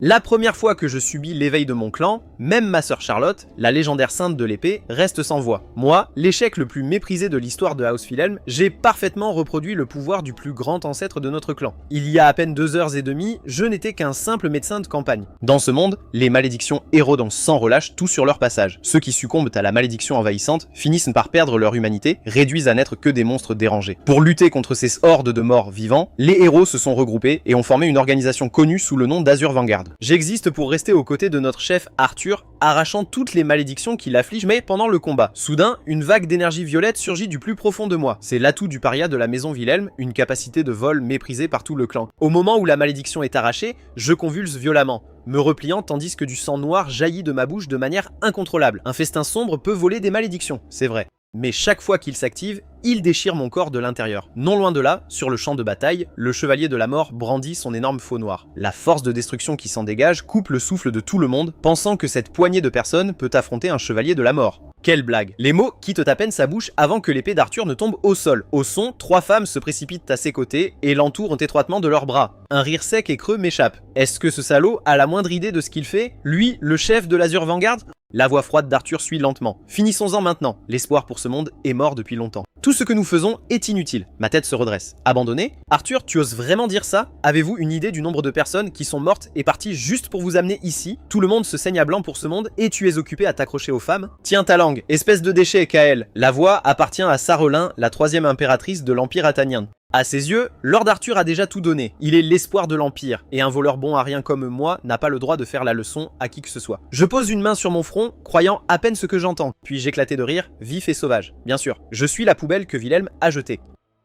La première fois que je subis l'éveil de mon clan, même ma sœur Charlotte, la légendaire sainte de l'épée, reste sans voix. Moi, l'échec le plus méprisé de l'histoire de House Philhelm, j'ai parfaitement reproduit le pouvoir du plus grand ancêtre de notre clan. Il y a à peine 2 heures et demie, je n'étais qu'un simple médecin de campagne. Dans ce monde, les malédictions érodent sans relâche tout sur leur passage. Ceux qui succombent à la malédiction envahissante finissent par perdre leur humanité, réduisent à n'être que des monstres dérangés. Pour lutter contre ces hordes de morts vivants, les héros se sont regroupés et ont formé une organisation connue sous le nom d'Azur Vanguard. J'existe pour rester aux côtés de notre chef Arthur, arrachant toutes les malédictions qui l'affligent, mais pendant le combat. Soudain, une vague d'énergie violette surgit du plus profond de moi. C'est l'atout du paria de la maison Philhelm, une capacité de vol méprisée par tout le clan. Au moment où la malédiction est arrachée, je convulse violemment, me repliant tandis que du sang noir jaillit de ma bouche de manière incontrôlable. Un festin sombre peut voler des malédictions, c'est vrai. Mais chaque fois qu'il s'active, il déchire mon corps de l'intérieur. Non loin de là, sur le champ de bataille, le chevalier de la mort brandit son énorme faux noir. La force de destruction qui s'en dégage coupe le souffle de tout le monde, pensant que cette poignée de personnes peut affronter un chevalier de la mort. Quelle blague! Les mots quittent à peine sa bouche avant que l'épée d'Arthur ne tombe au sol. Au son, 3 femmes se précipitent à ses côtés et l'entourent étroitement de leurs bras. Un rire sec et creux m'échappe. Est-ce que ce salaud a la moindre idée de ce qu'il fait? Lui, le chef de l'Azur Vanguard? La voix froide d'Arthur suit lentement. Finissons-en maintenant. L'espoir pour ce monde est mort depuis longtemps. Tout ce que nous faisons est inutile. Ma tête se redresse. Abandonné? Arthur, tu oses vraiment dire ça? Avez-vous une idée du nombre de personnes qui sont mortes et parties juste pour vous amener ici? Tout le monde se saigne à blanc pour ce monde et tu es occupé à t'accrocher aux femmes? Tiens ta langue, espèce de déchet, Kael. La voix appartient à Sarelin, la 3e impératrice de l'Empire athanien. À ses yeux, Lord Arthur a déjà tout donné. Il est l'espoir de l'Empire, et un voleur bon à rien comme moi n'a pas le droit de faire la leçon à qui que ce soit. Je pose une main sur mon front, croyant à peine ce que j'entends, puis j'éclatais de rire, vif et sauvage. Bien sûr, je suis la poubelle que Philhelm a jetée.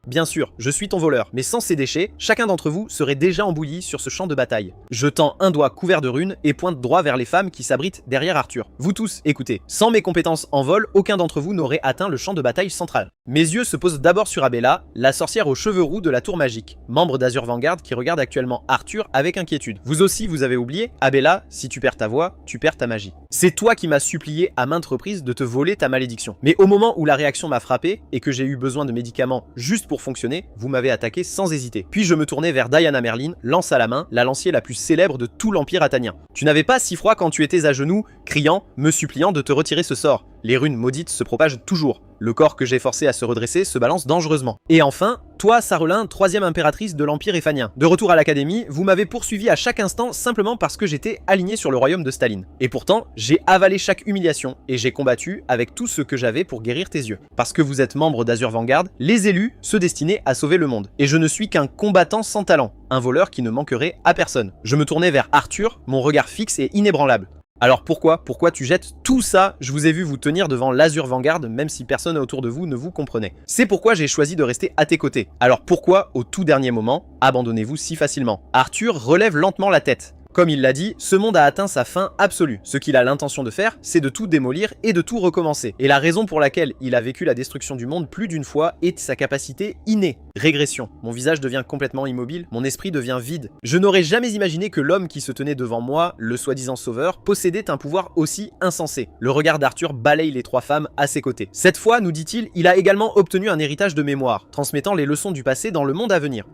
Bien sûr, je suis ton voleur, mais sans ces déchets, chacun d'entre vous serait déjà embouilli sur ce champ de bataille. Je tends un doigt couvert de runes et pointe droit vers les femmes qui s'abritent derrière Arthur. Vous tous, écoutez, sans mes compétences en vol, aucun d'entre vous n'aurait atteint le champ de bataille central. Mes yeux se posent d'abord sur Abella, la sorcière aux cheveux roux de la tour magique, membre d'Azur Vanguard qui regarde actuellement Arthur avec inquiétude. Vous aussi, vous avez oublié? Abella, si tu perds ta voix, tu perds ta magie. C'est toi qui m'as supplié à maintes reprises de te voler ta malédiction. Mais au moment où la réaction m'a frappé et que j'ai eu besoin de médicaments juste pour fonctionner, vous m'avez attaqué sans hésiter. Puis je me tournai vers Diana Merlin, lance à la main, la lancier la plus célèbre de tout l'Empire athanien. Tu n'avais pas si froid quand tu étais à genoux, criant, me suppliant de te retirer ce sort. Les runes maudites se propagent toujours. Le corps que j'ai forcé à se redresser se balance dangereusement. Et enfin, toi, Sarelin, 3e impératrice de l'Empire éphanien. De retour à l'académie, vous m'avez poursuivi à chaque instant simplement parce que j'étais aligné sur le royaume de Staline. Et pourtant, j'ai avalé chaque humiliation et j'ai combattu avec tout ce que j'avais pour guérir tes yeux. Parce que vous êtes membre d'Azur Vanguard, les élus se destinaient à sauver le monde. Et je ne suis qu'un combattant sans talent, un voleur qui ne manquerait à personne. Je me tournais vers Arthur, mon regard fixe et inébranlable. Alors pourquoi tu jettes tout ça? Je vous ai vu vous tenir devant l'Azur Vanguard même si personne autour de vous ne vous comprenait. C'est pourquoi j'ai choisi de rester à tes côtés. Alors pourquoi, au tout dernier moment, abandonnez-vous si facilement? Arthur relève lentement la tête. Comme il l'a dit, ce monde a atteint sa fin absolue. Ce qu'il a l'intention de faire, c'est de tout démolir et de tout recommencer. Et la raison pour laquelle il a vécu la destruction du monde plus d'une fois est sa capacité innée. Régression. Mon visage devient complètement immobile, mon esprit devient vide. Je n'aurais jamais imaginé que l'homme qui se tenait devant moi, le soi-disant sauveur, possédait un pouvoir aussi insensé. Le regard d'Arthur balaye les 3 femmes à ses côtés. Cette fois, nous dit-il, il a également obtenu un héritage de mémoire, transmettant les leçons du passé dans le monde à venir.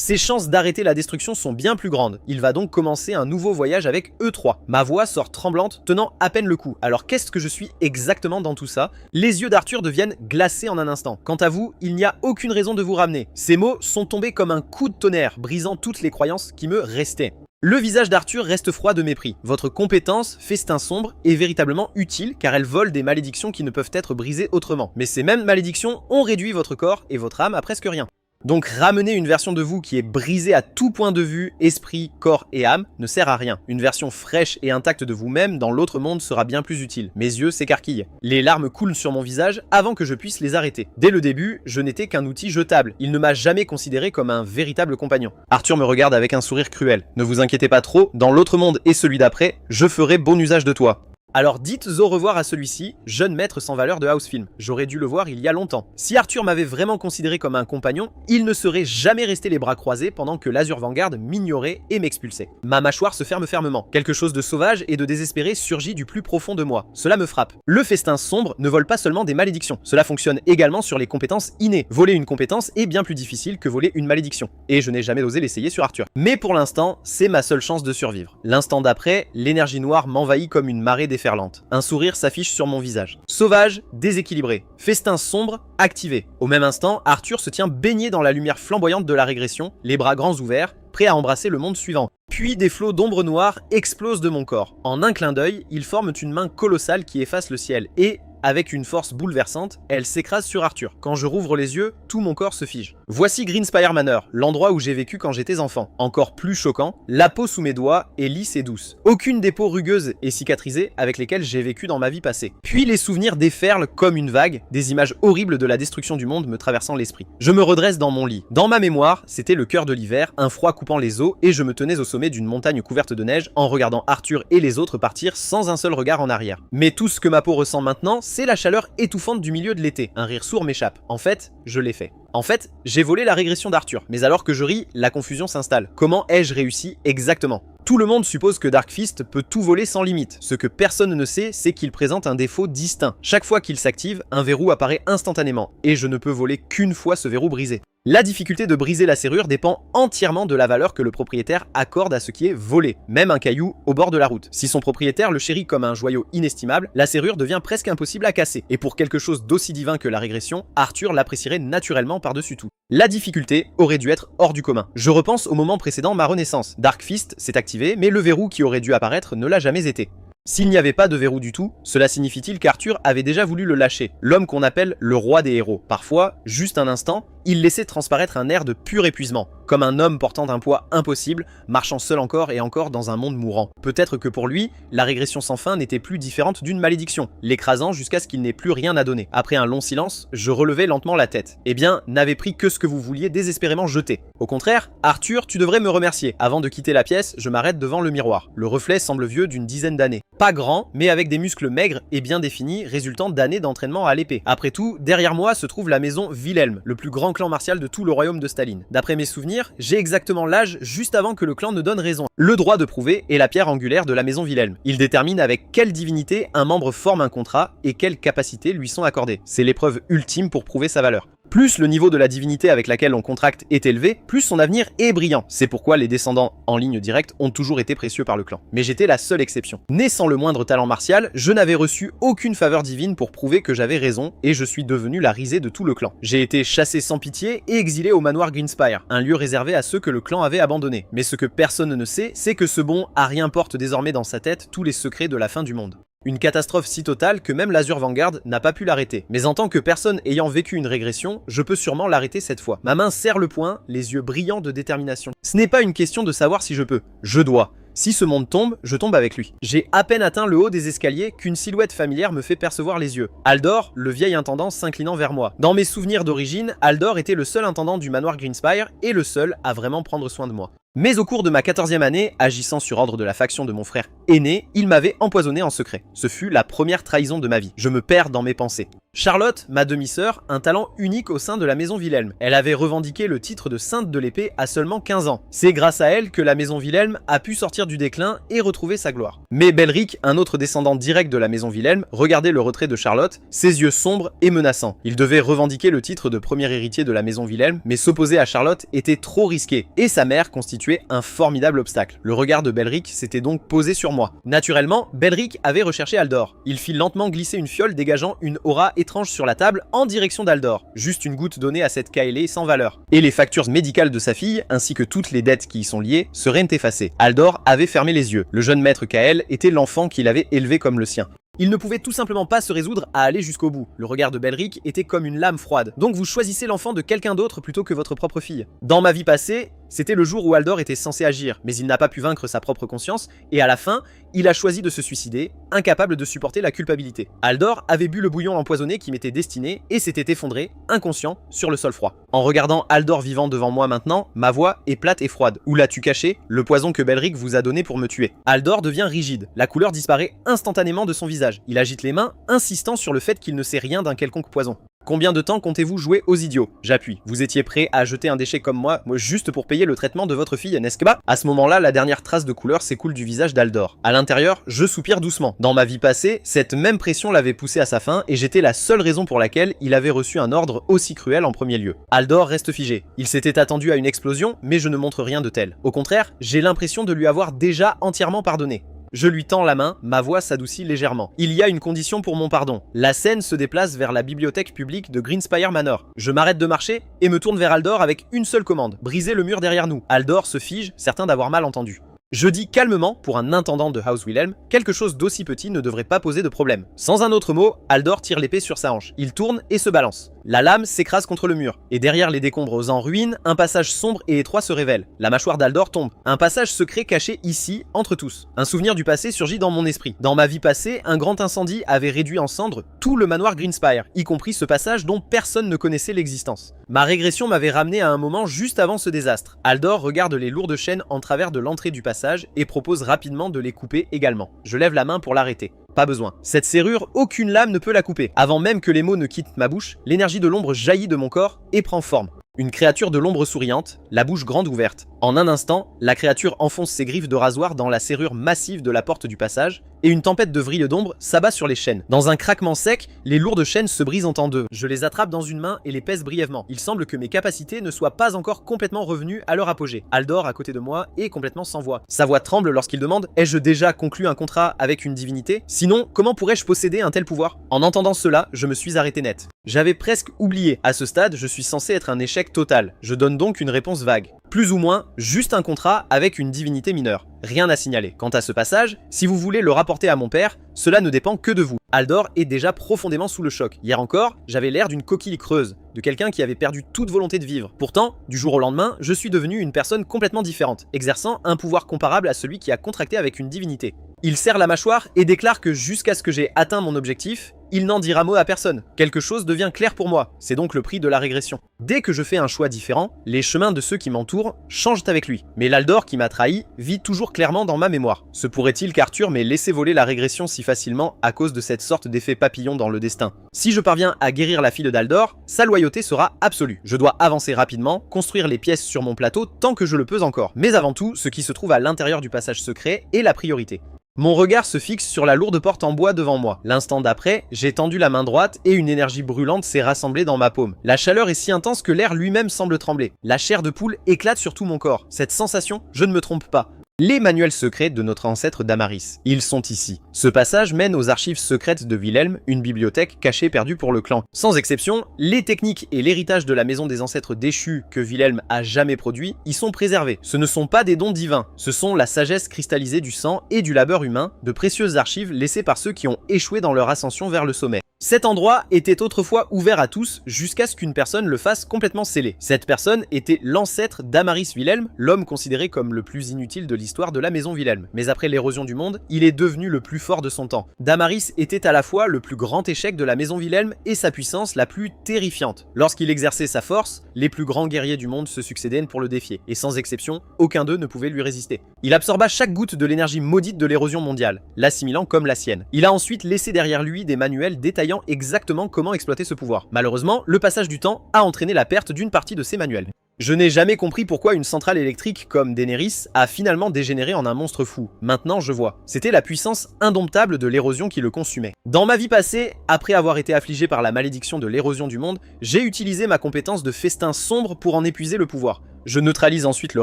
Ses chances d'arrêter la destruction sont bien plus grandes. Il va donc commencer un nouveau voyage avec eux 3. Ma voix sort tremblante, tenant à peine le coup. Alors qu'est-ce que je suis exactement dans tout ça? Les yeux d'Arthur deviennent glacés en un instant. Quant à vous, il n'y a aucune raison de vous ramener. Ces mots sont tombés comme un coup de tonnerre, brisant toutes les croyances qui me restaient. Le visage d'Arthur reste froid de mépris. Votre compétence, festin sombre, est véritablement utile car elle vole des malédictions qui ne peuvent être brisées autrement. Mais ces mêmes malédictions ont réduit votre corps et votre âme à presque rien. Donc ramener une version de vous qui est brisée à tout point de vue, esprit, corps et âme, ne sert à rien. Une version fraîche et intacte de vous-même dans l'autre monde sera bien plus utile. Mes yeux s'écarquillent. Les larmes coulent sur mon visage avant que je puisse les arrêter. Dès le début, je n'étais qu'un outil jetable. Il ne m'a jamais considéré comme un véritable compagnon. Arthur me regarde avec un sourire cruel. Ne vous inquiétez pas trop, dans l'autre monde et celui d'après, je ferai bon usage de toi. Alors dites au revoir à celui-ci, jeune maître sans valeur de Housefilm. J'aurais dû le voir il y a longtemps. Si Arthur m'avait vraiment considéré comme un compagnon, il ne serait jamais resté les bras croisés pendant que l'Azur Vanguard m'ignorait et m'expulsait. Ma mâchoire se ferme fermement. Quelque chose de sauvage et de désespéré surgit du plus profond de moi. Cela me frappe. Le festin sombre ne vole pas seulement des malédictions. Cela fonctionne également sur les compétences innées. Voler une compétence est bien plus difficile que voler une malédiction. Et je n'ai jamais osé l'essayer sur Arthur. Mais pour l'instant, c'est ma seule chance de survivre. L'instant d'après, l'énergie noire m'envahit comme une marée déferlante. Un sourire s'affiche sur mon visage. Sauvage, déséquilibré. Festin sombre, activé. Au même instant, Arthur se tient baigné dans la lumière flamboyante de la régression, les bras grands ouverts, prêt à embrasser le monde suivant. Puis des flots d'ombre noire explosent de mon corps. En un clin d'œil, ils forment une main colossale qui efface le ciel et, avec une force bouleversante, elle s'écrase sur Arthur. Quand je rouvre les yeux, tout mon corps se fige. Voici Greenspire Manor, l'endroit où j'ai vécu quand j'étais enfant. Encore plus choquant, la peau sous mes doigts est lisse et douce. Aucune des peaux rugueuses et cicatrisées avec lesquelles j'ai vécu dans ma vie passée. Puis les souvenirs déferlent comme une vague, des images horribles de la destruction du monde me traversant l'esprit. Je me redresse dans mon lit. Dans ma mémoire, c'était le cœur de l'hiver, un froid coupant les os, et je me tenais au sommet d'une montagne couverte de neige en regardant Arthur et les autres partir sans un seul regard en arrière. Mais tout ce que ma peau ressent maintenant, c'est la chaleur étouffante du milieu de l'été. Un rire sourd m'échappe. En fait, je l'ai fait. En fait, j'ai volé la régression d'Arthur. Mais alors que je ris, la confusion s'installe. Comment ai-je réussi exactement ? Tout le monde suppose que Dark Fist peut tout voler sans limite. Ce que personne ne sait, c'est qu'il présente un défaut distinct. Chaque fois qu'il s'active, un verrou apparaît instantanément. Et je ne peux voler qu'une fois ce verrou brisé. La difficulté de briser la serrure dépend entièrement de la valeur que le propriétaire accorde à ce qui est volé, même un caillou au bord de la route. Si son propriétaire le chérit comme un joyau inestimable, la serrure devient presque impossible à casser. Et pour quelque chose d'aussi divin que la régression, Arthur l'apprécierait naturellement par-dessus tout. La difficulté aurait dû être hors du commun. Je repense au moment précédent ma renaissance. Dark Fist s'est activé, mais le verrou qui aurait dû apparaître ne l'a jamais été. S'il n'y avait pas de verrou du tout, cela signifie-t-il qu'Arthur avait déjà voulu le lâcher, l'homme qu'on appelle le roi des héros. Parfois, juste un instant, il laissait transparaître un air de pur épuisement, comme un homme portant un poids impossible, marchant seul encore et encore dans un monde mourant. Peut-être que pour lui, la régression sans fin n'était plus différente d'une malédiction, l'écrasant jusqu'à ce qu'il n'ait plus rien à donner. Après un long silence, je relevai lentement la tête. Eh bien, n'avez pris que ce que vous vouliez désespérément jeter. Au contraire, Arthur, tu devrais me remercier. Avant de quitter la pièce, je m'arrête devant le miroir. Le reflet semble vieux d'une dizaine d'années. Pas grand, mais avec des muscles maigres et bien définis, résultant d'années d'entraînement à l'épée. Après tout, derrière moi se trouve la maison Wilhelm, le plus grand clan martial de tout le royaume de Staline. D'après mes souvenirs, j'ai exactement l'âge juste avant que le clan ne donne raison. Le droit de prouver est la pierre angulaire de la maison Wilhelm. Il détermine avec quelle divinité un membre forme un contrat et quelles capacités lui sont accordées. C'est l'épreuve ultime pour prouver sa valeur. Plus le niveau de la divinité avec laquelle on contracte est élevé, plus son avenir est brillant. C'est pourquoi les descendants en ligne directe ont toujours été précieux par le clan. Mais j'étais la seule exception. Né sans le moindre talent martial, je n'avais reçu aucune faveur divine pour prouver que j'avais raison, et je suis devenu la risée de tout le clan. J'ai été chassé sans pitié et exilé au manoir Greenspire, un lieu réservé à ceux que le clan avait abandonnés. Mais ce que personne ne sait, c'est que ce bon Arien porte désormais dans sa tête tous les secrets de la fin du monde. Une catastrophe si totale que même l'Azur Vanguard n'a pas pu l'arrêter. Mais en tant que personne ayant vécu une régression, je peux sûrement l'arrêter cette fois. Ma main serre le poing, les yeux brillants de détermination. Ce n'est pas une question de savoir si je peux. Je dois. Si ce monde tombe, je tombe avec lui. J'ai à peine atteint le haut des escaliers qu'une silhouette familière me fait percevoir les yeux. Aldor, le vieil intendant s'inclinant vers moi. Dans mes souvenirs d'origine, Aldor était le seul intendant du manoir Greenspire et le seul à vraiment prendre soin de moi. Mais au cours de ma 14e année, agissant sur ordre de la faction de mon frère aîné, il m'avait empoisonné en secret. Ce fut la première trahison de ma vie. Je me perds dans mes pensées. Charlotte, ma demi-sœur, un talent unique au sein de la maison Wilhelm. Elle avait revendiqué le titre de sainte de l'épée à seulement 15 ans. C'est grâce à elle que la maison Wilhelm a pu sortir du déclin et retrouver sa gloire. Mais Belric, un autre descendant direct de la maison Wilhelm, regardait le retrait de Charlotte, ses yeux sombres et menaçants. Il devait revendiquer le titre de premier héritier de la maison Wilhelm, mais s'opposer à Charlotte était trop risqué, et sa mère constituait un formidable obstacle. Le regard de Belric s'était donc posé sur moi. Naturellement, Belric avait recherché Aldor. Il fit lentement glisser une fiole dégageant une aura étrange sur la table en direction d'Aldor. Juste une goutte donnée à cette Kaelé sans valeur. Et les factures médicales de sa fille, ainsi que toutes les dettes qui y sont liées, seraient effacées. Aldor avait fermé les yeux. Le jeune maître Kael était l'enfant qu'il avait élevé comme le sien. Il ne pouvait tout simplement pas se résoudre à aller jusqu'au bout. Le regard de Belric était comme une lame froide. Donc vous choisissez l'enfant de quelqu'un d'autre plutôt que votre propre fille. Dans ma vie passée, c'était le jour où Haldor était censé agir, mais il n'a pas pu vaincre sa propre conscience, et à la fin, il a choisi de se suicider, incapable de supporter la culpabilité. Haldor avait bu le bouillon empoisonné qui m'était destiné, et s'était effondré, inconscient, sur le sol froid. En regardant Haldor vivant devant moi maintenant, ma voix est plate et froide. Où l'as-tu caché? Le poison que Belric vous a donné pour me tuer. Haldor devient rigide, la couleur disparaît instantanément de son visage. Il agite les mains, insistant sur le fait qu'il ne sait rien d'un quelconque poison. Combien de temps comptez-vous jouer aux idiots? J'appuie. Vous étiez prêt à jeter un déchet comme moi, juste pour payer le traitement de votre fille, n'est-ce pas? À ce moment-là, la dernière trace de couleur s'écoule du visage d'Haldor. À l'intérieur, je soupire doucement. Dans ma vie passée, cette même pression l'avait poussé à sa fin, et j'étais la seule raison pour laquelle il avait reçu un ordre aussi cruel en premier lieu. Haldor reste figé. Il s'était attendu à une explosion, mais je ne montre rien de tel. Au contraire, j'ai l'impression de lui avoir déjà entièrement pardonné. Je lui tends la main, ma voix s'adoucit légèrement. Il y a une condition pour mon pardon. La scène se déplace vers la bibliothèque publique de Greenspire Manor. Je m'arrête de marcher et me tourne vers Haldor avec une seule commande: briser le mur derrière nous. Haldor se fige, certain d'avoir mal entendu. Je dis calmement, pour un intendant de House Wilhelm, quelque chose d'aussi petit ne devrait pas poser de problème. Sans un autre mot, Haldor tire l'épée sur sa hanche. Il tourne et se balance. La lame s'écrase contre le mur, et derrière les décombres en ruine, un passage sombre et étroit se révèle. La mâchoire d'Haldor tombe. Un passage secret caché ici, entre tous. Un souvenir du passé surgit dans mon esprit. Dans ma vie passée, un grand incendie avait réduit en cendres tout le manoir Greenspire, y compris ce passage dont personne ne connaissait l'existence. Ma régression m'avait ramené à un moment juste avant ce désastre. Haldor regarde les lourdes chaînes en travers de l'entrée du passage et propose rapidement de les couper également. Je lève la main pour l'arrêter. Pas besoin. Cette serrure, aucune lame ne peut la couper. Avant même que les mots ne quittent ma bouche, l'énergie de l'ombre jaillit de mon corps et prend forme. Une créature de l'ombre souriante, la bouche grande ouverte. En un instant, la créature enfonce ses griffes de rasoir dans la serrure massive de la porte du passage, et une tempête de vrille d'ombre s'abat sur les chaînes. Dans un craquement sec, les lourdes chaînes se brisent en deux. Je les attrape dans une main et les pèse brièvement. Il semble que mes capacités ne soient pas encore complètement revenues à leur apogée. Haldor, à côté de moi, est complètement sans voix. Sa voix tremble lorsqu'il demande: ai-je déjà conclu un contrat avec une divinité? Sinon, comment pourrais-je posséder un tel pouvoir? En entendant cela, je me suis arrêté net. J'avais presque oublié. À ce stade, je suis censé être un échec total. Je donne donc une réponse vague. Plus ou moins, juste un contrat avec une divinité mineure. Rien à signaler. Quant à ce passage, si vous voulez le rapporter à mon père, cela ne dépend que de vous. Haldor est déjà profondément sous le choc. Hier encore, j'avais l'air d'une coquille creuse, de quelqu'un qui avait perdu toute volonté de vivre. Pourtant, du jour au lendemain, je suis devenu une personne complètement différente, exerçant un pouvoir comparable à celui qui a contracté avec une divinité. Il serre la mâchoire et déclare que jusqu'à ce que j'ai atteint mon objectif, il n'en dira mot à personne. Quelque chose devient clair pour moi, c'est donc le prix de la régression. Dès que je fais un choix différent, les chemins de ceux qui m'entourent changent avec lui. Mais l'Haldor qui m'a trahi vit toujours clairement dans ma mémoire. Se pourrait-il qu'Arthur m'ait laissé voler la régression si facilement à cause de cette sorte d'effet papillon dans le destin? Si je parviens à guérir la fille d'Haldor, sa loyauté sera absolue. Je dois avancer rapidement, construire les pièces sur mon plateau tant que je le peux encore. Mais avant tout, ce qui se trouve à l'intérieur du passage secret est la priorité. Mon regard se fixe sur la lourde porte en bois devant moi. L'instant d'après, j'ai tendu la main droite et une énergie brûlante s'est rassemblée dans ma paume. La chaleur est si intense que l'air lui-même semble trembler. La chair de poule éclate sur tout mon corps. Cette sensation, je ne me trompe pas. Les manuels secrets de notre ancêtre Damaris. Ils sont ici. Ce passage mène aux archives secrètes de Wilhelm, une bibliothèque cachée perdue pour le clan. Sans exception, les techniques et l'héritage de la maison des ancêtres déchus que Wilhelm a jamais produit y sont préservés. Ce ne sont pas des dons divins, ce sont la sagesse cristallisée du sang et du labeur humain, de précieuses archives laissées par ceux qui ont échoué dans leur ascension vers le sommet. Cet endroit était autrefois ouvert à tous jusqu'à ce qu'une personne le fasse complètement sceller. Cette personne était l'ancêtre d'Amaris Wilhelm, l'homme considéré comme le plus inutile de l'histoire de la maison Wilhelm. Mais après l'érosion du monde, il est devenu le plus fort de son temps. Damaris était à la fois le plus grand échec de la maison Wilhelm et sa puissance la plus terrifiante. Lorsqu'il exerçait sa force, les plus grands guerriers du monde se succédaient pour le défier, et sans exception, aucun d'eux ne pouvait lui résister. Il absorba chaque goutte de l'énergie maudite de l'érosion mondiale, l'assimilant comme la sienne. Il a ensuite laissé derrière lui des manuels détaillant exactement comment exploiter ce pouvoir. Malheureusement, le passage du temps a entraîné la perte d'une partie de ces manuels. Je n'ai jamais compris pourquoi une centrale électrique comme Daenerys a finalement dégénéré en un monstre fou. Maintenant je vois. C'était la puissance indomptable de l'érosion qui le consumait. Dans ma vie passée, après avoir été affligé par la malédiction de l'érosion du monde, j'ai utilisé ma compétence de festin sombre pour en épuiser le pouvoir. Je neutralise ensuite le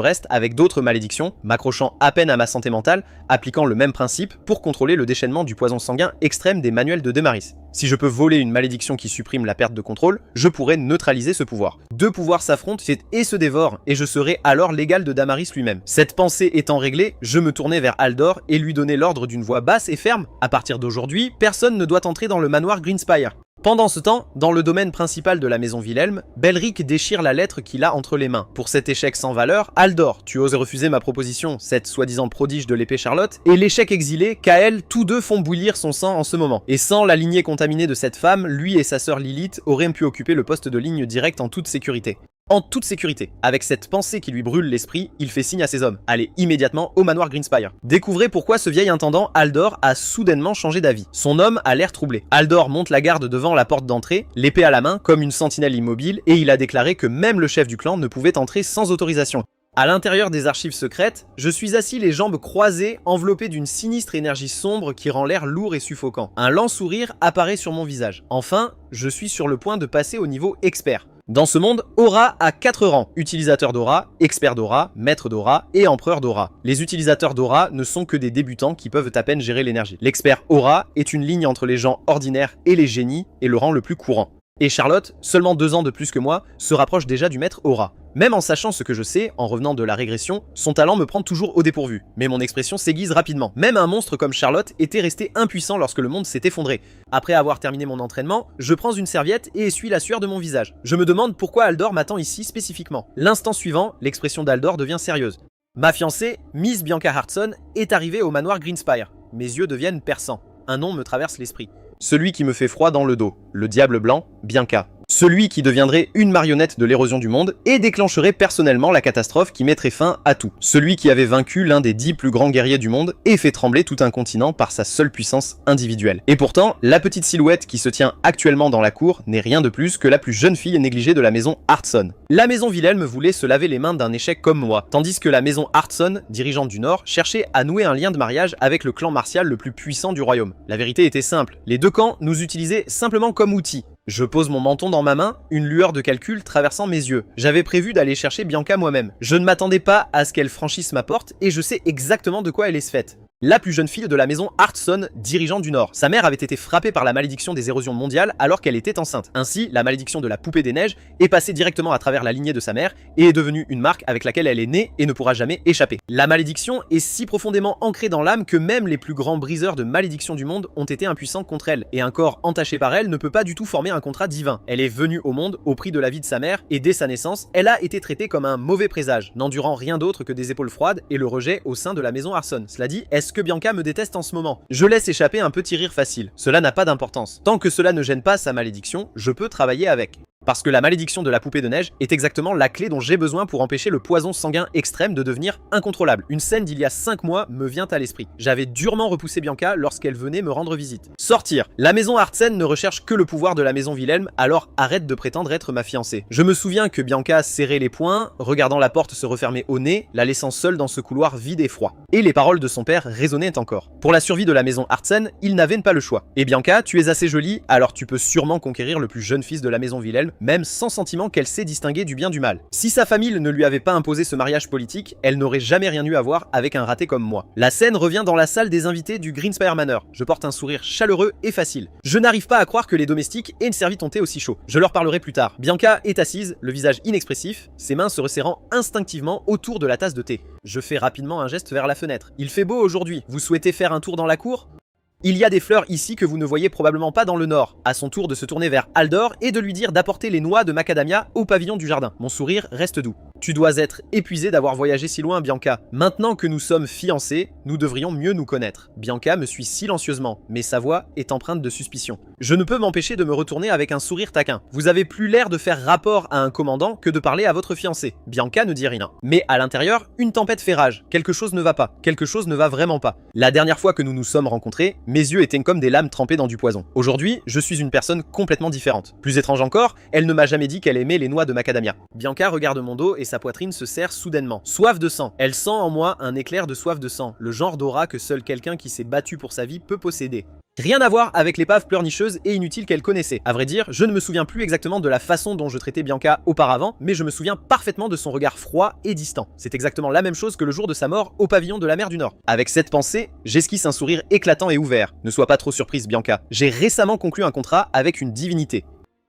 reste avec d'autres malédictions, m'accrochant à peine à ma santé mentale, appliquant le même principe pour contrôler le déchaînement du poison sanguin extrême des manuels de Demaris. Si je peux voler une malédiction qui supprime la perte de contrôle, je pourrais neutraliser ce pouvoir. Deux pouvoirs s'affrontent et se dévorent, et je serai alors l'égal de Damaris lui-même. Cette pensée étant réglée, je me tournai vers Aldor et lui donnai l'ordre d'une voix basse et ferme. À partir d'aujourd'hui, personne ne doit entrer dans le manoir Greenspire. Pendant ce temps, dans le domaine principal de la maison Wilhelm, Belric déchire la lettre qu'il a entre les mains. Pour cet échec sans valeur, Aldor, tu oses refuser ma proposition, cette soi-disant prodige de l'épée Charlotte, et l'échec exilé, Kael, tous deux font bouillir son sang en ce moment. Et sans la lignée contaminée de cette femme, lui et sa sœur Lilith auraient pu occuper le poste de ligne directe en toute sécurité. En toute sécurité. Avec cette pensée qui lui brûle l'esprit, il fait signe à ses hommes. Allez immédiatement au manoir Greenspire. Découvrez pourquoi ce vieil intendant, Aldor, a soudainement changé d'avis. Son homme a l'air troublé. Aldor monte la garde devant la porte d'entrée, l'épée à la main, comme une sentinelle immobile, et il a déclaré que même le chef du clan ne pouvait entrer sans autorisation. À l'intérieur des archives secrètes, je suis assis les jambes croisées, enveloppé d'une sinistre énergie sombre qui rend l'air lourd et suffocant. Un lent sourire apparaît sur mon visage. Enfin, je suis sur le point de passer au niveau expert. Dans ce monde, Aura a 4 rangs, utilisateur d'aura, expert d'aura, maître d'aura et empereur d'aura. Les utilisateurs d'aura ne sont que des débutants qui peuvent à peine gérer l'énergie. L'expert aura est une ligne entre les gens ordinaires et les génies et le rang le plus courant. Et Charlotte, seulement 2 ans de plus que moi, se rapproche déjà du maître aura. Même en sachant ce que je sais, en revenant de la régression, son talent me prend toujours au dépourvu. Mais mon expression s'aiguise rapidement. Même un monstre comme Charlotte était resté impuissant lorsque le monde s'est effondré. Après avoir terminé mon entraînement, je prends une serviette et essuie la sueur de mon visage. Je me demande pourquoi Aldor m'attend ici spécifiquement. L'instant suivant, l'expression d'Aldor devient sérieuse. Ma fiancée, Miss Bianca Hartson, est arrivée au manoir Greenspire. Mes yeux deviennent perçants. Un nom me traverse l'esprit. Celui qui me fait froid dans le dos, le diable blanc, Bianca. Celui qui deviendrait une marionnette de l'érosion du monde et déclencherait personnellement la catastrophe qui mettrait fin à tout. Celui qui avait vaincu l'un des 10 plus grands guerriers du monde et fait trembler tout un continent par sa seule puissance individuelle. Et pourtant, la petite silhouette qui se tient actuellement dans la cour n'est rien de plus que la plus jeune fille négligée de la maison Hartson. La maison Wilhelm voulait se laver les mains d'un échec comme moi, tandis que la maison Hartson, dirigeante du Nord, cherchait à nouer un lien de mariage avec le clan martial le plus puissant du royaume. La vérité était simple, les deux camps nous utilisaient simplement comme outils. Je pose mon menton dans ma main, une lueur de calcul traversant mes yeux. J'avais prévu d'aller chercher Bianca moi-même. Je ne m'attendais pas à ce qu'elle franchisse ma porte et je sais exactement de quoi elle est faite. La plus jeune fille de la maison Hartson, dirigeante du Nord. Sa mère avait été frappée par la malédiction des érosions mondiales alors qu'elle était enceinte. Ainsi, la malédiction de la poupée des neiges est passée directement à travers la lignée de sa mère et est devenue une marque avec laquelle elle est née et ne pourra jamais échapper. La malédiction est si profondément ancrée dans l'âme que même les plus grands briseurs de malédiction du monde ont été impuissants contre elle, et un corps entaché par elle ne peut pas du tout former un contrat divin. Elle est venue au monde au prix de la vie de sa mère et dès sa naissance, elle a été traitée comme un mauvais présage, n'endurant rien d'autre que des épaules froides et le rejet au sein de la maison Hartson. Cela dit, est-ce que Bianca me déteste en ce moment? Je laisse échapper un petit rire facile. Cela n'a pas d'importance. Tant que cela ne gêne pas sa malédiction, je peux travailler avec. Parce que la malédiction de la poupée de neige est exactement la clé dont j'ai besoin pour empêcher le poison sanguin extrême de devenir incontrôlable. Une scène d'il y a 5 mois me vient à l'esprit. J'avais durement repoussé Bianca lorsqu'elle venait me rendre visite. Sortir. La maison Hartsen ne recherche que le pouvoir de la maison Wilhelm, alors arrête de prétendre être ma fiancée. Je me souviens que Bianca serrait les poings, regardant la porte se refermer au nez, la laissant seule dans ce couloir vide et froid. Et les paroles de son père résonnaient encore. Pour la survie de la maison Hartsen, il n'avait pas le choix. Et Bianca, tu es assez jolie, alors tu peux sûrement conquérir le plus jeune fils de la maison Wilhelm, même sans sentiment qu'elle sait distinguer du bien du mal. Si sa famille ne lui avait pas imposé ce mariage politique, elle n'aurait jamais rien eu à voir avec un raté comme moi. La scène revient dans la salle des invités du Greenspire Manor. Je porte un sourire chaleureux et facile. Je n'arrive pas à croire que les domestiques aient servi ton thé aussi chaud. Je leur parlerai plus tard. Bianca est assise, le visage inexpressif, ses mains se resserrant instinctivement autour de la tasse de thé. Je fais rapidement un geste vers la fenêtre. Il fait beau aujourd'hui. Vous souhaitez faire un tour dans la cour ? Il y a des fleurs ici que vous ne voyez probablement pas dans le nord. À son tour de se tourner vers Aldor et de lui dire d'apporter les noix de macadamia au pavillon du jardin. Mon sourire reste doux. Tu dois être épuisée d'avoir voyagé si loin, Bianca. Maintenant que nous sommes fiancés, nous devrions mieux nous connaître. Bianca me suit silencieusement, mais sa voix est empreinte de suspicion. Je ne peux m'empêcher de me retourner avec un sourire taquin. Vous avez plus l'air de faire rapport à un commandant que de parler à votre fiancé. Bianca ne dit rien. Mais à l'intérieur, une tempête fait rage. Quelque chose ne va pas. Quelque chose ne va vraiment pas. La dernière fois que nous nous sommes rencontrés, mes yeux étaient comme des lames trempées dans du poison. Aujourd'hui, je suis une personne complètement différente. Plus étrange encore, elle ne m'a jamais dit qu'elle aimait les noix de macadamia. Bianca regarde mon dos et sa poitrine se serre soudainement. Soif de sang. Elle sent en moi un éclair de soif de sang, le genre d'aura que seul quelqu'un qui s'est battu pour sa vie peut posséder. Rien à voir avec l'épave pleurnicheuse et inutile qu'elle connaissait. À vrai dire, je ne me souviens plus exactement de la façon dont je traitais Bianca auparavant, mais je me souviens parfaitement de son regard froid et distant. C'est exactement la même chose que le jour de sa mort au pavillon de la mer du Nord. Avec cette pensée, j'esquisse un sourire éclatant et ouvert. Ne sois pas trop surprise, Bianca. J'ai récemment conclu un contrat avec une divinité.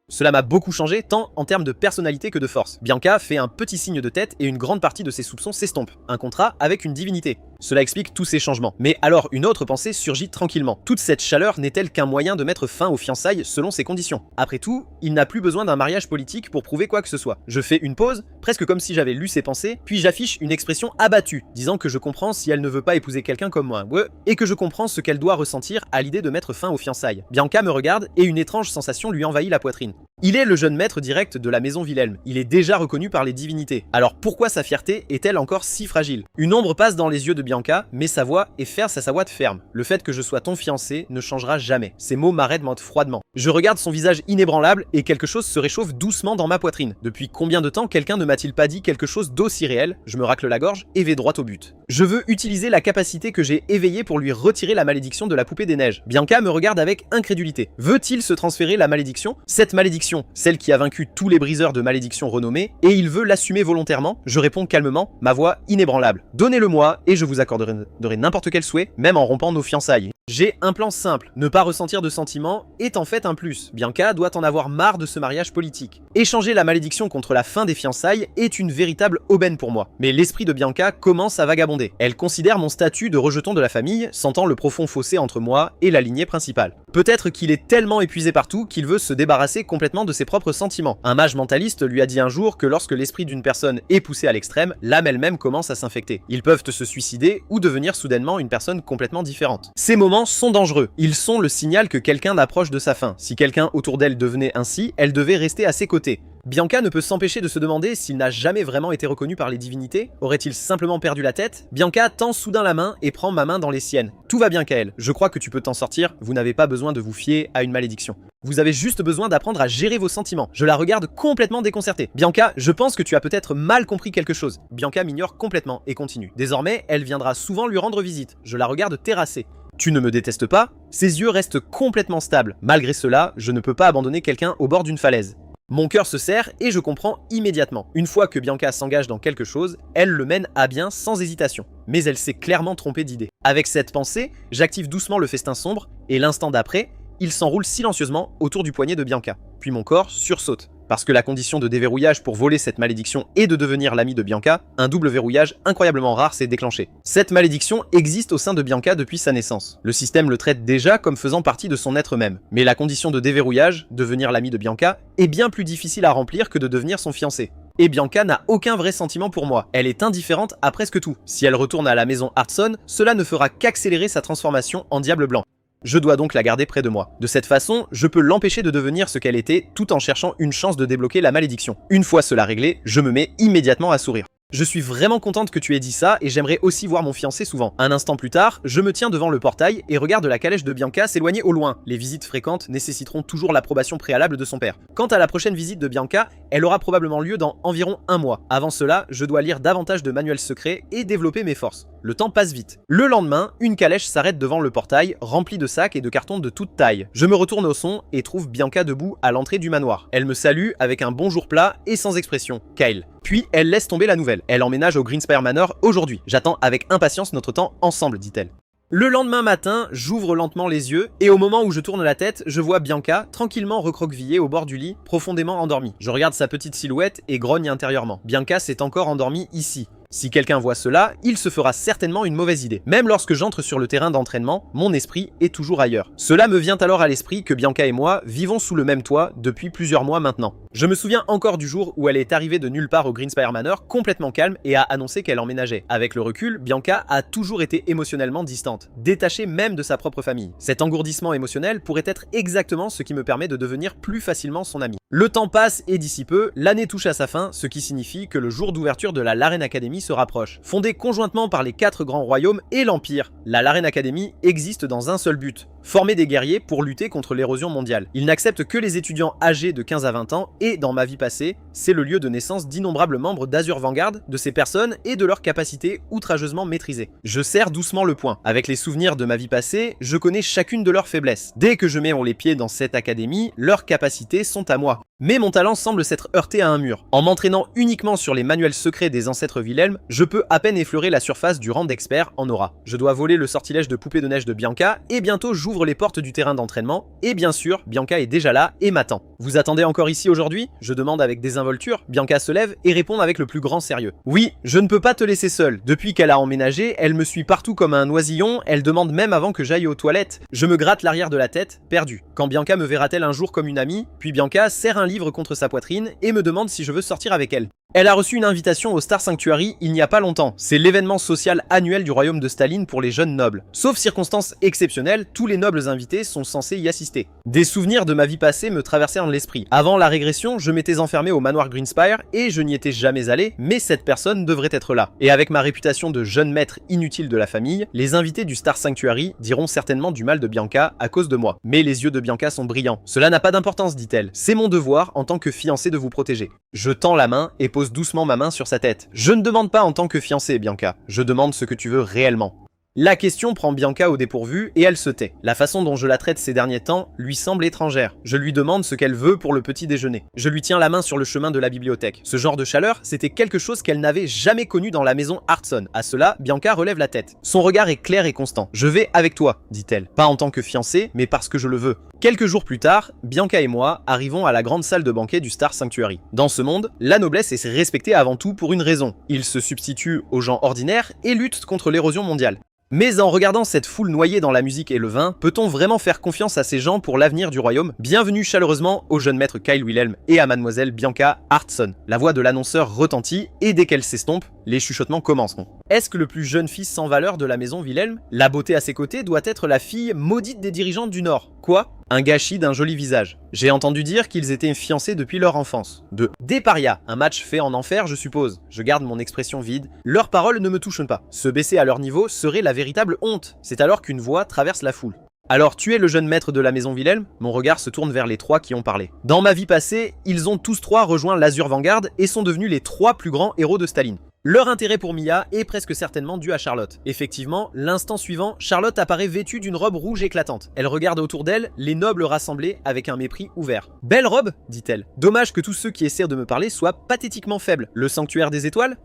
Cela m'a beaucoup changé, tant en termes de personnalité que de force. Bianca fait un petit signe de tête et une grande partie de ses soupçons s'estompe. Un contrat avec une divinité. Cela explique tous ces changements. Mais alors, une autre pensée surgit tranquillement. Toute cette chaleur n'est-elle qu'un moyen de mettre fin aux fiançailles selon ses conditions? Après tout, il n'a plus besoin d'un mariage politique pour prouver quoi que ce soit. Je fais une pause, presque comme si j'avais lu ses pensées, puis j'affiche une expression abattue, disant que je comprends si elle ne veut pas épouser quelqu'un comme moi, et que je comprends ce qu'elle doit ressentir à l'idée de mettre fin aux fiançailles. Bianca me regarde et une étrange sensation lui envahit la poitrine. Il est le jeune maître direct de la maison Wilhelm. Il est déjà reconnu par les divinités. Alors pourquoi sa fierté est-elle encore si fragile? Une ombre passe dans les yeux de Bianca, mais sa voix est sa voix de ferme. Le fait que je sois ton fiancé ne changera jamais. Ces mots m'arrêtent froidement. Je regarde son visage inébranlable et quelque chose se réchauffe doucement dans ma poitrine. Depuis combien de temps quelqu'un ne m'a-t-il pas dit quelque chose d'aussi réel? Je me racle la gorge et vais droit au but. Je veux utiliser la capacité que j'ai éveillée pour lui retirer la malédiction de la poupée des neiges. Bianca me regarde avec incrédulité. Veut-il se transférer la malédiction? Cette malédiction, celle qui a vaincu tous les briseurs de malédiction renommés, et il veut l'assumer volontairement? Je réponds calmement, ma voix inébranlable. Donnez-le-moi et je vous accorderai n'importe quel souhait, même en rompant nos fiançailles. J'ai un plan simple, ne pas ressentir de sentiments est en fait un plus. Bianca doit en avoir marre de ce mariage politique. Échanger la malédiction contre la fin des fiançailles est une véritable aubaine pour moi. Mais l'esprit de Bianca commence à vagabonder. Elle considère mon statut de rejeton de la famille, sentant le profond fossé entre moi et la lignée principale. Peut-être qu'il est tellement épuisé partout qu'il veut se débarrasser complètement de ses propres sentiments. Un mage mentaliste lui a dit un jour que lorsque l'esprit d'une personne est poussé à l'extrême, l'âme elle-même commence à s'infecter. Ils peuvent se suicider ou devenir soudainement une personne complètement différente. Ces moments sont dangereux. Ils sont le signal que quelqu'un approche de sa fin. Si quelqu'un autour d'elle devenait ainsi, elle devait rester à ses côtés. Bianca ne peut s'empêcher de se demander s'il n'a jamais vraiment été reconnu par les divinités. Aurait-il simplement perdu la tête? Bianca tend soudain la main et prend ma main dans les siennes. Tout va bien, Kael. Je crois que tu peux t'en sortir. Vous n'avez pas besoin de vous fier à une malédiction. Vous avez juste besoin d'apprendre à gérer vos sentiments. Je la regarde complètement déconcertée. Bianca, je pense que tu as peut-être mal compris quelque chose. Bianca m'ignore complètement et continue. Désormais, elle viendra souvent lui rendre visite. Je la regarde terrassée. Tu ne me détestes pas? Ses yeux restent complètement stables. Malgré cela, je ne peux pas abandonner quelqu'un au bord d'une falaise. Mon cœur se serre et je comprends immédiatement. Une fois que Bianca s'engage dans quelque chose, elle le mène à bien sans hésitation. Mais elle s'est clairement trompée d'idée. Avec cette pensée, j'active doucement le festin sombre et l'instant d'après, il s'enroule silencieusement autour du poignet de Bianca. Puis mon corps sursaute. Parce que la condition de déverrouillage pour voler cette malédiction est de devenir l'ami de Bianca, un double verrouillage incroyablement rare s'est déclenché. Cette malédiction existe au sein de Bianca depuis sa naissance. Le système le traite déjà comme faisant partie de son être même. Mais la condition de déverrouillage, devenir l'ami de Bianca, est bien plus difficile à remplir que de devenir son fiancé. Et Bianca n'a aucun vrai sentiment pour moi. Elle est indifférente à presque tout. Si elle retourne à la maison Hartson, cela ne fera qu'accélérer sa transformation en diable blanc. Je dois donc la garder près de moi. De cette façon, je peux l'empêcher de devenir ce qu'elle était tout en cherchant une chance de débloquer la malédiction. Une fois cela réglé, je me mets immédiatement à sourire. Je suis vraiment contente que tu aies dit ça et j'aimerais aussi voir mon fiancé souvent. Un instant plus tard, je me tiens devant le portail et regarde la calèche de Bianca s'éloigner au loin. Les visites fréquentes nécessiteront toujours l'approbation préalable de son père. Quant à la prochaine visite de Bianca, elle aura probablement lieu dans environ un mois. Avant cela, je dois lire davantage de manuels secrets et développer mes forces. Le temps passe vite. Le lendemain, une calèche s'arrête devant le portail, remplie de sacs et de cartons de toute taille. Je me retourne au son et trouve Bianca debout à l'entrée du manoir. Elle me salue avec un bonjour plat et sans expression. Kyle. Puis elle laisse tomber la nouvelle. Elle emménage au Greenspire Manor aujourd'hui. J'attends avec impatience notre temps ensemble, dit-elle. Le lendemain matin, j'ouvre lentement les yeux et au moment où je tourne la tête, je vois Bianca tranquillement recroquevillée au bord du lit, profondément endormie. Je regarde sa petite silhouette et grogne intérieurement. Bianca s'est encore endormie ici. Si quelqu'un voit cela, il se fera certainement une mauvaise idée. Même lorsque j'entre sur le terrain d'entraînement, mon esprit est toujours ailleurs. Cela me vient alors à l'esprit que Bianca et moi vivons sous le même toit depuis plusieurs mois maintenant. Je me souviens encore du jour où elle est arrivée de nulle part au Greenspire Manor, complètement calme et a annoncé qu'elle emménageait. Avec le recul, Bianca a toujours été émotionnellement distante, détachée même de sa propre famille. Cet engourdissement émotionnel pourrait être exactement ce qui me permet de devenir plus facilement son amie. Le temps passe et d'ici peu, l'année touche à sa fin, ce qui signifie que le jour d'ouverture de la Laren Academy se rapproche. Fondée conjointement par les 4 grands royaumes et l'Empire, la Laren Academy existe dans un seul but, former des guerriers pour lutter contre l'érosion mondiale. Il n'accepte que les étudiants âgés de 15 à 20 ans et, dans ma vie passée, c'est le lieu de naissance d'innombrables membres d'Azure Vanguard, de ces personnes et de leurs capacités outrageusement maîtrisées. Je serre doucement le poing. Avec les souvenirs de ma vie passée, je connais chacune de leurs faiblesses. Dès que je mets les pieds dans cette académie, leurs capacités sont à moi. Mais mon talent semble s'être heurté à un mur. En m'entraînant uniquement sur les manuels secrets des ancêtres Wilhelm, je peux à peine effleurer la surface du rang d'expert en aura. Je dois voler le sortilège de poupée de neige de Bianca, et bientôt j'ouvre les portes du terrain d'entraînement, et bien sûr, Bianca est déjà là et m'attend. Vous attendez encore ici aujourd'hui ? Je demande avec désinvolture. Bianca se lève et répond avec le plus grand sérieux. Oui, je ne peux pas te laisser seule. Depuis qu'elle a emménagé, elle me suit partout comme un oisillon, elle demande même avant que j'aille aux toilettes. Je me gratte l'arrière de la tête, perdu. Quand Bianca me verra-t-elle un jour comme une amie ? Puis Bianca serre un livre contre sa poitrine et me demande si je veux sortir avec elle. Elle a reçu une invitation au Star Sanctuary il n'y a pas longtemps. C'est l'événement social annuel du royaume de Staline pour les jeunes nobles. Sauf circonstances exceptionnelles, tous les nobles invités sont censés y assister. Des souvenirs de ma vie passée me traversaient dans l'esprit. Avant la régression, je m'étais enfermé au manoir Greenspire et je n'y étais jamais allé, mais cette personne devrait être là. Et avec ma réputation de jeune maître inutile de la famille, les invités du Star Sanctuary diront certainement du mal de Bianca à cause de moi. Mais les yeux de Bianca sont brillants. Cela n'a pas d'importance, dit-elle. C'est mon devoir en tant que fiancé de vous protéger. Je tends la main et pose doucement ma main sur sa tête. Je ne demande pas en tant que fiancé, Bianca. Je demande ce que tu veux réellement. La question prend Bianca au dépourvu et elle se tait. La façon dont je la traite ces derniers temps lui semble étrangère. Je lui demande ce qu'elle veut pour le petit déjeuner. Je lui tiens la main sur le chemin de la bibliothèque. Ce genre de chaleur, c'était quelque chose qu'elle n'avait jamais connu dans la maison Hartson. À cela, Bianca relève la tête. Son regard est clair et constant. Je vais avec toi, dit-elle. Pas en tant que fiancée, mais parce que je le veux. Quelques jours plus tard, Bianca et moi arrivons à la grande salle de banquet du Star Sanctuary. Dans ce monde, la noblesse est respectée avant tout pour une raison. Ils se substituent aux gens ordinaires et luttent contre l'érosion mondiale. Mais en regardant cette foule noyée dans la musique et le vin, peut-on vraiment faire confiance à ces gens pour l'avenir du royaume ? Bienvenue chaleureusement au jeune maître Kyle Wilhelm et à mademoiselle Bianca Hartson. La voix de l'annonceur retentit et dès qu'elle s'estompe, les chuchotements commenceront. Est-ce que le plus jeune fils sans valeur de la maison Wilhelm, la beauté à ses côtés, doit être la fille maudite des dirigeants du Nord ? Quoi ? Un gâchis d'un joli visage. J'ai entendu dire qu'ils étaient fiancés depuis leur enfance. Des parias, un match fait en enfer je suppose. Je garde mon expression vide. Leurs paroles ne me touchent pas. Se baisser à leur niveau serait la véritable honte. C'est alors qu'une voix traverse la foule. Alors tu es le jeune maître de la maison Wilhelm ? Mon regard se tourne vers les trois qui ont parlé. Dans ma vie passée, ils ont tous trois rejoint l'Azure Vanguard et sont devenus les trois plus grands héros de Staline. Leur intérêt pour Mia est presque certainement dû à Charlotte. Effectivement, l'instant suivant, Charlotte apparaît vêtue d'une robe rouge éclatante. Elle regarde autour d'elle les nobles rassemblés avec un mépris ouvert. « Belle robe » dit-elle. « Dommage que tous ceux qui essaient de me parler soient pathétiquement faibles. Le sanctuaire des étoiles ?»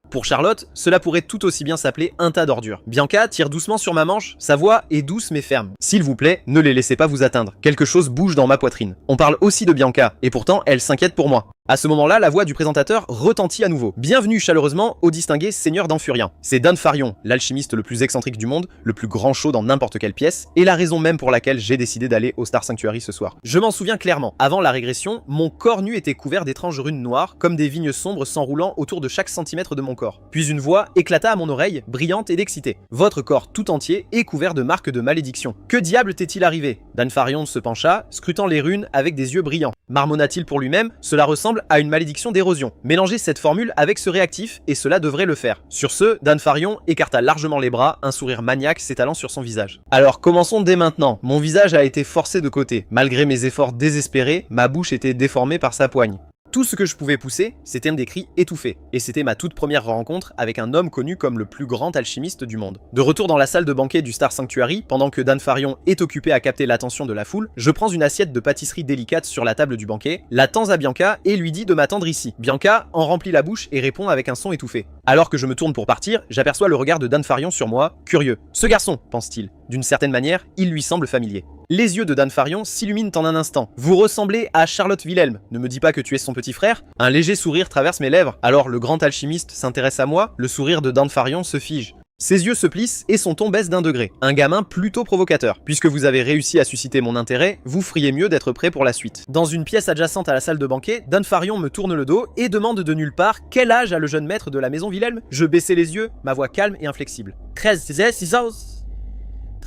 Pour Charlotte, cela pourrait tout aussi bien s'appeler un tas d'ordures. Bianca tire doucement sur ma manche, sa voix est douce mais ferme. S'il vous plaît, ne les laissez pas vous atteindre. Quelque chose bouge dans ma poitrine. On parle aussi de Bianca, et pourtant elle s'inquiète pour moi. À ce moment-là, la voix du présentateur retentit à nouveau. Bienvenue chaleureusement au distingué seigneur d'Amphurien. C'est Danfarion, l'alchimiste le plus excentrique du monde, le plus grand show dans n'importe quelle pièce, et la raison même pour laquelle j'ai décidé d'aller au Star Sanctuary ce soir. Je m'en souviens clairement. Avant la régression, mon corps nu était couvert d'étranges runes noires, comme des vignes sombres s'enroulant autour de chaque centimètre de mon corps. Puis une voix éclata à mon oreille, brillante et d'excitée. Votre corps tout entier est couvert de marques de malédiction. Que diable t'est-il arrivé ? Danfarion se pencha, scrutant les runes avec des yeux brillants. Marmonna-t-il pour lui-même ? Cela ressemble à une malédiction d'érosion. Mélangez cette formule avec ce réactif et cela devrait le faire. Sur ce, Danfarion écarta largement les bras, un sourire maniaque s'étalant sur son visage. Alors commençons dès maintenant. Mon visage a été forcé de côté. Malgré mes efforts désespérés, ma bouche était déformée par sa poigne. Tout ce que je pouvais pousser, c'était des cris étouffés. Et c'était ma toute première rencontre avec un homme connu comme le plus grand alchimiste du monde. De retour dans la salle de banquet du Star Sanctuary, pendant que Danfarion est occupé à capter l'attention de la foule, je prends une assiette de pâtisserie délicate sur la table du banquet, la tends à Bianca et lui dis de m'attendre ici. Bianca en remplit la bouche et répond avec un son étouffé. Alors que je me tourne pour partir, j'aperçois le regard de Danfarion sur moi, curieux. Ce garçon, pense-t-il. D'une certaine manière, il lui semble familier. Les yeux de Danfarion s'illuminent en un instant. Vous ressemblez à Charlotte Wilhelm. Ne me dis pas que tu es son petit frère. Un léger sourire traverse mes lèvres. Alors le grand alchimiste s'intéresse à moi. Le sourire de Danfarion se fige. Ses yeux se plissent et son ton baisse d'un degré. Un gamin plutôt provocateur. Puisque vous avez réussi à susciter mon intérêt, vous feriez mieux d'être prêt pour la suite. Dans une pièce adjacente à la salle de banquet, Danfarion me tourne le dos et demande de nulle part quel âge a le jeune maître de la maison Wilhelm. Je baissais les yeux, ma voix calme et inflexible. 13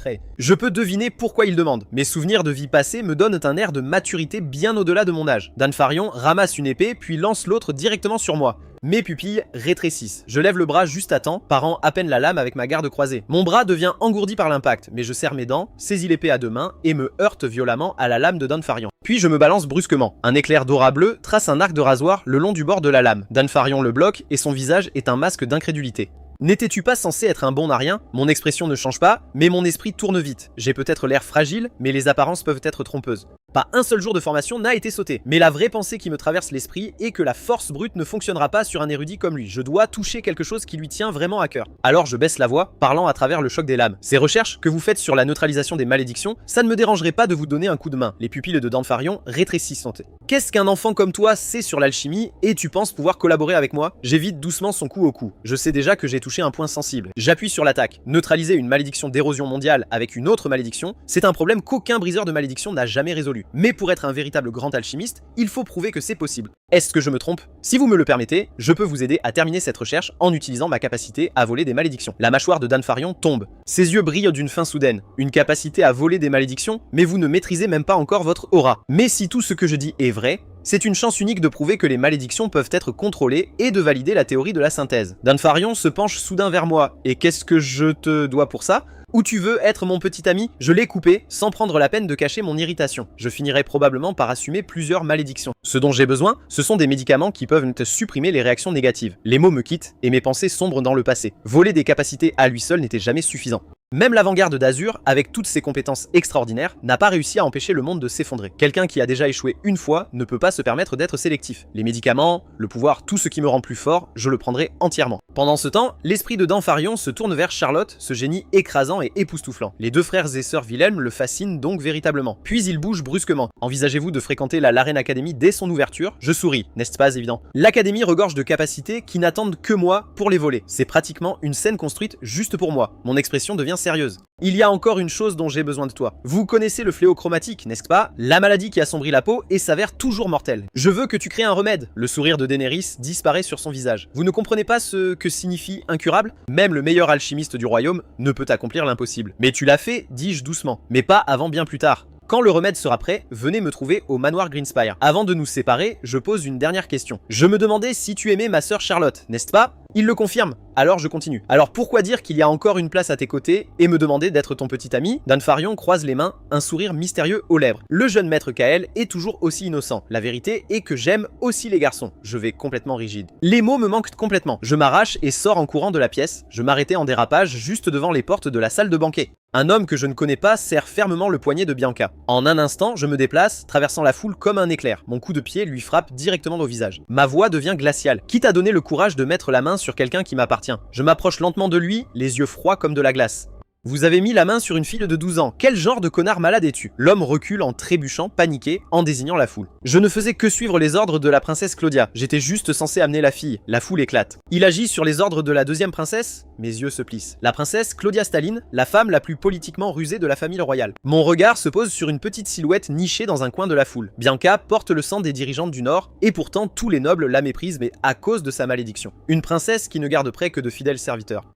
traits. Je peux deviner pourquoi il demande. Mes souvenirs de vie passée me donnent un air de maturité bien au-delà de mon âge. Danfarion ramasse une épée puis lance l'autre directement sur moi. Mes pupilles rétrécissent. Je lève le bras juste à temps, parant à peine la lame avec ma garde croisée. Mon bras devient engourdi par l'impact, mais je serre mes dents, saisis l'épée à deux mains et me heurte violemment à la lame de Danfarion. Puis je me balance brusquement. Un éclair d'aura bleu trace un arc de rasoir le long du bord de la lame. Danfarion le bloque et son visage est un masque d'incrédulité. N'étais-tu pas censé être un bon à rien? Mon expression ne change pas, mais mon esprit tourne vite. J'ai peut-être l'air fragile, mais les apparences peuvent être trompeuses. Pas un seul jour de formation n'a été sauté, mais la vraie pensée qui me traverse l'esprit est que la force brute ne fonctionnera pas sur un érudit comme lui. Je dois toucher quelque chose qui lui tient vraiment à cœur. Alors je baisse la voix, parlant à travers le choc des lames. Ces recherches que vous faites sur la neutralisation des malédictions, ça ne me dérangerait pas de vous donner un coup de main. Les pupilles de Danfarion rétrécissent. Qu'est-ce qu'un enfant comme toi sait sur l'alchimie et tu penses pouvoir collaborer avec moi? J'évite doucement son coup au cou. Je sais déjà que j'ai touché un point sensible. J'appuie sur l'attaque. Neutraliser une malédiction d'érosion mondiale avec une autre malédiction, c'est un problème qu'aucun briseur de malédiction n'a jamais résolu. Mais pour être un véritable grand alchimiste, il faut prouver que c'est possible. Est-ce que je me trompe? Si vous me le permettez, je peux vous aider à terminer cette recherche en utilisant ma capacité à voler des malédictions. La mâchoire de Danfarion tombe. Ses yeux brillent d'une fin soudaine. Une capacité à voler des malédictions, mais vous ne maîtrisez même pas encore votre aura. Mais si tout ce que je dis est vrai, c'est une chance unique de prouver que les malédictions peuvent être contrôlées et de valider la théorie de la synthèse. Danfarion se penche soudain vers moi. Et qu'est-ce que je te dois pour ça? Où tu veux être mon petit ami? Je l'ai coupé, sans prendre la peine de cacher mon irritation. Je finirai probablement par assumer plusieurs malédictions. Ce dont j'ai besoin, ce sont des médicaments qui peuvent te supprimer les réactions négatives. Les mots me quittent et mes pensées sombrent dans le passé. Voler des capacités à lui seul n'était jamais suffisant. Même l'avant-garde d'Azur, avec toutes ses compétences extraordinaires, n'a pas réussi à empêcher le monde de s'effondrer. Quelqu'un qui a déjà échoué une fois ne peut pas se permettre d'être sélectif. Les médicaments, le pouvoir, tout ce qui me rend plus fort, je le prendrai entièrement. Pendant ce temps, l'esprit de Danfarion se tourne vers Charlotte, ce génie écrasant et époustouflant. Les deux frères et sœurs Wilhelm le fascinent donc véritablement. Puis il bouge brusquement. Envisagez-vous de fréquenter la Laren Academy dès son ouverture? Je souris, n'est-ce pas évident? L'académie regorge de capacités qui n'attendent que moi pour les voler. C'est pratiquement une scène construite juste pour moi. Mon expression devient sérieuse. Il y a encore une chose dont j'ai besoin de toi. Vous connaissez le fléau chromatique, n'est-ce pas? La maladie qui assombrit la peau et s'avère toujours mortelle. Je veux que tu crées un remède. Le sourire de Daenerys disparaît sur son visage. Vous ne comprenez pas ce que signifie incurable? Même le meilleur alchimiste du royaume ne peut accomplir l'impossible. Mais tu l'as fait, dis-je doucement. Mais pas avant bien plus tard. Quand le remède sera prêt, venez me trouver au manoir Greenspire. Avant de nous séparer, je pose une dernière question. Je me demandais si tu aimais ma sœur Charlotte, n'est-ce pas? Il le confirme. Alors je continue. Alors pourquoi dire qu'il y a encore une place à tes côtés et me demander d'être ton petit ami? Danfarion croise les mains, un sourire mystérieux aux lèvres. Le jeune maître Kael est toujours aussi innocent. La vérité est que j'aime aussi les garçons. Je vais complètement rigide. Les mots me manquent complètement. Je m'arrache et sors en courant de la pièce. Je m'arrêtais en dérapage juste devant les portes de la salle de banquet. Un homme que je ne connais pas serre fermement le poignet de Bianca. En un instant, je me déplace, traversant la foule comme un éclair. Mon coup de pied lui frappe directement au visage. Ma voix devient glaciale. Qui t'a donné le courage de mettre la main sur quelqu'un qui m'appartient? Je m'approche lentement de lui, les yeux froids comme de la glace. Vous avez mis la main sur une fille de 12 ans. Quel genre de connard malade es-tu? L'homme recule en trébuchant, paniqué, en désignant la foule. Je ne faisais que suivre les ordres de la princesse Claudia. J'étais juste censé amener la fille. La foule éclate. Il agit sur les ordres de la deuxième princesse? Mes yeux se plissent. La princesse Claudia Staline, la femme la plus politiquement rusée de la famille royale. Mon regard se pose sur une petite silhouette nichée dans un coin de la foule. Bianca porte le sang des dirigeantes du Nord, et pourtant tous les nobles la méprisent, mais à cause de sa malédiction. Une princesse qui ne garde près que de fidèles serviteurs.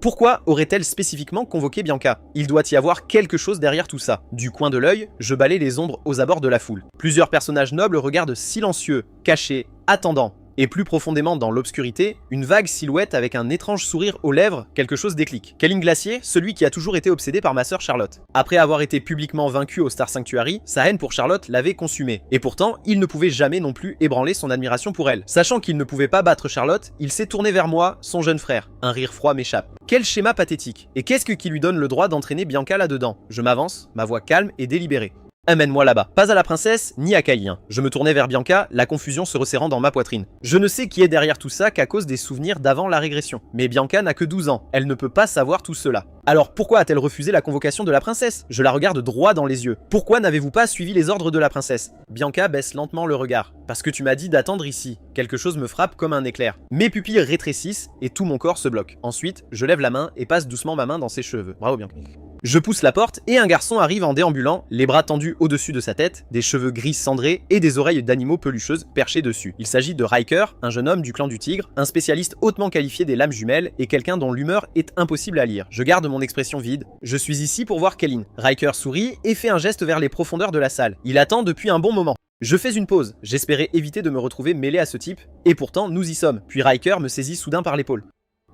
Pourquoi aurait-elle spécifiquement convoqué Bianca? Il doit y avoir quelque chose derrière tout ça. Du coin de l'œil, je balaie les ombres aux abords de la foule. Plusieurs personnages nobles regardent silencieux, cachés, attendants. Et plus profondément dans l'obscurité, une vague silhouette avec un étrange sourire aux lèvres, quelque chose déclic. Kelling Glacier, celui qui a toujours été obsédé par ma sœur Charlotte. Après avoir été publiquement vaincu au Star Sanctuary, sa haine pour Charlotte l'avait consumé. Et pourtant, il ne pouvait jamais non plus ébranler son admiration pour elle. Sachant qu'il ne pouvait pas battre Charlotte, il s'est tourné vers moi, son jeune frère. Un rire froid m'échappe. Quel schéma pathétique. Et qu'est-ce qui lui donne le droit d'entraîner Bianca là-dedans? Je m'avance, ma voix calme et délibérée. Amène-moi là-bas. Pas à la princesse, ni à Kaelien. Je me tournais vers Bianca, la confusion se resserrant dans ma poitrine. Je ne sais qui est derrière tout ça qu'à cause des souvenirs d'avant la régression. Mais Bianca n'a que 12 ans, elle ne peut pas savoir tout cela. Alors pourquoi a-t-elle refusé la convocation de la princesse? Je la regarde droit dans les yeux. Pourquoi n'avez-vous pas suivi les ordres de la princesse? Bianca baisse lentement le regard. Parce que tu m'as dit d'attendre ici. Quelque chose me frappe comme un éclair. Mes pupilles rétrécissent et tout mon corps se bloque. Ensuite, je lève la main et passe doucement ma main dans ses cheveux. Bravo Bianca. Je pousse la porte et un garçon arrive en déambulant, les bras tendus au-dessus de sa tête, des cheveux gris cendrés et des oreilles d'animaux pelucheuses perchées dessus. Il s'agit de Riker, un jeune homme du clan du Tigre, un spécialiste hautement qualifié des lames jumelles et quelqu'un dont l'humeur est impossible à lire. Je garde mon expression vide. Je suis ici pour voir Kaitlyn. Riker sourit et fait un geste vers les profondeurs de la salle. Il attend depuis un bon moment. Je fais une pause, j'espérais éviter de me retrouver mêlé à ce type, et pourtant nous y sommes, puis Riker me saisit soudain par l'épaule.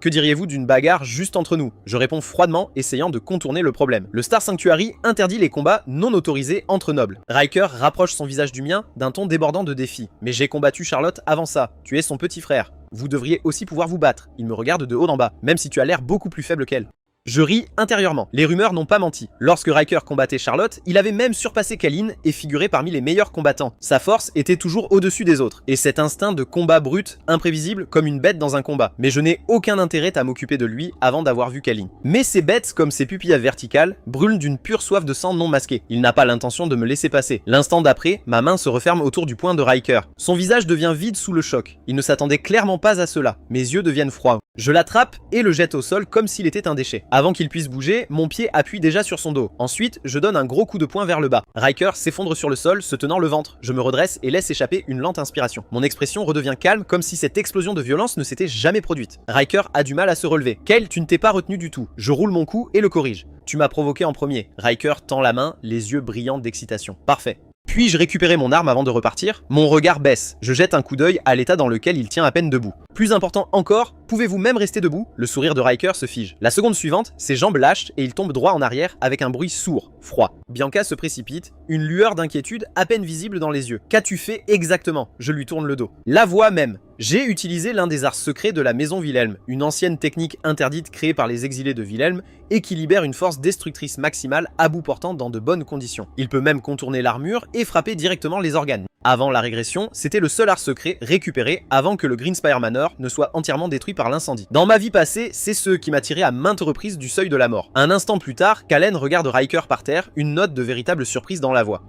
Que diriez-vous d'une bagarre juste entre nous? Je réponds froidement, essayant de contourner le problème. Le Star Sanctuary interdit les combats non autorisés entre nobles. Riker rapproche son visage du mien d'un ton débordant de défi. Mais j'ai combattu Charlotte avant ça, tu es son petit frère. Vous devriez aussi pouvoir vous battre. Il me regarde de haut en bas, même si tu as l'air beaucoup plus faible qu'elle. Je ris intérieurement, les rumeurs n'ont pas menti. Lorsque Riker combattait Charlotte, il avait même surpassé Kaitlyn et figurait parmi les meilleurs combattants. Sa force était toujours au-dessus des autres, et cet instinct de combat brut, imprévisible, comme une bête dans un combat. Mais je n'ai aucun intérêt à m'occuper de lui avant d'avoir vu Kaitlyn. Mais ces bêtes, comme ses pupilles verticales, brûlent d'une pure soif de sang non masquée. Il n'a pas l'intention de me laisser passer. L'instant d'après, ma main se referme autour du poing de Riker. Son visage devient vide sous le choc. Il ne s'attendait clairement pas à cela. Mes yeux deviennent froids. Je l'attrape et le jette au sol comme s'il était un déchet. Avant qu'il puisse bouger, mon pied appuie déjà sur son dos. Ensuite, je donne un gros coup de poing vers le bas. Riker s'effondre sur le sol, se tenant le ventre. Je me redresse et laisse échapper une lente inspiration. Mon expression redevient calme, comme si cette explosion de violence ne s'était jamais produite. Riker a du mal à se relever. Kale, tu ne t'es pas retenu du tout. Je roule mon cou et le corrige. Tu m'as provoqué en premier. Riker tend la main, les yeux brillants d'excitation. Parfait. Puis-je récupérer mon arme avant de repartir? Mon regard baisse. Je jette un coup d'œil à l'état dans lequel il tient à peine debout. Plus important encore, pouvez-vous même rester debout? Le sourire de Riker se fige. La seconde suivante, ses jambes lâchent et il tombe droit en arrière avec un bruit sourd, froid. Bianca se précipite, une lueur d'inquiétude à peine visible dans les yeux. Qu'as-tu fait exactement? Je lui tourne le dos. La voix même. J'ai utilisé l'un des arts secrets de la maison Wilhelm, une ancienne technique interdite créée par les exilés de Wilhelm et qui libère une force destructrice maximale à bout portant dans de bonnes conditions. Il peut même contourner l'armure et frapper directement les organes. Avant la régression, c'était le seul art secret récupéré avant que le Greenspire Manor ne soit entièrement détruit par l'incendie. Dans ma vie passée, c'est ce qui m'a tiré à maintes reprises du seuil de la mort. Un instant plus tard, Kalen regarde Riker par terre, une note de véritable surprise dans la voix.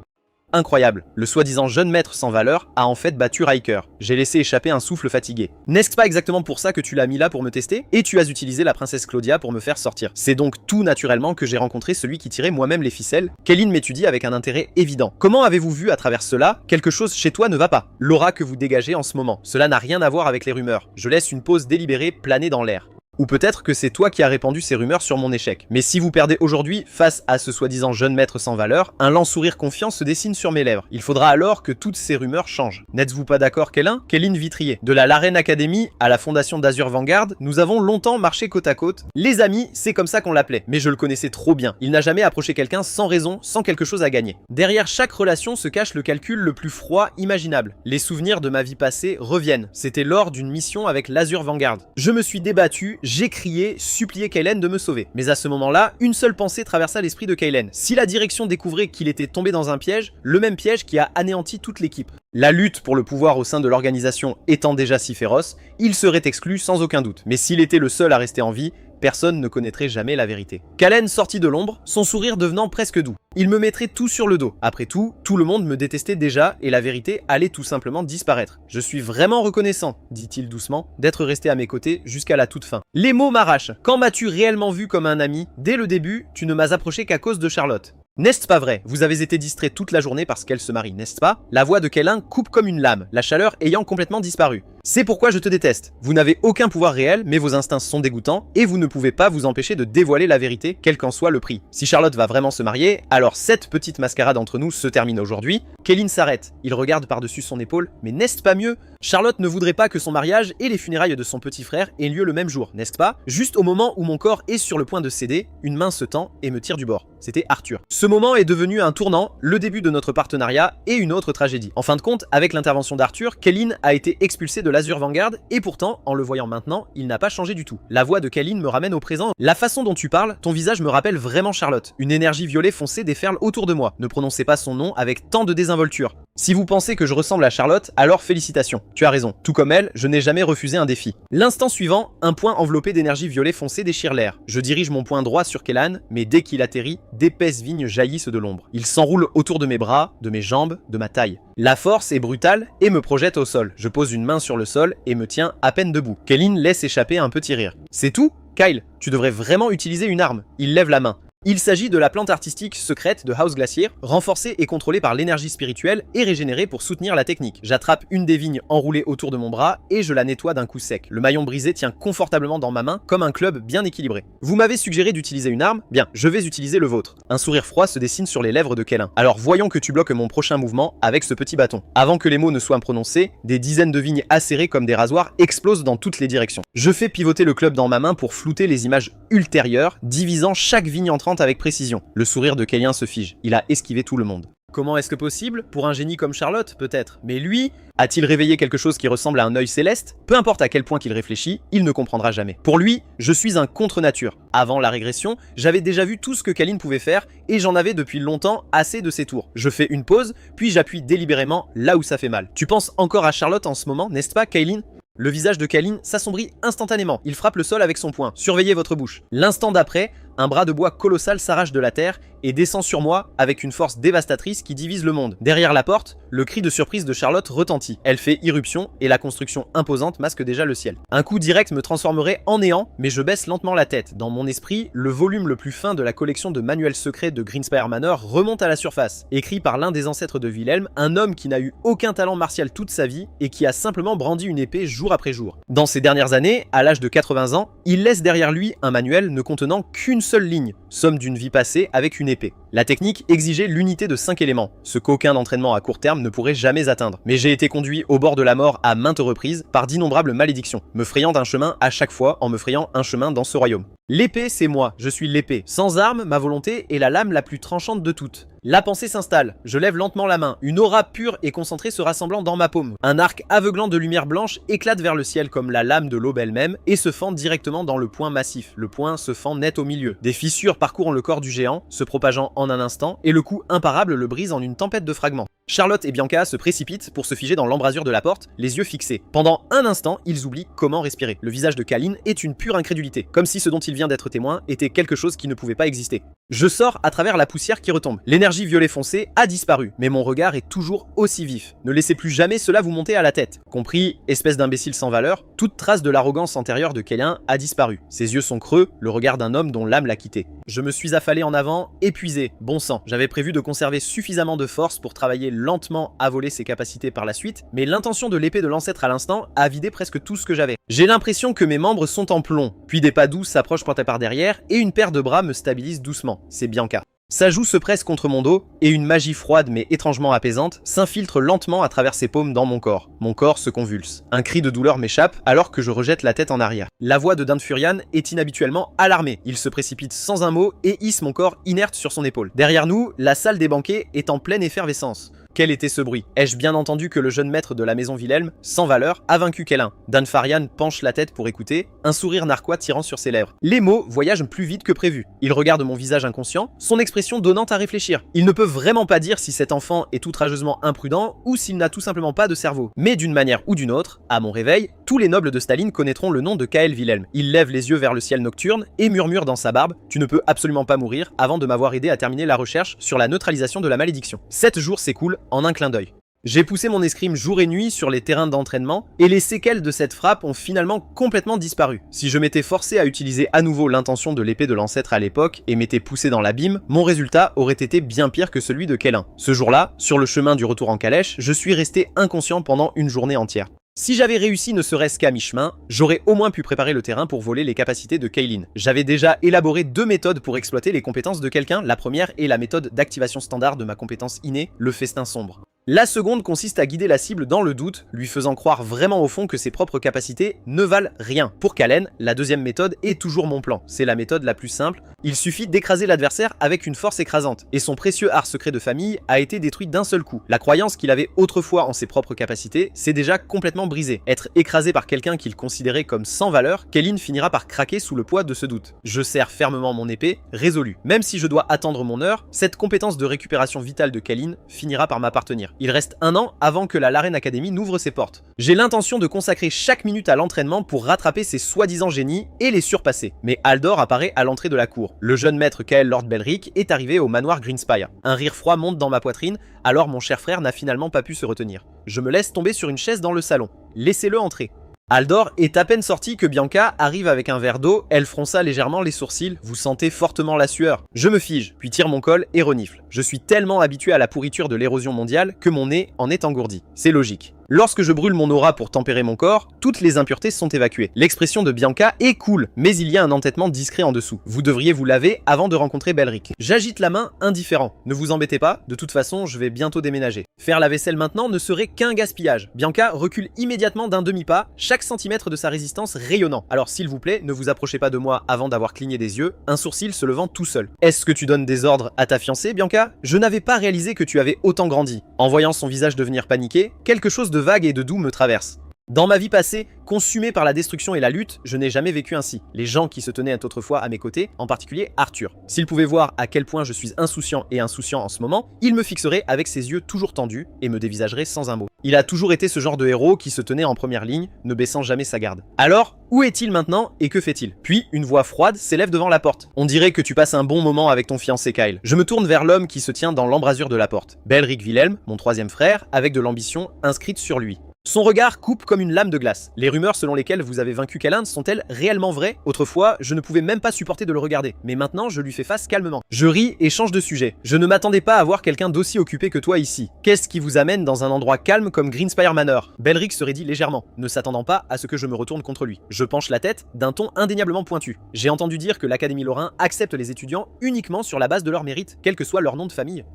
Incroyable, le soi-disant jeune maître sans valeur a en fait battu Riker. J'ai laissé échapper un souffle fatigué. N'est-ce pas exactement pour ça que tu l'as mis là pour me tester? Et tu as utilisé la princesse Claudia pour me faire sortir. C'est donc tout naturellement que j'ai rencontré celui qui tirait moi-même les ficelles. Kaitlyn m'étudie avec un intérêt évident. Comment avez-vous vu à travers cela? Quelque chose chez toi ne va pas. L'aura que vous dégagez en ce moment. Cela n'a rien à voir avec les rumeurs. Je laisse une pause délibérée planer dans l'air. Ou peut-être que c'est toi qui as répandu ces rumeurs sur mon échec. Mais si vous perdez aujourd'hui, face à ce soi-disant jeune maître sans valeur, un lent sourire confiant se dessine sur mes lèvres. Il faudra alors que toutes ces rumeurs changent. N'êtes-vous pas d'accord, Kaitlyn? Kaitlyn Vitrier. De la Laren Academy à la fondation d'Azur Vanguard, nous avons longtemps marché côte à côte. Les amis, c'est comme ça qu'on l'appelait. Mais je le connaissais trop bien. Il n'a jamais approché quelqu'un sans raison, sans quelque chose à gagner. Derrière chaque relation se cache le calcul le plus froid imaginable. Les souvenirs de ma vie passée reviennent. C'était lors d'une mission avec l'Azur Vanguard. Je me suis débattu, j'ai crié, supplié Kaitlyn de me sauver. Mais à ce moment-là, une seule pensée traversa l'esprit de Kaitlyn. Si la direction découvrait qu'il était tombé dans un piège, le même piège qui a anéanti toute l'équipe. La lutte pour le pouvoir au sein de l'organisation étant déjà si féroce, il serait exclu sans aucun doute. Mais s'il était le seul à rester en vie, personne ne connaîtrait jamais la vérité. Kaitlyn sortit de l'ombre, son sourire devenant presque doux. Il me mettrait tout sur le dos. Après tout le monde me détestait déjà et la vérité allait tout simplement disparaître. Je suis vraiment reconnaissant, dit-il doucement, d'être resté à mes côtés jusqu'à la toute fin. Les mots m'arrachent. Quand m'as-tu réellement vu comme un ami? Dès le début, tu ne m'as approché qu'à cause de Charlotte. N'est-ce pas vrai? Vous avez été distrait toute la journée parce qu'elle se marie, n'est-ce pas? La voix de Kaitlyn coupe comme une lame, la chaleur ayant complètement disparu. C'est pourquoi je te déteste. Vous n'avez aucun pouvoir réel, mais vos instincts sont dégoûtants, et vous ne pouvez pas vous empêcher de dévoiler la vérité, quel qu'en soit le prix. Si Charlotte va vraiment se marier, alors cette petite mascarade entre nous se termine aujourd'hui. Kaitlyn s'arrête. Il regarde par-dessus son épaule. Mais n'est-ce pas mieux? Charlotte ne voudrait pas que son mariage et les funérailles de son petit frère aient lieu le même jour, n'est-ce pas? Juste au moment où mon corps est sur le point de céder, une main se tend et me tire du bord. C'était Arthur. Ce moment est devenu un tournant, le début de notre partenariat et une autre tragédie. En fin de compte, avec l'intervention d'Arthur, Kaitlyn a été expulsée de l'Azur Vanguard et pourtant, en le voyant maintenant, il n'a pas changé du tout. La voix de Kaitlyn me ramène au présent. La façon dont tu parles, ton visage me rappelle vraiment Charlotte. Une énergie violet foncé déferle autour de moi. Ne prononcez pas son nom avec tant de désinvolture. Si vous pensez que je ressemble à Charlotte, alors félicitations. Tu as raison. Tout comme elle, je n'ai jamais refusé un défi. L'instant suivant, un point enveloppé d'énergie violet foncé déchire l'air. Je dirige mon poing droit sur Kaitlyn, mais dès qu'il atterrit, d'épaisses vignes jaillissent de l'ombre. Il s'enroule autour de mes bras, de mes jambes, de ma taille. La force est brutale et me projette au sol. Je pose une main sur le sol et me tiens à peine debout. Kaitlyn laisse échapper un petit rire. C'est tout? Kyle, tu devrais vraiment utiliser une arme. Il lève la main. Il s'agit de la plante artistique secrète de House Glacier, renforcée et contrôlée par l'énergie spirituelle et régénérée pour soutenir la technique. J'attrape une des vignes enroulées autour de mon bras et je la nettoie d'un coup sec. Le maillon brisé tient confortablement dans ma main comme un club bien équilibré. Vous m'avez suggéré d'utiliser une arme, bien, je vais utiliser le vôtre. Un sourire froid se dessine sur les lèvres de Kellen. Alors voyons que tu bloques mon prochain mouvement avec ce petit bâton. Avant que les mots ne soient prononcés, des dizaines de vignes acérées comme des rasoirs explosent dans toutes les directions. Je fais pivoter le club dans ma main pour flouter les images ultérieures, divisant chaque vigne entrante avec précision. Le sourire de Kellien se fige. Il a esquivé tout le monde. Comment est-ce que possible? Pour un génie comme Charlotte, peut-être. Mais lui, a-t-il réveillé quelque chose qui ressemble à un œil céleste? Peu importe à quel point qu'il réfléchit, il ne comprendra jamais. Pour lui, je suis un contre-nature. Avant la régression, j'avais déjà vu tout ce que Kellyn pouvait faire et j'en avais depuis longtemps assez de ses tours. Je fais une pause, puis j'appuie délibérément là où ça fait mal. Tu penses encore à Charlotte en ce moment, n'est-ce pas, Kellyn? Le visage de Kellyn s'assombrit instantanément. Il frappe le sol avec son poing. Surveillez votre bouche. L'instant d'après, un bras de bois colossal s'arrache de la terre et descend sur moi avec une force dévastatrice qui divise le monde. Derrière la porte, le cri de surprise de Charlotte retentit. Elle fait irruption et la construction imposante masque déjà le ciel. Un coup direct me transformerait en néant, mais je baisse lentement la tête. Dans mon esprit, le volume le plus fin de la collection de manuels secrets de Greenspire Manor remonte à la surface. Écrit par l'un des ancêtres de Wilhelm, un homme qui n'a eu aucun talent martial toute sa vie et qui a simplement brandi une épée jour après jour. Dans ces dernières années, à l'âge de 80 ans, il laisse derrière lui un manuel ne contenant qu'une seule ligne, somme d'une vie passée avec une épée. La technique exigeait l'unité de 5 éléments, ce qu'aucun entraînement à court terme ne pourrait jamais atteindre. Mais j'ai été conduit au bord de la mort à maintes reprises par d'innombrables malédictions, me frayant un chemin à chaque fois en me frayant un chemin dans ce royaume. L'épée, c'est moi, je suis l'épée. Sans arme, ma volonté est la lame la plus tranchante de toutes. La pensée s'installe, je lève lentement la main, une aura pure et concentrée se rassemblant dans ma paume. Un arc aveuglant de lumière blanche éclate vers le ciel comme la lame de l'aube elle-même et se fend directement dans le point massif. Le point se fend net au milieu. Des fissures parcourent le corps du géant, se propageant en un instant, et le coup imparable le brise en une tempête de fragments. Charlotte et Bianca se précipitent pour se figer dans l'embrasure de la porte, les yeux fixés. Pendant un instant, ils oublient comment respirer. Le visage de Kellyn est une pure incrédulité, comme si ce dont il vient d'être témoin était quelque chose qui ne pouvait pas exister. Je sors à travers la poussière qui retombe. L'énergie violet foncé a disparu, mais mon regard est toujours aussi vif. Ne laissez plus jamais cela vous monter à la tête. Compris, espèce d'imbécile sans valeur, toute trace de l'arrogance antérieure de Kellyn a disparu. Ses yeux sont creux, le regard d'un homme dont l'âme l'a quitté. Je me suis affalé en avant, épuisé, bon sang. J'avais prévu de conserver suffisamment de force pour travailler lentement à voler ses capacités par la suite, mais l'intention de l'épée de l'ancêtre à l'instant a vidé presque tout ce que j'avais. J'ai l'impression que mes membres sont en plomb, puis des pas doux s'approchent par derrière et une paire de bras me stabilise doucement. C'est Bianca. Sa joue se presse contre mon dos et une magie froide mais étrangement apaisante s'infiltre lentement à travers ses paumes dans mon corps. Mon corps se convulse. Un cri de douleur m'échappe alors que je rejette la tête en arrière. La voix de Dindfurian est inhabituellement alarmée. Il se précipite sans un mot et hisse mon corps inerte sur son épaule. Derrière nous, la salle des banquets est en pleine effervescence. Quel était ce bruit? Ai-je bien entendu que le jeune maître de la maison Wilhelm, sans valeur, a vaincu Kellyn? Dindfurian penche la tête pour écouter, un sourire narquois tirant sur ses lèvres. Les mots voyagent plus vite que prévu. Il regarde mon visage inconscient, son expression donnant à réfléchir. Il ne peut vraiment pas dire si cet enfant est outrageusement imprudent ou s'il n'a tout simplement pas de cerveau. Mais d'une manière ou d'une autre, à mon réveil, tous les nobles de Staline connaîtront le nom de Kael Wilhelm. Il lève les yeux vers le ciel nocturne et murmure dans sa barbe: tu ne peux absolument pas mourir avant de m'avoir aidé à terminer la recherche sur la neutralisation de la malédiction. 7 jours s'écoulent en un clin d'œil. J'ai poussé mon escrime jour et nuit sur les terrains d'entraînement et les séquelles de cette frappe ont finalement complètement disparu. Si je m'étais forcé à utiliser à nouveau l'intention de l'épée de l'ancêtre à l'époque et m'étais poussé dans l'abîme, mon résultat aurait été bien pire que celui de Kellyn. Ce jour-là, sur le chemin du retour en calèche, je suis resté inconscient pendant une journée entière. Si j'avais réussi ne serait-ce qu'à mi-chemin, j'aurais au moins pu préparer le terrain pour voler les capacités de Kellyn. J'avais déjà élaboré 2 méthodes pour exploiter les compétences de quelqu'un. La première est la méthode d'activation standard de ma compétence innée, le festin sombre. La seconde consiste à guider la cible dans le doute, lui faisant croire vraiment au fond que ses propres capacités ne valent rien. Pour Kellyn, la deuxième méthode est toujours mon plan. C'est la méthode la plus simple. Il suffit d'écraser l'adversaire avec une force écrasante. Et son précieux art secret de famille a été détruit d'un seul coup. La croyance qu'il avait autrefois en ses propres capacités s'est déjà complètement brisée. Être écrasé par quelqu'un qu'il considérait comme sans valeur, Kellyn finira par craquer sous le poids de ce doute. Je serre fermement mon épée, résolu. Même si je dois attendre mon heure, cette compétence de récupération vitale de Kellyn finira par m'appartenir. Il reste 1 an avant que la Laren Academy n'ouvre ses portes. J'ai l'intention de consacrer chaque minute à l'entraînement pour rattraper ces soi-disant génies et les surpasser. Mais Aldor apparaît à l'entrée de la cour. Le jeune maître Kael Lord Belric est arrivé au manoir Greenspire. Un rire froid monte dans ma poitrine, alors mon cher frère n'a finalement pas pu se retenir. Je me laisse tomber sur une chaise dans le salon. Laissez-le entrer. Aldor est à peine sorti que Bianca arrive avec un verre d'eau, elle fronça légèrement les sourcils, vous sentez fortement la sueur. Je me fige, puis tire mon col et renifle. Je suis tellement habitué à la pourriture de l'érosion mondiale que mon nez en est engourdi. C'est logique. Lorsque je brûle mon aura pour tempérer mon corps, toutes les impuretés sont évacuées. L'expression de Bianca est cool, mais il y a un entêtement discret en dessous. Vous devriez vous laver avant de rencontrer Belric. J'agite la main, indifférent. Ne vous embêtez pas, de toute façon, je vais bientôt déménager. Faire la vaisselle maintenant ne serait qu'un gaspillage. Bianca recule immédiatement d'un demi-pas, chaque centimètre de sa résistance rayonnant. Alors s'il vous plaît, ne vous approchez pas de moi avant d'avoir cligné des yeux, un sourcil se levant tout seul. Est-ce que tu donnes des ordres à ta fiancée, Bianca? Je n'avais pas réalisé que tu avais autant grandi. En voyant son visage devenir paniqué, quelque chose de vague et de doux me traverse. Dans ma vie passée, consumée par la destruction et la lutte, je n'ai jamais vécu ainsi. Les gens qui se tenaient autrefois à mes côtés, en particulier Arthur. S'il pouvait voir à quel point je suis insouciant et insouciant en ce moment, il me fixerait avec ses yeux toujours tendus et me dévisagerait sans un mot. Il a toujours été ce genre de héros qui se tenait en première ligne, ne baissant jamais sa garde. Alors, où est-il maintenant et que fait-il? Puis, une voix froide s'élève devant la porte. On dirait que tu passes un bon moment avec ton fiancé Kyle. Je me tourne vers l'homme qui se tient dans l'embrasure de la porte. Belric Wilhelm, mon troisième frère, avec de l'ambition inscrite sur lui. Son regard coupe comme une lame de glace. Les rumeurs selon lesquelles vous avez vaincu Callan sont-elles réellement vraies? Autrefois, je ne pouvais même pas supporter de le regarder, mais maintenant je lui fais face calmement. Je ris et change de sujet. Je ne m'attendais pas à voir quelqu'un d'aussi occupé que toi ici. Qu'est-ce qui vous amène dans un endroit calme comme Greenspire Manor? Belric se raidit légèrement, ne s'attendant pas à ce que je me retourne contre lui. Je penche la tête d'un ton indéniablement pointu. J'ai entendu dire que l'Académie Lorrain accepte les étudiants uniquement sur la base de leur mérite, quel que soit leur nom de famille.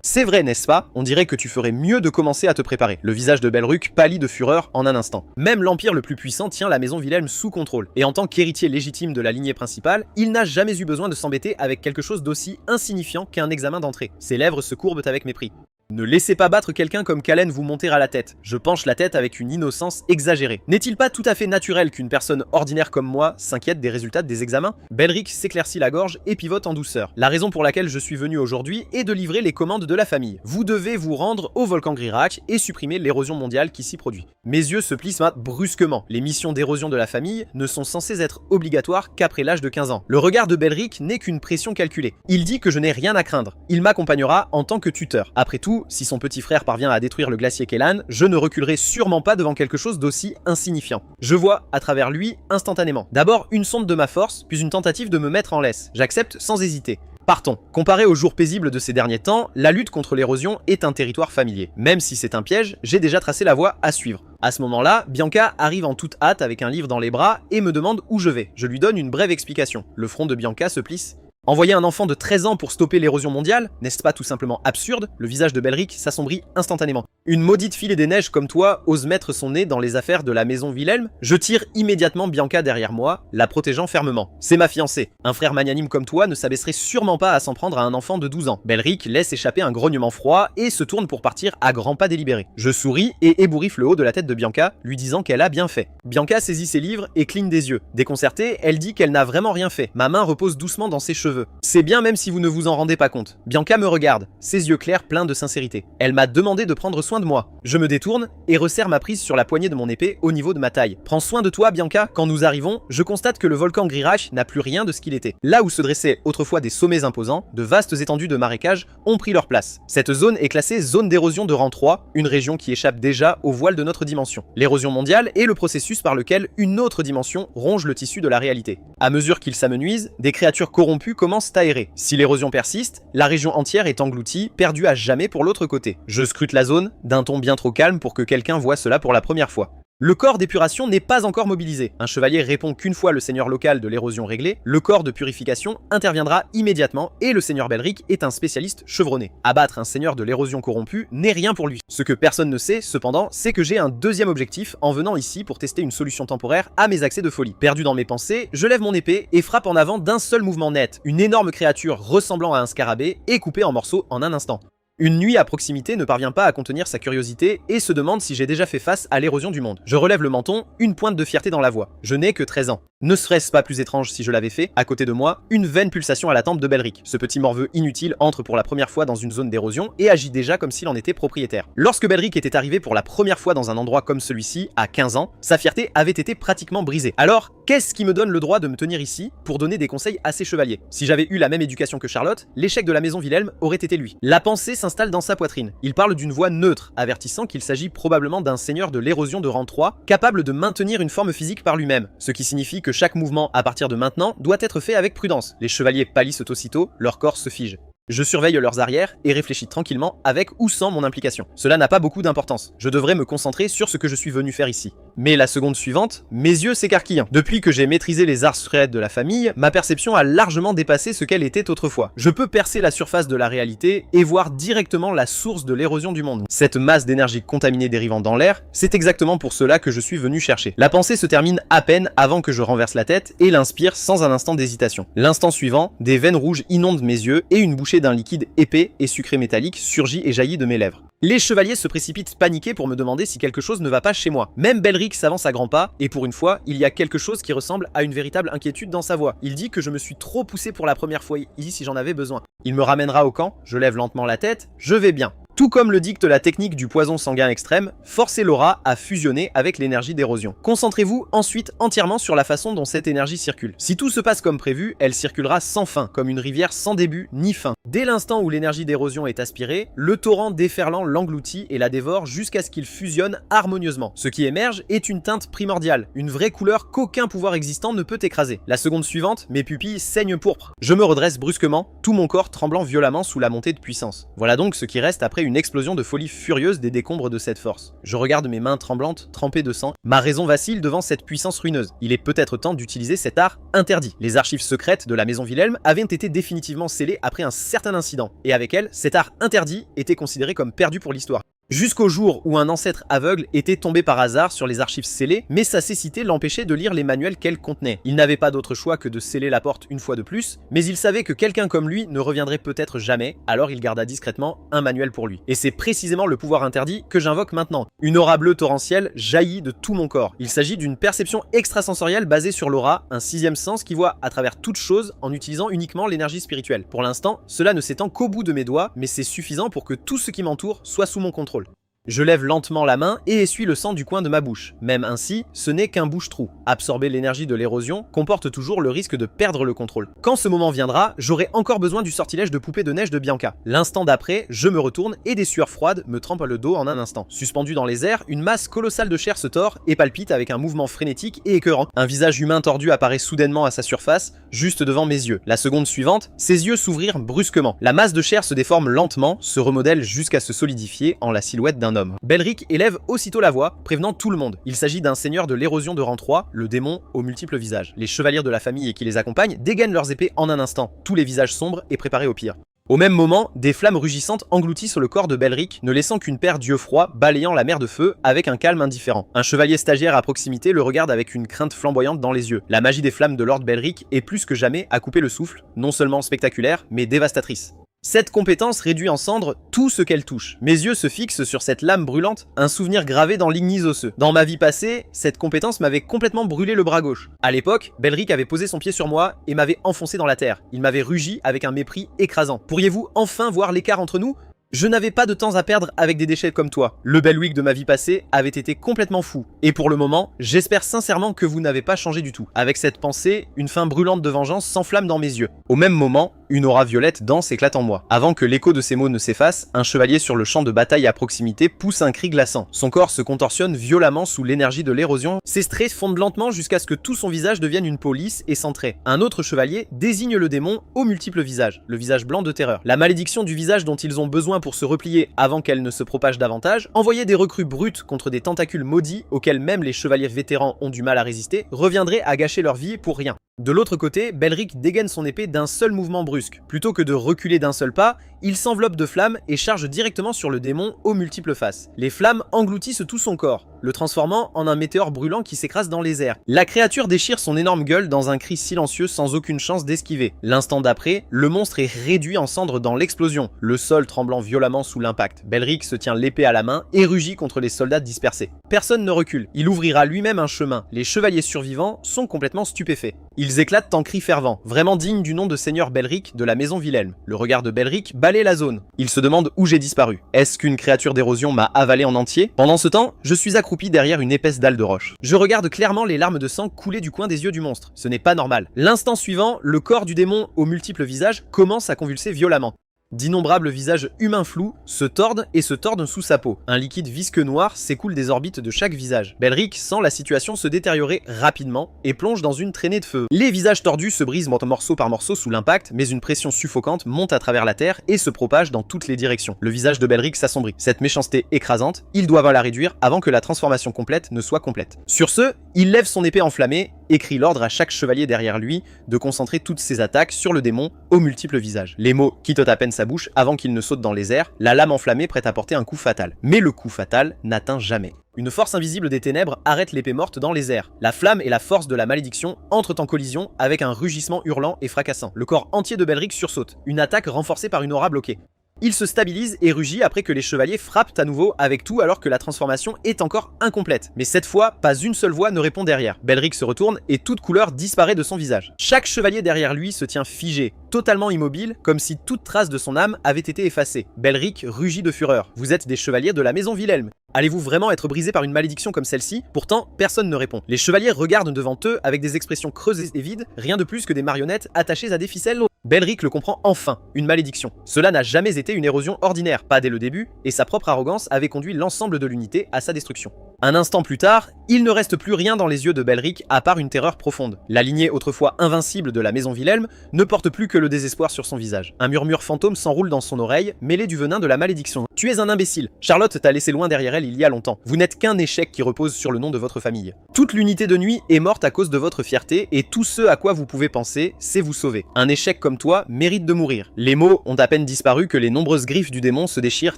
C'est vrai, n'est-ce pas? On dirait que tu ferais mieux de commencer à te préparer. Le visage de Belruc pâlit de fureur en un instant. Même l'empire le plus puissant tient la maison Wilhelm sous contrôle, et en tant qu'héritier légitime de la lignée principale, il n'a jamais eu besoin de s'embêter avec quelque chose d'aussi insignifiant qu'un examen d'entrée. Ses lèvres se courbent avec mépris. Ne laissez pas battre quelqu'un comme Callan vous monter à la tête. Je penche la tête avec une innocence exagérée. N'est-il pas tout à fait naturel qu'une personne ordinaire comme moi s'inquiète des résultats des examens? Belric s'éclaircit la gorge et pivote en douceur. La raison pour laquelle je suis venu aujourd'hui est de livrer les commandes de la famille. Vous devez vous rendre au volcan Grirac et supprimer l'érosion mondiale qui s'y produit. Mes yeux se plissent brusquement. Les missions d'érosion de la famille ne sont censées être obligatoires qu'après l'âge de 15 ans. Le regard de Belric n'est qu'une pression calculée. Il dit que je n'ai rien à craindre. Il m'accompagnera en tant que tuteur. Après tout, si son petit frère parvient à détruire le glacier Kellan, je ne reculerai sûrement pas devant quelque chose d'aussi insignifiant. Je vois à travers lui instantanément. D'abord une sonde de ma force, puis une tentative de me mettre en laisse. J'accepte sans hésiter. Partons. Comparé aux jours paisibles de ces derniers temps, la lutte contre l'érosion est un territoire familier. Même si c'est un piège, j'ai déjà tracé la voie à suivre. À ce moment-là, Bianca arrive en toute hâte avec un livre dans les bras et me demande où je vais. Je lui donne une brève explication. Le front de Bianca se plisse. Envoyer un enfant de 13 ans pour stopper l'érosion mondiale, n'est-ce pas tout simplement absurde? Le visage de Belric s'assombrit instantanément. Une maudite filée des neiges comme toi ose mettre son nez dans les affaires de la maison Wilhelm? Je tire immédiatement Bianca derrière moi, la protégeant fermement. C'est ma fiancée. Un frère magnanime comme toi ne s'abaisserait sûrement pas à s'en prendre à un enfant de 12 ans. Belric laisse échapper un grognement froid et se tourne pour partir à grands pas délibérés. Je souris et ébouriffe le haut de la tête de Bianca, lui disant qu'elle a bien fait. Bianca saisit ses livres et cligne des yeux. Déconcertée, elle dit qu'elle n'a vraiment rien fait. Ma main repose doucement dans ses cheveux. C'est bien même si vous ne vous en rendez pas compte. Bianca me regarde, ses yeux clairs pleins de sincérité. Elle m'a demandé de prendre soin de moi. Je me détourne et resserre ma prise sur la poignée de mon épée au niveau de ma taille. Prends soin de toi, Bianca. Quand nous arrivons, je constate que le volcan Grirac n'a plus rien de ce qu'il était. Là où se dressaient autrefois des sommets imposants, de vastes étendues de marécages ont pris leur place. Cette zone est classée zone d'érosion de rang 3, une région qui échappe déjà au voile de notre dimension. L'érosion mondiale est le processus par lequel une autre dimension ronge le tissu de la réalité. À mesure qu'il s'amenuise, des créatures corrompues commencent à errer. Si l'érosion persiste, la région entière est engloutie, perdue à jamais pour l'autre côté. Je scrute la zone, d'un ton bien trop calme pour que quelqu'un voie cela pour la première fois. Le corps d'épuration n'est pas encore mobilisé. Un chevalier répond qu'une fois le seigneur local de l'érosion réglé, le corps de purification interviendra immédiatement et le seigneur Belric est un spécialiste chevronné. Abattre un seigneur de l'érosion corrompu n'est rien pour lui. Ce que personne ne sait, cependant, c'est que j'ai un deuxième objectif en venant ici pour tester une solution temporaire à mes accès de folie. Perdu dans mes pensées, je lève mon épée et frappe en avant d'un seul mouvement net. Une énorme créature ressemblant à un scarabée est coupée en morceaux en un instant. Une nuit à proximité ne parvient pas à contenir sa curiosité et se demande si j'ai déjà fait face à l'érosion du monde. Je relève le menton, une pointe de fierté dans la voix. Je n'ai que 13 ans. Ne serait-ce pas plus étrange si je l'avais fait, à côté de moi, une vaine pulsation à la tempe de Belric. Ce petit morveux inutile entre pour la première fois dans une zone d'érosion et agit déjà comme s'il en était propriétaire. Lorsque Belric était arrivé pour la première fois dans un endroit comme celui-ci, à 15 ans, sa fierté avait été pratiquement brisée. Alors, qu'est-ce qui me donne le droit de me tenir ici pour donner des conseils à ses chevaliers? Si j'avais eu la même éducation que Charlotte, l'échec de la maison Wilhelm aurait été lui. La pensée s'installe dans sa poitrine. Il parle d'une voix neutre, avertissant qu'il s'agit probablement d'un seigneur de l'érosion de rang 3, capable de maintenir une forme physique par lui-même, ce qui signifie que chaque mouvement à partir de maintenant doit être fait avec prudence. Les chevaliers pâlissent aussitôt, leur corps se fige. Je surveille leurs arrières et réfléchis tranquillement avec ou sans mon implication. Cela n'a pas beaucoup d'importance. Je devrais me concentrer sur ce que je suis venu faire ici. Mais la seconde suivante, mes yeux s'écarquillent. Depuis que j'ai maîtrisé les arts secrets de la famille, ma perception a largement dépassé ce qu'elle était autrefois. Je peux percer la surface de la réalité et voir directement la source de l'érosion du monde. Cette masse d'énergie contaminée dérivant dans l'air, c'est exactement pour cela que je suis venu chercher. La pensée se termine à peine avant que je renverse la tête et l'inspire sans un instant d'hésitation. L'instant suivant, des veines rouges inondent mes yeux et une bouchée d'un liquide épais et sucré métallique surgit et jaillit de mes lèvres. Les chevaliers se précipitent paniqués pour me demander si quelque chose ne va pas chez moi. Même Belric s'avance à grands pas, et pour une fois, il y a quelque chose qui ressemble à une véritable inquiétude dans sa voix. Il dit que je me suis trop poussé pour la première fois ici si j'en avais besoin. Il me ramènera au camp, je lève lentement la tête, je vais bien. Tout comme le dicte la technique du poison sanguin extrême, forcez l'aura à fusionner avec l'énergie d'érosion. Concentrez-vous ensuite entièrement sur la façon dont cette énergie circule. Si tout se passe comme prévu, elle circulera sans fin, comme une rivière sans début ni fin. Dès l'instant où l'énergie d'érosion est aspirée, le torrent déferlant l'engloutit et la dévore jusqu'à ce qu'il fusionne harmonieusement. Ce qui émerge est une teinte primordiale, une vraie couleur qu'aucun pouvoir existant ne peut écraser. La seconde suivante, mes pupilles saignent pourpre. Je me redresse brusquement, tout mon corps tremblant violemment sous la montée de puissance. Voilà donc ce qui reste après une explosion de folie furieuse des décombres de cette force. Je regarde mes mains tremblantes, trempées de sang. Ma raison vacille devant cette puissance ruineuse. Il est peut-être temps d'utiliser cet art interdit. Les archives secrètes de la maison Wilhelm avaient été définitivement scellées après un certain incident, et avec elles, cet art interdit était considéré comme perdu pour l'histoire. Jusqu'au jour où un ancêtre aveugle était tombé par hasard sur les archives scellées, mais sa cécité l'empêchait de lire les manuels qu'elles contenaient. Il n'avait pas d'autre choix que de sceller la porte une fois de plus, mais il savait que quelqu'un comme lui ne reviendrait peut-être jamais, alors il garda discrètement un manuel pour lui. Et c'est précisément le pouvoir interdit que j'invoque maintenant. Une aura bleue torrentielle jaillit de tout mon corps. Il s'agit d'une perception extrasensorielle basée sur l'aura, un sixième sens qui voit à travers toute chose en utilisant uniquement l'énergie spirituelle. Pour l'instant, cela ne s'étend qu'au bout de mes doigts, mais c'est suffisant pour que tout ce qui m'entoure soit sous mon contrôle. Je lève lentement la main et essuie le sang du coin de ma bouche. Même ainsi, ce n'est qu'un bouche-trou. Absorber l'énergie de l'érosion comporte toujours le risque de perdre le contrôle. Quand ce moment viendra, j'aurai encore besoin du sortilège de poupée de neige de Bianca. L'instant d'après, je me retourne et des sueurs froides me trempent le dos en un instant. Suspendu dans les airs, une masse colossale de chair se tord et palpite avec un mouvement frénétique et écœurant. Un visage humain tordu apparaît soudainement à sa surface, juste devant mes yeux. La seconde suivante, ses yeux s'ouvrirent brusquement. La masse de chair se déforme lentement, se remodèle jusqu'à se solidifier en la silhouette d'un homme. Belric élève aussitôt la voix, prévenant tout le monde. Il s'agit d'un seigneur de l'érosion de rang 3, le démon aux multiples visages. Les chevaliers de la famille qui les accompagnent dégainent leurs épées en un instant, tous les visages sombres et préparés au pire. Au même moment, des flammes rugissantes engloutissent le corps de Belric, ne laissant qu'une paire d'yeux froids balayant la mer de feu avec un calme indifférent. Un chevalier stagiaire à proximité le regarde avec une crainte flamboyante dans les yeux. La magie des flammes de Lord Belric est plus que jamais à couper le souffle, non seulement spectaculaire, mais dévastatrice. Cette compétence réduit en cendres tout ce qu'elle touche. Mes yeux se fixent sur cette lame brûlante, un souvenir gravé dans l'ignis osseux. Dans ma vie passée, cette compétence m'avait complètement brûlé le bras gauche. À l'époque, Belric avait posé son pied sur moi et m'avait enfoncé dans la terre. Il m'avait rugi avec un mépris écrasant. Pourriez-vous enfin voir l'écart entre nous ? Je n'avais pas de temps à perdre avec des déchets comme toi. Le Belwick de ma vie passée avait été complètement fou. Et pour le moment, j'espère sincèrement que vous n'avez pas changé du tout. Avec cette pensée, une faim brûlante de vengeance s'enflamme dans mes yeux. Au même moment, une aura violette dense éclate en moi. Avant que l'écho de ces mots ne s'efface, un chevalier sur le champ de bataille à proximité pousse un cri glaçant. Son corps se contorsionne violemment sous l'énergie de l'érosion. Ses traits fondent lentement jusqu'à ce que tout son visage devienne une peau lisse et centrée. Un autre chevalier désigne le démon aux multiples visages, le visage blanc de terreur. La malédiction du visage dont ils ont besoin pour se replier avant qu'elle ne se propage davantage, envoyer des recrues brutes contre des tentacules maudits auxquels même les chevaliers vétérans ont du mal à résister, reviendrait à gâcher leur vie pour rien. De l'autre côté, Belric dégaine son épée d'un seul mouvement brusque. Plutôt que de reculer d'un seul pas, il s'enveloppe de flammes et charge directement sur le démon aux multiples faces. Les flammes engloutissent tout son corps, le transformant en un météore brûlant qui s'écrase dans les airs. La créature déchire son énorme gueule dans un cri silencieux sans aucune chance d'esquiver. L'instant d'après, le monstre est réduit en cendres dans l'explosion, le sol tremblant violemment sous l'impact. Belric se tient l'épée à la main et rugit contre les soldats dispersés. Personne ne recule, il ouvrira lui-même un chemin. Les chevaliers survivants sont complètement stupéfaits. Ils éclatent en cris fervents, vraiment dignes du nom de seigneur Belric de la maison Wilhelm. Le regard de Belric balaie la zone. Il se demande où j'ai disparu. Est-ce qu'une créature d'érosion m'a avalé en entier ? Pendant ce temps, je suis accroupi derrière une épaisse dalle de roche. Je regarde clairement les larmes de sang couler du coin des yeux du monstre. Ce n'est pas normal. L'instant suivant, le corps du démon aux multiples visages commence à convulser violemment. D'innombrables visages humains flous se tordent et se tordent sous sa peau. Un liquide visqueux noir s'écoule des orbites de chaque visage. Belric sent la situation se détériorer rapidement et plonge dans une traînée de feu. Les visages tordus se brisent morceau par morceau sous l'impact, mais une pression suffocante monte à travers la terre et se propage dans toutes les directions. Le visage de Belric s'assombrit. Cette méchanceté écrasante, ils doivent la réduire avant que la transformation complète ne soit complète. Sur ce, il lève son épée enflammée et crie l'ordre à chaque chevalier derrière lui de concentrer toutes ses attaques sur le démon aux multiples visages. Les mots quittent à peine sa bouche avant qu'il ne saute dans les airs, la lame enflammée prête à porter un coup fatal. Mais le coup fatal n'atteint jamais. Une force invisible des ténèbres arrête l'épée morte dans les airs. La flamme et la force de la malédiction entrent en collision avec un rugissement hurlant et fracassant. Le corps entier de Belric sursaute, une attaque renforcée par une aura bloquée. Il se stabilise et rugit après que les chevaliers frappent à nouveau avec tout alors que la transformation est encore incomplète. Mais cette fois, pas une seule voix ne répond derrière. Belric se retourne et toute couleur disparaît de son visage. Chaque chevalier derrière lui se tient figé, totalement immobile, comme si toute trace de son âme avait été effacée. Belric rugit de fureur. Vous êtes des chevaliers de la maison Wilhelm. Allez-vous vraiment être brisé par une malédiction comme celle-ci? Pourtant, personne ne répond. Les chevaliers regardent devant eux avec des expressions creuses et vides, rien de plus que des marionnettes attachées à des ficelles. Belric le comprend enfin, une malédiction. Cela n'a jamais été une érosion ordinaire, pas dès le début, et sa propre arrogance avait conduit l'ensemble de l'unité à sa destruction. Un instant plus tard, il ne reste plus rien dans les yeux de Belric à part une terreur profonde. La lignée autrefois invincible de la maison Wilhelm ne porte plus que le désespoir sur son visage. Un murmure fantôme s'enroule dans son oreille, mêlé du venin de la malédiction. Tu es un imbécile. Charlotte t'a laissé loin derrière elle il y a longtemps. Vous n'êtes qu'un échec qui repose sur le nom de votre famille. Toute l'unité de nuit est morte à cause de votre fierté, et tout ce à quoi vous pouvez penser, c'est vous sauver. Un échec comme toi mérite de mourir. Les mots ont à peine disparu que les nombreuses griffes du démon se déchirent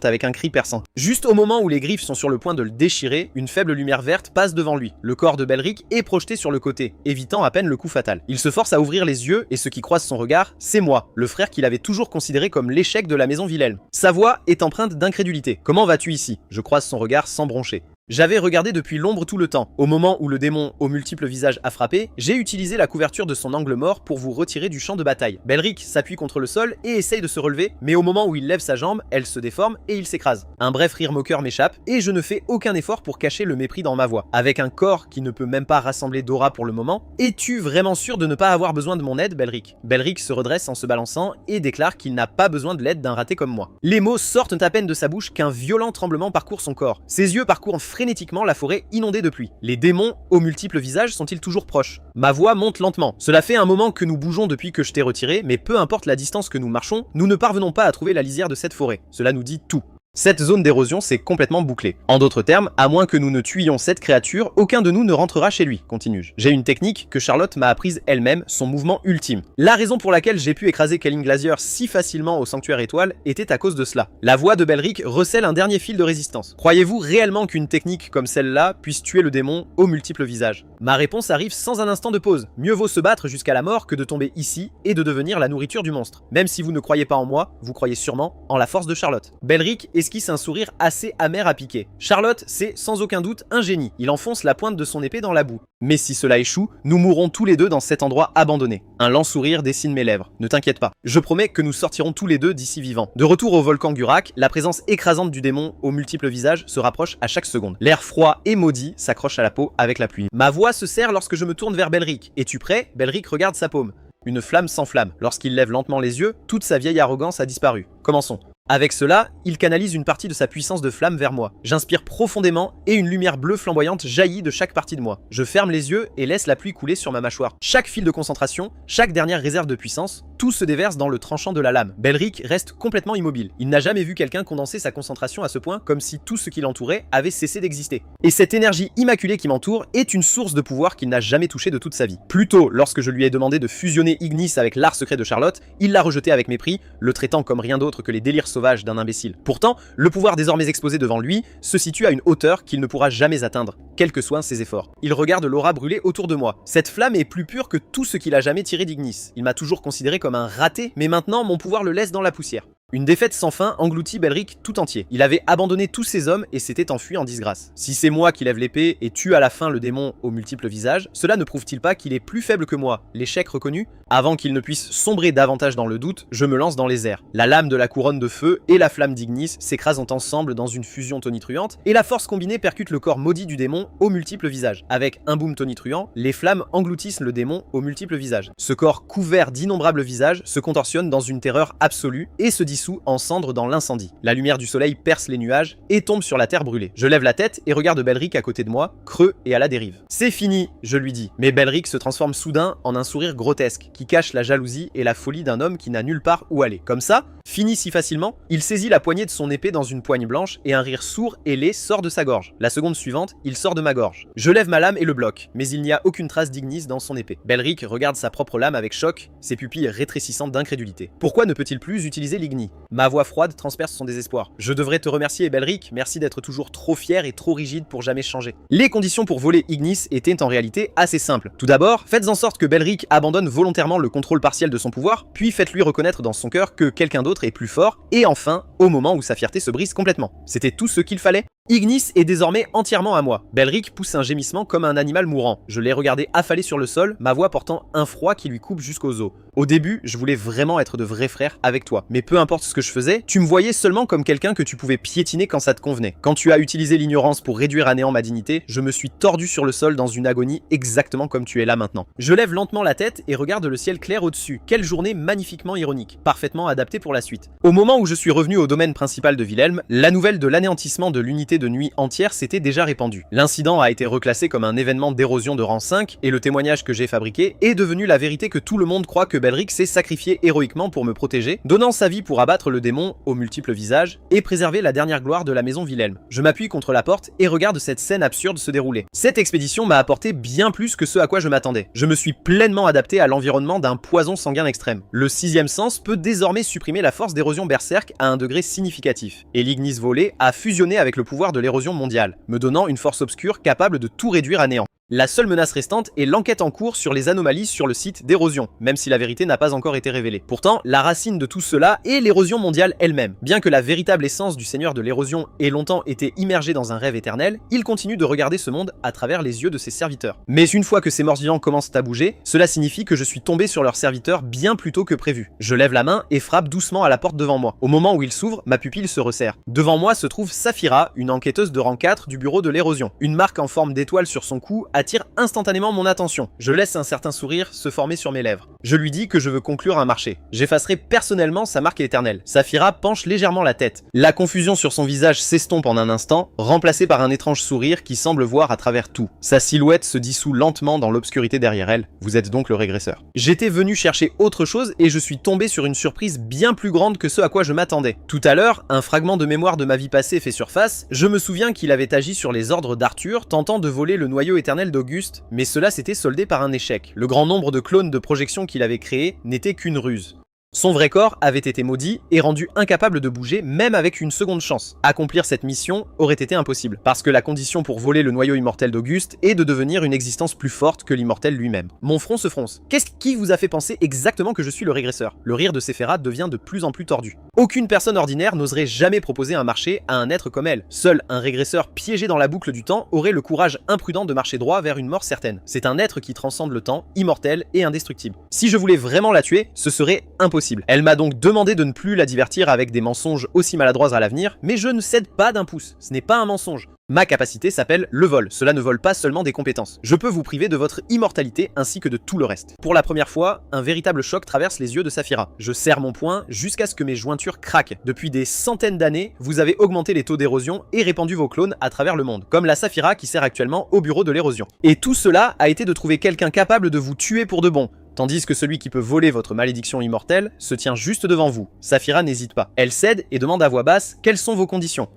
avec un cri perçant. Juste au moment où les griffes sont sur le point de le déchirer, une faible lumière verte passe devant lui. Le corps de Belric est projeté sur le côté, évitant à peine le coup fatal. Il se force à ouvrir les yeux, et ce qui croise son regard, c'est moi, le frère qu'il avait toujours considéré comme l'échec de la maison Wilhelm. Sa voix est empreinte d'incrédulité. Comment vas-tu ici? Je croise son regard sans broncher. J'avais regardé depuis l'ombre tout le temps. Au moment où le démon aux multiples visages a frappé, j'ai utilisé la couverture de son angle mort pour vous retirer du champ de bataille. Belric s'appuie contre le sol et essaye de se relever, mais au moment où il lève sa jambe, elle se déforme et il s'écrase. Un bref rire moqueur m'échappe et je ne fais aucun effort pour cacher le mépris dans ma voix. Avec un corps qui ne peut même pas rassembler d'aura pour le moment, es-tu vraiment sûr de ne pas avoir besoin de mon aide, Belric? Belric se redresse en se balançant et déclare qu'il n'a pas besoin de l'aide d'un raté comme moi. Les mots sortent à peine de sa bouche qu'un violent tremblement parcourt son corps. Ses yeux parcourent frénétiquement la forêt inondée de pluie. Les démons aux multiples visages sont-ils toujours proches? Ma voix monte lentement. Cela fait un moment que nous bougeons depuis que je t'ai retiré, mais peu importe la distance que nous marchons, nous ne parvenons pas à trouver la lisière de cette forêt. Cela nous dit tout. Cette zone d'érosion s'est complètement bouclée. En d'autres termes, à moins que nous ne tuions cette créature, aucun de nous ne rentrera chez lui, continue-je. J'ai une technique que Charlotte m'a apprise elle-même, son mouvement ultime. La raison pour laquelle j'ai pu écraser Kellen Glazier si facilement au sanctuaire étoile était à cause de cela. La voix de Belric recèle un dernier fil de résistance. Croyez-vous réellement qu'une technique comme celle-là puisse tuer le démon aux multiples visages? Ma réponse arrive sans un instant de pause. Mieux vaut se battre jusqu'à la mort que de tomber ici et de devenir la nourriture du monstre. Même si vous ne croyez pas en moi, vous croyez sûrement en la force de Charlotte. Belric esquisse un sourire assez amer à piquer. Charlotte, c'est sans aucun doute un génie. Il enfonce la pointe de son épée dans la boue. Mais si cela échoue, nous mourrons tous les deux dans cet endroit abandonné. Un lent sourire dessine mes lèvres. Ne t'inquiète pas. Je promets que nous sortirons tous les deux d'ici vivants. De retour au volcan Gurak, la présence écrasante du démon aux multiples visages se rapproche à chaque seconde. L'air froid et maudit s'accroche à la peau avec la pluie. Ma voix se serre lorsque je me tourne vers Belric. Es-tu prêt? Belric regarde sa paume. Une flamme s'enflamme. Lorsqu'il lève lentement les yeux, toute sa vieille arrogance a disparu. Commençons. Avec cela, il canalise une partie de sa puissance de flamme vers moi. J'inspire profondément et une lumière bleue flamboyante jaillit de chaque partie de moi. Je ferme les yeux et laisse la pluie couler sur ma mâchoire. Chaque fil de concentration, chaque dernière réserve de puissance, tout se déverse dans le tranchant de la lame. Belric reste complètement immobile. Il n'a jamais vu quelqu'un condenser sa concentration à ce point, comme si tout ce qui l'entourait avait cessé d'exister. Et cette énergie immaculée qui m'entoure est une source de pouvoir qu'il n'a jamais touché de toute sa vie. Plus tôt, lorsque je lui ai demandé de fusionner Ignis avec l'art secret de Charlotte, il l'a rejeté avec mépris, le traitant comme rien d'autre que les délires sauvages d'un imbécile. Pourtant, le pouvoir désormais exposé devant lui se situe à une hauteur qu'il ne pourra jamais atteindre, quels que soient ses efforts. Il regarde l'aura brûler autour de moi. Cette flamme est plus pure que tout ce qu'il a jamais tiré d'Ignis. Il m'a toujours considéré comme un raté, mais maintenant mon pouvoir le laisse dans la poussière. Une défaite sans fin engloutit Belric tout entier. Il avait abandonné tous ses hommes et s'était enfui en disgrâce. Si c'est moi qui lève l'épée et tue à la fin le démon aux multiples visages, cela ne prouve-t-il pas qu'il est plus faible que moi, l'échec reconnu? Avant qu'il ne puisse sombrer davantage dans le doute, je me lance dans les airs. La lame de la couronne de feu et la flamme d'Ignis s'écrasent ensemble dans une fusion tonitruante, et la force combinée percute le corps maudit du démon aux multiples visages. Avec un boom tonitruant, les flammes engloutissent le démon aux multiples visages. Ce corps couvert d'innombrables visages se contorsionne dans une terreur absolue et se dissout dissout en cendres dans l'incendie. La lumière du soleil perce les nuages et tombe sur la terre brûlée. Je lève la tête et regarde Belric à côté de moi, creux et à la dérive. C'est fini, je lui dis. Mais Belric se transforme soudain en un sourire grotesque qui cache la jalousie et la folie d'un homme qui n'a nulle part où aller. Comme ça, fini si facilement, il saisit la poignée de son épée dans une poigne blanche et un rire sourd et laid sort de sa gorge. La seconde suivante, il sort de ma gorge. Je lève ma lame et le bloque, mais il n'y a aucune trace d'Ignis dans son épée. Belric regarde sa propre lame avec choc, ses pupilles rétrécissantes d'incrédulité. Pourquoi ne peut-il plus utiliser l'Igni? Ma voix froide transperce son désespoir. Je devrais te remercier, Belric, merci d'être toujours trop fier et trop rigide pour jamais changer. Les conditions pour voler Ignis étaient en réalité assez simples. Tout d'abord, faites en sorte que Belric abandonne volontairement le contrôle partiel de son pouvoir, puis faites-lui reconnaître dans son cœur que quelqu'un d'autre est plus fort, et enfin, au moment où sa fierté se brise complètement. C'était tout ce qu'il fallait. Ignis est désormais entièrement à moi. Belric pousse un gémissement comme un animal mourant. Je l'ai regardé affalé sur le sol, ma voix portant un froid qui lui coupe jusqu'aux os. Au début, je voulais vraiment être de vrais frères avec toi. Mais peu importe ce que je faisais, tu me voyais seulement comme quelqu'un que tu pouvais piétiner quand ça te convenait. Quand tu as utilisé l'ignorance pour réduire à néant ma dignité, je me suis tordu sur le sol dans une agonie exactement comme tu es là maintenant. Je lève lentement la tête et regarde le ciel clair au-dessus. Quelle journée magnifiquement ironique, parfaitement adaptée pour la suite. Au moment où je suis revenu au domaine principal de Wilhelm, la nouvelle de l'anéantissement de l'unité de nuit entière s'était déjà répandue. L'incident a été reclassé comme un événement d'érosion de rang 5 et le témoignage que j'ai fabriqué est devenu la vérité que tout le monde croit que Belric s'est sacrifié héroïquement pour me protéger, donnant sa vie pour abattre le démon aux multiples visages et préserver la dernière gloire de la maison Wilhelm. Je m'appuie contre la porte et regarde cette scène absurde se dérouler. Cette expédition m'a apporté bien plus que ce à quoi je m'attendais. Je me suis pleinement adapté à l'environnement d'un poison sanguin extrême. Le sixième sens peut désormais supprimer la force d'érosion berserk à un degré significatif. Et l'Ignis volé a fusionné avec le pouvoir de l'érosion mondiale, me donnant une force obscure capable de tout réduire à néant. La seule menace restante est l'enquête en cours sur les anomalies sur le site d'érosion, même si la vérité n'a pas encore été révélée. Pourtant, la racine de tout cela est l'érosion mondiale elle-même. Bien que la véritable essence du seigneur de l'érosion ait longtemps été immergée dans un rêve éternel, il continue de regarder ce monde à travers les yeux de ses serviteurs. Mais une fois que ces morts-vivants commencent à bouger, cela signifie que je suis tombé sur leurs serviteurs bien plus tôt que prévu. Je lève la main et frappe doucement à la porte devant moi. Au moment où il s'ouvre, ma pupille se resserre. Devant moi se trouve Saphira, une enquêteuse de rang 4 du bureau de l'érosion. Une marque en forme d'étoile sur son cou attire instantanément mon attention. Je laisse un certain sourire se former sur mes lèvres. Je lui dis que je veux conclure un marché. J'effacerai personnellement sa marque éternelle. Saphira penche légèrement la tête. La confusion sur son visage s'estompe en un instant, remplacée par un étrange sourire qui semble voir à travers tout. Sa silhouette se dissout lentement dans l'obscurité derrière elle. Vous êtes donc le régresseur. J'étais venu chercher autre chose et je suis tombé sur une surprise bien plus grande que ce à quoi je m'attendais. Tout à l'heure, un fragment de mémoire de ma vie passée fait surface. Je me souviens qu'il avait agi sur les ordres d'Arthur, tentant de voler le noyau éternel d'Auguste, mais cela s'était soldé par un échec. Le grand nombre de clones de projection qu'il avait créés n'était qu'une ruse. Son vrai corps avait été maudit et rendu incapable de bouger même avec une seconde chance. Accomplir cette mission aurait été impossible, parce que la condition pour voler le noyau immortel d'Auguste est de devenir une existence plus forte que l'immortel lui-même. Mon front se fronce. Qu'est-ce qui vous a fait penser exactement que je suis le régresseur? Le rire de Séphira devient de plus en plus tordu. Aucune personne ordinaire n'oserait jamais proposer un marché à un être comme elle. Seul un régresseur piégé dans la boucle du temps aurait le courage imprudent de marcher droit vers une mort certaine. C'est un être qui transcende le temps, immortel et indestructible. Si je voulais vraiment la tuer, ce serait impossible. Elle m'a donc demandé de ne plus la divertir avec des mensonges aussi maladroits à l'avenir, mais je ne cède pas d'un pouce, ce n'est pas un mensonge. Ma capacité s'appelle le vol, cela ne vole pas seulement des compétences. Je peux vous priver de votre immortalité ainsi que de tout le reste. Pour la première fois, un véritable choc traverse les yeux de Saphira. Je serre mon poing jusqu'à ce que mes jointures craquent. Depuis des centaines d'années, vous avez augmenté les taux d'érosion et répandu vos clones à travers le monde, comme la Saphira qui sert actuellement au bureau de l'érosion. Et tout cela a été de trouver quelqu'un capable de vous tuer pour de bon. Tandis que celui qui peut voler votre malédiction immortelle se tient juste devant vous. Saphira n'hésite pas. Elle cède et demande à voix basse « Quelles sont vos conditions ?»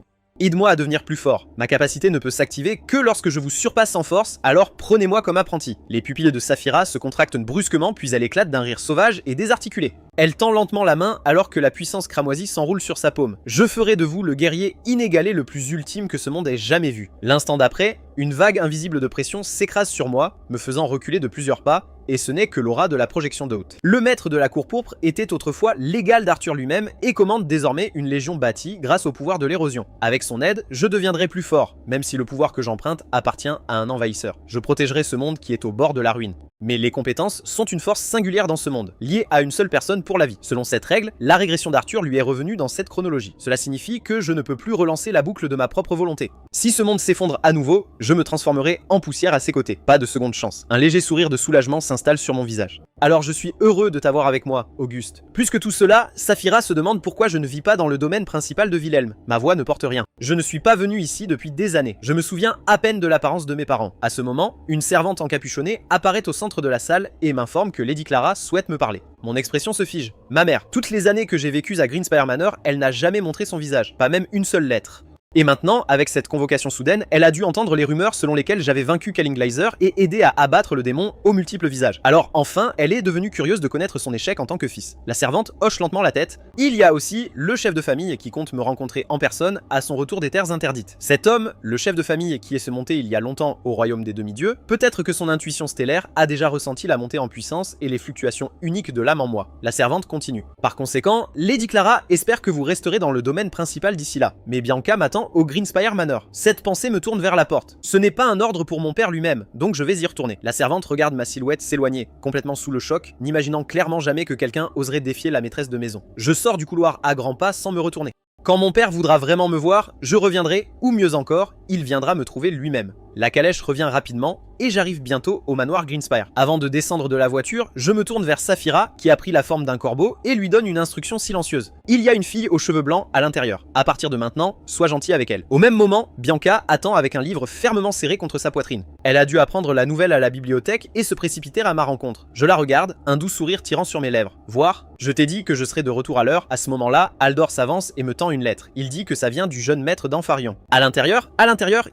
Aide-moi à devenir plus fort. Ma capacité ne peut s'activer que lorsque je vous surpasse en force, alors prenez-moi comme apprenti. Les pupilles de Saphira se contractent brusquement puis elle éclate d'un rire sauvage et désarticulé. Elle tend lentement la main alors que la puissance cramoisie s'enroule sur sa paume. Je ferai de vous le guerrier inégalé le plus ultime que ce monde ait jamais vu. L'instant d'après, une vague invisible de pression s'écrase sur moi, me faisant reculer de plusieurs pas, et ce n'est que l'aura de la projection d'hôte. Le maître de la cour pourpre était autrefois l'égal d'Arthur lui-même et commande désormais une légion bâtie grâce au pouvoir de l'érosion. Avec son aide, je deviendrai plus fort, même si le pouvoir que j'emprunte appartient à un envahisseur. Je protégerai ce monde qui est au bord de la ruine. Mais les compétences sont une force singulière dans ce monde. Liées à une seule personne constante pour la vie. Selon cette règle, la régression d'Arthur lui est revenue dans cette chronologie. Cela signifie que je ne peux plus relancer la boucle de ma propre volonté. Si ce monde s'effondre à nouveau, je me transformerai en poussière à ses côtés. Pas de seconde chance. Un léger sourire de soulagement s'installe sur mon visage. Alors je suis heureux de t'avoir avec moi, Auguste. Plus que tout cela, Saphira se demande pourquoi je ne vis pas dans le domaine principal de Wilhelm. Ma voix ne porte rien. Je ne suis pas venu ici depuis des années. Je me souviens à peine de l'apparence de mes parents. À ce moment, une servante encapuchonnée apparaît au centre de la salle et m'informe que Lady Clara souhaite me parler. Mon expression se fige. Ma mère, toutes les années que j'ai vécues à Greenspire Manor, elle n'a jamais montré son visage, pas même une seule lettre. Et maintenant, avec cette convocation soudaine, elle a dû entendre les rumeurs selon lesquelles j'avais vaincu Kallingleiser et aidé à abattre le démon aux multiples visages. Alors enfin, elle est devenue curieuse de connaître son échec en tant que fils. La servante hoche lentement la tête. Il y a aussi le chef de famille qui compte me rencontrer en personne à son retour des terres interdites. Cet homme, le chef de famille qui est se monté il y a longtemps au royaume des demi-dieux, peut-être que son intuition stellaire a déjà ressenti la montée en puissance et les fluctuations uniques de l'âme en moi. La servante continue. Par conséquent, Lady Clara espère que vous resterez dans le domaine principal d'ici là. Mais Bianca m'attend au Greenspire Manor. Cette pensée me tourne vers la porte. Ce n'est pas un ordre pour mon père lui-même, donc je vais y retourner. La servante regarde ma silhouette s'éloigner, complètement sous le choc, n'imaginant clairement jamais que quelqu'un oserait défier la maîtresse de maison. Je sors du couloir à grands pas sans me retourner. Quand mon père voudra vraiment me voir, je reviendrai, ou mieux encore, il viendra me trouver lui-même. La calèche revient rapidement, et j'arrive bientôt au manoir Greenspire. Avant de descendre de la voiture, je me tourne vers Saphira, qui a pris la forme d'un corbeau, et lui donne une instruction silencieuse. Il y a une fille aux cheveux blancs à l'intérieur. À partir de maintenant, sois gentil avec elle. Au même moment, Bianca attend avec un livre fermement serré contre sa poitrine. Elle a dû apprendre la nouvelle à la bibliothèque et se précipiter à ma rencontre. Je la regarde, un doux sourire tirant sur mes lèvres. Voir, je t'ai dit que je serais de retour à l'heure. À ce moment-là, Aldor s'avance et me tend une lettre. Il dit que ça vient du jeune maître d'Anfarion. À l'intérieur,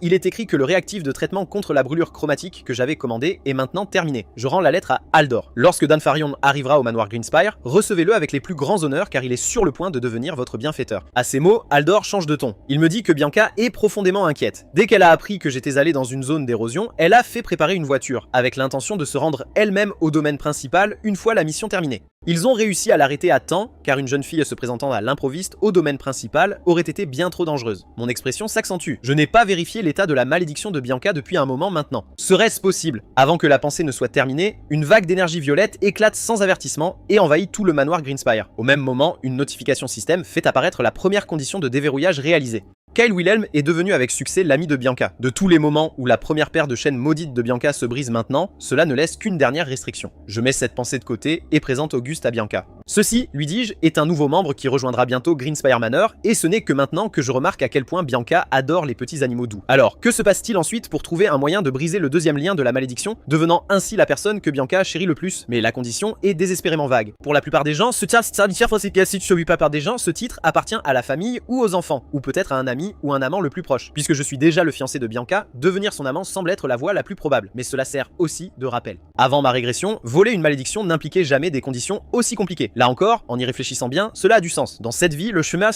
il est écrit que le réactif de traitement contre la brûlure chromatique que j'avais commandé est maintenant terminé. Je rends la lettre à Aldor. Lorsque d'Anfarion arrivera au manoir Greenspire, recevez-le avec les plus grands honneurs car il est sur le point de devenir votre bienfaiteur. À ces mots, Aldor change de ton. Il me dit que Bianca est profondément inquiète. Dès qu'elle a appris que j'étais allé dans une zone d'érosion, elle a fait préparer une voiture, avec l'intention de se rendre elle-même au domaine principal une fois la mission terminée. Ils ont réussi à l'arrêter à temps, car une jeune fille se présentant à l'improviste au domaine principal aurait été bien trop dangereuse. Mon expression s'accentue. Je n'ai pas vérifié l'état de la malédiction de Bianca depuis un moment maintenant. Serait-ce possible? Avant que la pensée ne soit terminée, une vague d'énergie violette éclate sans avertissement et envahit tout le manoir Greenspire. Au même moment, une notification système fait apparaître la première condition de déverrouillage réalisée. Kyle Wilhelm est devenu avec succès l'ami de Bianca. De tous les moments où la première paire de chaînes maudites de Bianca se brise maintenant, cela ne laisse qu'une dernière restriction. Je mets cette pensée de côté et présente Auguste à Bianca. Ceci, lui dis-je, est un nouveau membre qui rejoindra bientôt Greenspire Manor, et ce n'est que maintenant que je remarque à quel point Bianca adore les petits animaux doux. Alors, que se passe-t-il ensuite pour trouver un moyen de briser le deuxième lien de la malédiction, devenant ainsi la personne que Bianca chérit le plus? Mais la condition est désespérément vague. Pour la plupart des gens, ce titre appartient à la famille ou aux enfants, ou peut-être à un ami ou un amant le plus proche. Puisque je suis déjà le fiancé de Bianca, devenir son amant semble être la voie la plus probable, mais cela sert aussi de rappel. Avant ma régression, voler une malédiction n'impliquait jamais des conditions aussi compliquées. Là encore, en y réfléchissant bien, cela a du sens. Dans cette vie, le chemin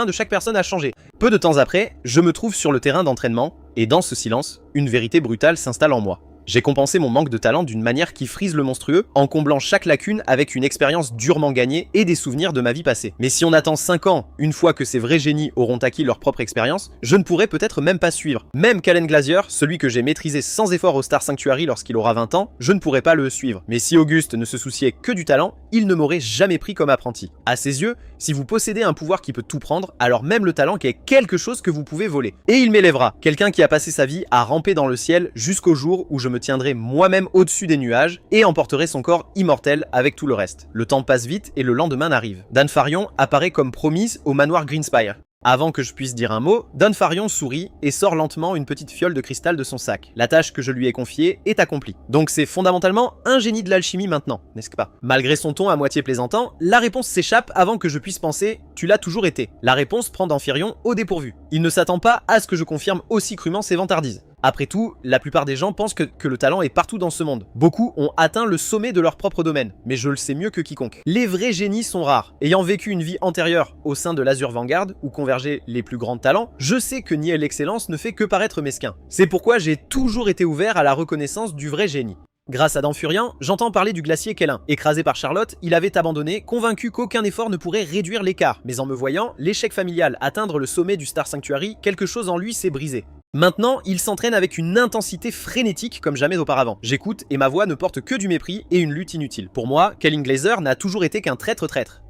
de chaque personne a changé. Peu de temps après, je me trouve sur le terrain d'entraînement, et dans ce silence, une vérité brutale s'installe en moi. J'ai compensé mon manque de talent d'une manière qui frise le monstrueux, en comblant chaque lacune avec une expérience durement gagnée et des souvenirs de ma vie passée. Mais si on attend 5 ans, une fois que ces vrais génies auront acquis leur propre expérience, je ne pourrai peut-être même pas suivre. Même Kallengleiser, celui que j'ai maîtrisé sans effort au Star Sanctuary lorsqu'il aura 20 ans, je ne pourrai pas le suivre. Mais si Auguste ne se souciait que du talent, il ne m'aurait jamais pris comme apprenti. À ses yeux, si vous possédez un pouvoir qui peut tout prendre, alors même le talent qui est quelque chose que vous pouvez voler. Et il m'élèvera, quelqu'un qui a passé sa vie à ramper dans le ciel jusqu'au jour où je me tiendrai moi-même au-dessus des nuages et emporterai son corps immortel avec tout le reste. Le temps passe vite et le lendemain arrive. d'Anfarion apparaît comme promise au manoir Greenspire. Avant que je puisse dire un mot, d'Anfarion sourit et sort lentement une petite fiole de cristal de son sac. La tâche que je lui ai confiée est accomplie. Donc c'est fondamentalement un génie de l'alchimie maintenant, n'est-ce pas? Malgré son ton à moitié plaisantant, la réponse s'échappe avant que je puisse penser « tu l'as toujours été ». La réponse prend d'Anfarion au dépourvu. Il ne s'attend pas à ce que je confirme aussi crûment ses vantardises. Après tout, la plupart des gens pensent que le talent est partout dans ce monde. Beaucoup ont atteint le sommet de leur propre domaine, mais je le sais mieux que quiconque. Les vrais génies sont rares. Ayant vécu une vie antérieure au sein de l'Azur Vanguard, où convergeaient les plus grands talents, je sais que nier l'excellence ne fait que paraître mesquin. C'est pourquoi j'ai toujours été ouvert à la reconnaissance du vrai génie. Grâce à Danfurian, j'entends parler du glacier Kellin. Écrasé par Charlotte, il avait abandonné, convaincu qu'aucun effort ne pourrait réduire l'écart. Mais en me voyant, l'échec familial atteindre le sommet du Star Sanctuary, quelque chose en lui s'est brisé. Maintenant, il s'entraîne avec une intensité frénétique comme jamais auparavant. J'écoute et ma voix ne porte que du mépris et une lutte inutile. Pour moi, Kellen Glazer n'a toujours été qu'un traître.